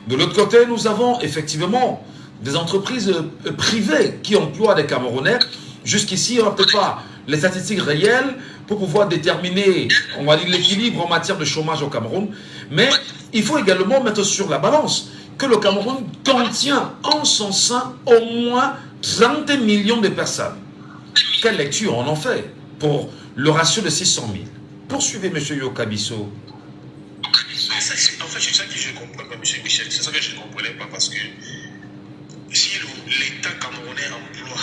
De l'autre côté, nous avons effectivement des entreprises privées qui emploient des Camerounais. Jusqu'ici, on n'a peut-être pas les statistiques réelles pour pouvoir déterminer, on va dire, l'équilibre en matière de chômage au Cameroun. Mais il faut également mettre sur la balance que le Cameroun contient en son sein au moins 30 millions de personnes. Quelle lecture on en fait pour le ratio de 600 000? Poursuivez, M. Yokabiso. En fait, c'est ça que je ne comprends pas, M. Michel. C'est ça que je ne comprenais pas parce que si l'État camerounais emploie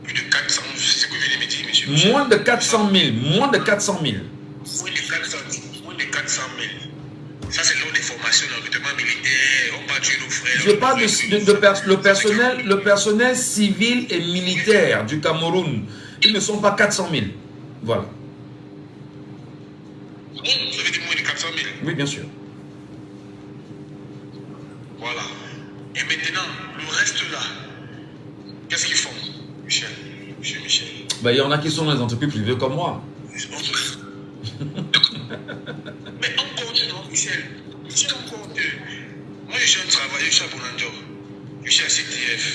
plus de 400 000, c'est ce que vous venez de me dire, M. Michel. Moins de 400 000. Moins de 400 000. Moins de 400 000. Moins de 400 000. Ça, c'est lors des formations de recrutement militaire. On va tuer nos frères. Je parle le personnel civil et militaire du Cameroun. Ils ne sont pas 400 000. Voilà. Vous avez dit moins de 400 000? Oui, bien sûr. Voilà. Et maintenant, le reste là, qu'est-ce qu'ils font, Michel? Monsieur Michel. Ben, il y en a qui sont dans les entreprises privées comme moi. Mais encore deux, non, Michel. C'est encore deux. Moi, je suis un travailleur, je suis à Bonanjo. Je suis à CTF.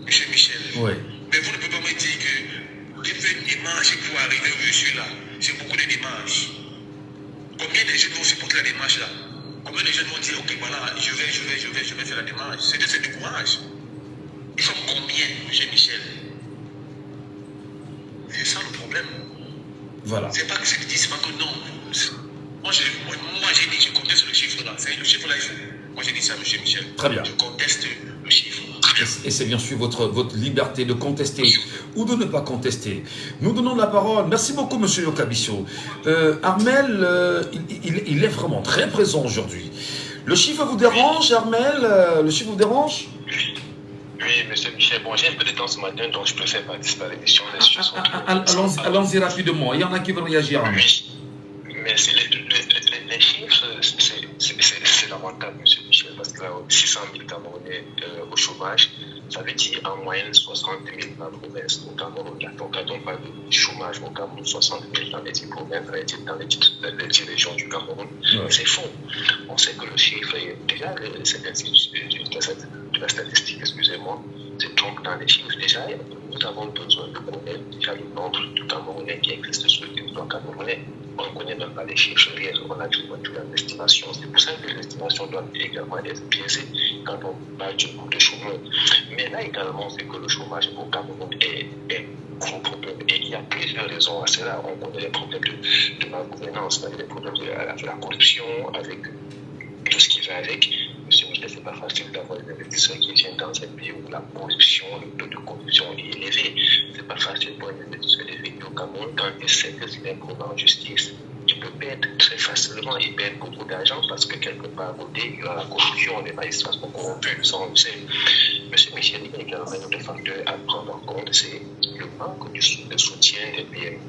Monsieur Michel. Oui. Mais vous ne pouvez pas me dire que j'ai fait une démarche pour arriver où je suis là. C'est beaucoup de démarches. Combien de jeunes vont supporter la démarche là? Combien de jeunes vont dire, ok, voilà, je vais faire la démarche? C'est du courage. Ils sont combien, M. Michel? C'est ça le problème. Voilà. C'est pas que c'est dit, c'est pas que non. Moi, j'ai dit, je conteste le chiffre là. C'est le chiffre là, il faut. Moi, j'ai dit ça, M. Michel. Très bien. Je conteste le chiffre. Et c'est bien sûr votre liberté de contester ou de ne pas contester. Nous donnons la parole. Merci beaucoup, M. Yokabiso. Armel, il est vraiment très présent aujourd'hui. Le chiffre vous dérange, Armel? Le chiffre vous dérange? Oui, M. Michel. Bon, j'ai un peu de temps ce matin, donc je préfère participer à l'émission. Allons-y rapidement. Il y en a qui veulent réagir. Oui. Mais les chiffres, c'est lamentable, M. Michel, parce que là, 600 000 Camerounais au chômage, ça veut dire en moyenne 60 000 dans la province au Cameroun. Donc, quand on parle de chômage au Cameroun, 60 000 dans les 10 provinces, dans les 10 régions du Cameroun, c'est faux. On sait que le chiffre est déjà, cet institut de la statistique, excusez-moi, se trompe dans les chiffres. Déjà, nous avons besoin de connaître déjà le nombre de Camerounais qui existent sur le territoire camerounais. On ne connaît même pas les chiffres réels, on a toujours l'estimation. C'est pour ça que l'estimation doit également être biaisée quand on parle du coût de chômage. Mais là également, c'est que le chômage au Cameroun est gros problème. Et il y a plusieurs raisons à cela. On connaît les problèmes de la gouvernance, les problèmes de la corruption, avec tout ce qui va avec. Monsieur Michel, c'est pas facile d'avoir des investisseurs qui viennent dans un pays où la corruption, le taux de corruption est élevé. C'est pas facile pour un investisseur de venir au Cameroun quand il sait que s'il est prouvé en justice. Il peut perdre très facilement, il perd beaucoup d'argent parce que quelque part à côté, il y a la corruption, les magistrats sont corrompus, ça on le sait. Monsieur Michel, il y a également un autre facteur à prendre en compte, c'est le manque de soutien des PME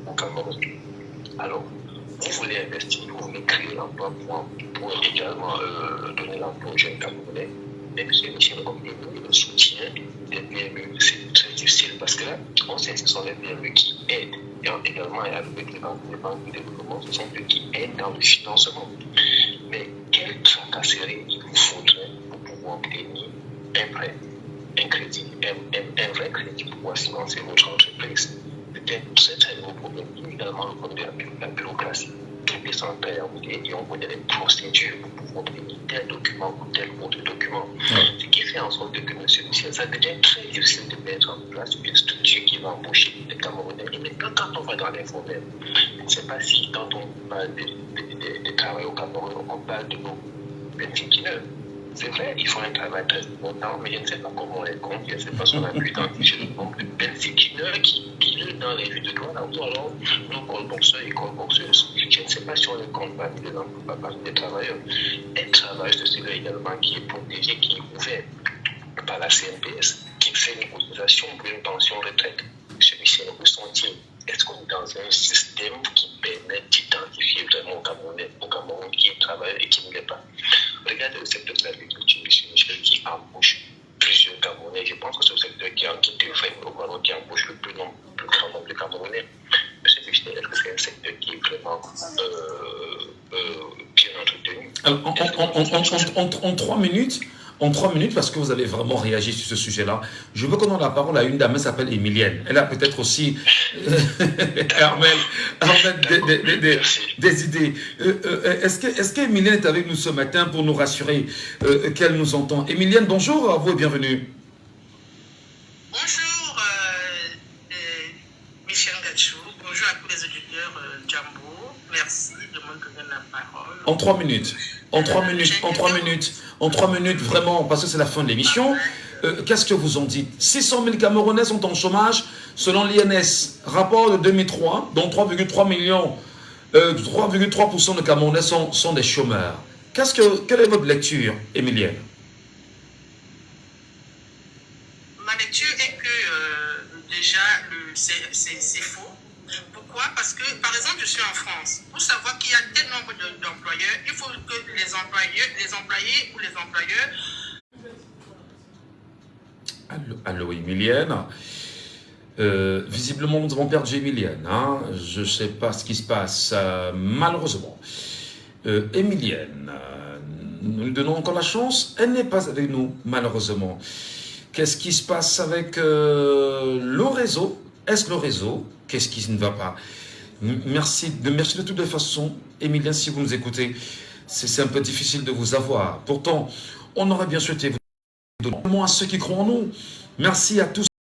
au Cameroun. Alors, vous voulez investir, vous voulez créer l'emploi pour également donner l'emploi aux jeunes Camerounais. Mais M. Michel, le soutien des PME, c'est très difficile parce que là, on sait que ce sont les PME qui aident. Et également, avec les banques de développement, ce sont eux qui aident dans le financement. Mais quelle tracasserie il vous faudrait pour pouvoir obtenir un prêt, un crédit, un vrai crédit pour pouvoir financer votre entreprise? un très très gros problème. Il y a également le problème de la bureaucratie. Tous les centres et on connaît les procédures pour pouvoir obtenir tel document ou tel autre document. Ce qui fait en sorte que, M. Michel, ça devient très difficile de mettre en place une structure qui va embaucher les Camerounais. Et maintenant, quand on va dans l'informel, je ne sais pas si quand on parle de travail au Cameroun, on parle de nos benfiquineurs. C'est vrai, ils font un travail très important, mais je ne sais pas comment on les compte, je ne sais pas si on a pu identifier le nombre de benfiquineurs qui pilent dans les rues de Douala, ou alors nos colboxeurs et colboxeuses. Je ne sais pas si on les compte parmi les emplois, parmi les travailleurs. Un travail de celui également qui est protégé, qui est ouvert par la CNPS, qui fait une cotisation pour une pension retraite. Celui-ci, où sont-ils? Est-ce qu'on est dans un système qui permet d'identifier vraiment au Cameroun qui travaille et qui ne l'est pas? Regardez le secteur de l'agriculture, M. Michel, qui embauche plusieurs Camerounais. Je pense que c'est le secteur qui devrait au Maroc, qui embauche le plus grand nombre de Camerounais. M. Michel, est-ce que c'est un secteur qui est vraiment bien entretenu? Alors, en 3 minutes, parce que vous avez vraiment réagi sur ce sujet-là, je veux qu'on donne la parole à une dame, elle s'appelle Emilienne. Elle a peut-être aussi, Armel, des idées. Est-ce qu'Emilienne est avec nous ce matin pour nous rassurer qu'elle nous entend? Emilienne, bonjour, à vous et bienvenue. Bonjour, Michel Gachou. Bonjour à tous les auditeurs Jambo. Merci de me donner la parole. En 3 minutes. En 3 minutes, vraiment, parce que c'est la fin de l'émission. Qu'est-ce que vous en dites? 600 000 Camerounais sont en chômage, selon l'INS. Rapport de 2003, dont 3,3% de Camerounais sont des chômeurs. Quelle est votre lecture, Emilienne? Ma lecture est que déjà, c'est faux. Pourquoi? Parce que, par exemple, je suis en France. Pour savoir qu'il y a tel nombre d'employeurs, il faut que les employés ou les employeurs... Allô, Emilienne. Visiblement, nous avons perdu Emilienne. Hein? Je ne sais pas ce qui se passe, malheureusement. Emilienne, nous lui donnons encore la chance. Elle n'est pas avec nous, malheureusement. Qu'est-ce qui se passe avec le réseau? Est-ce le réseau? Qu'est-ce qui ne va pas? Merci de toutes les façons. Emilienne, si vous nous écoutez, c'est un peu difficile de vous avoir. Pourtant, on aurait bien souhaité vous donner à ceux qui croient en nous. Merci à tous.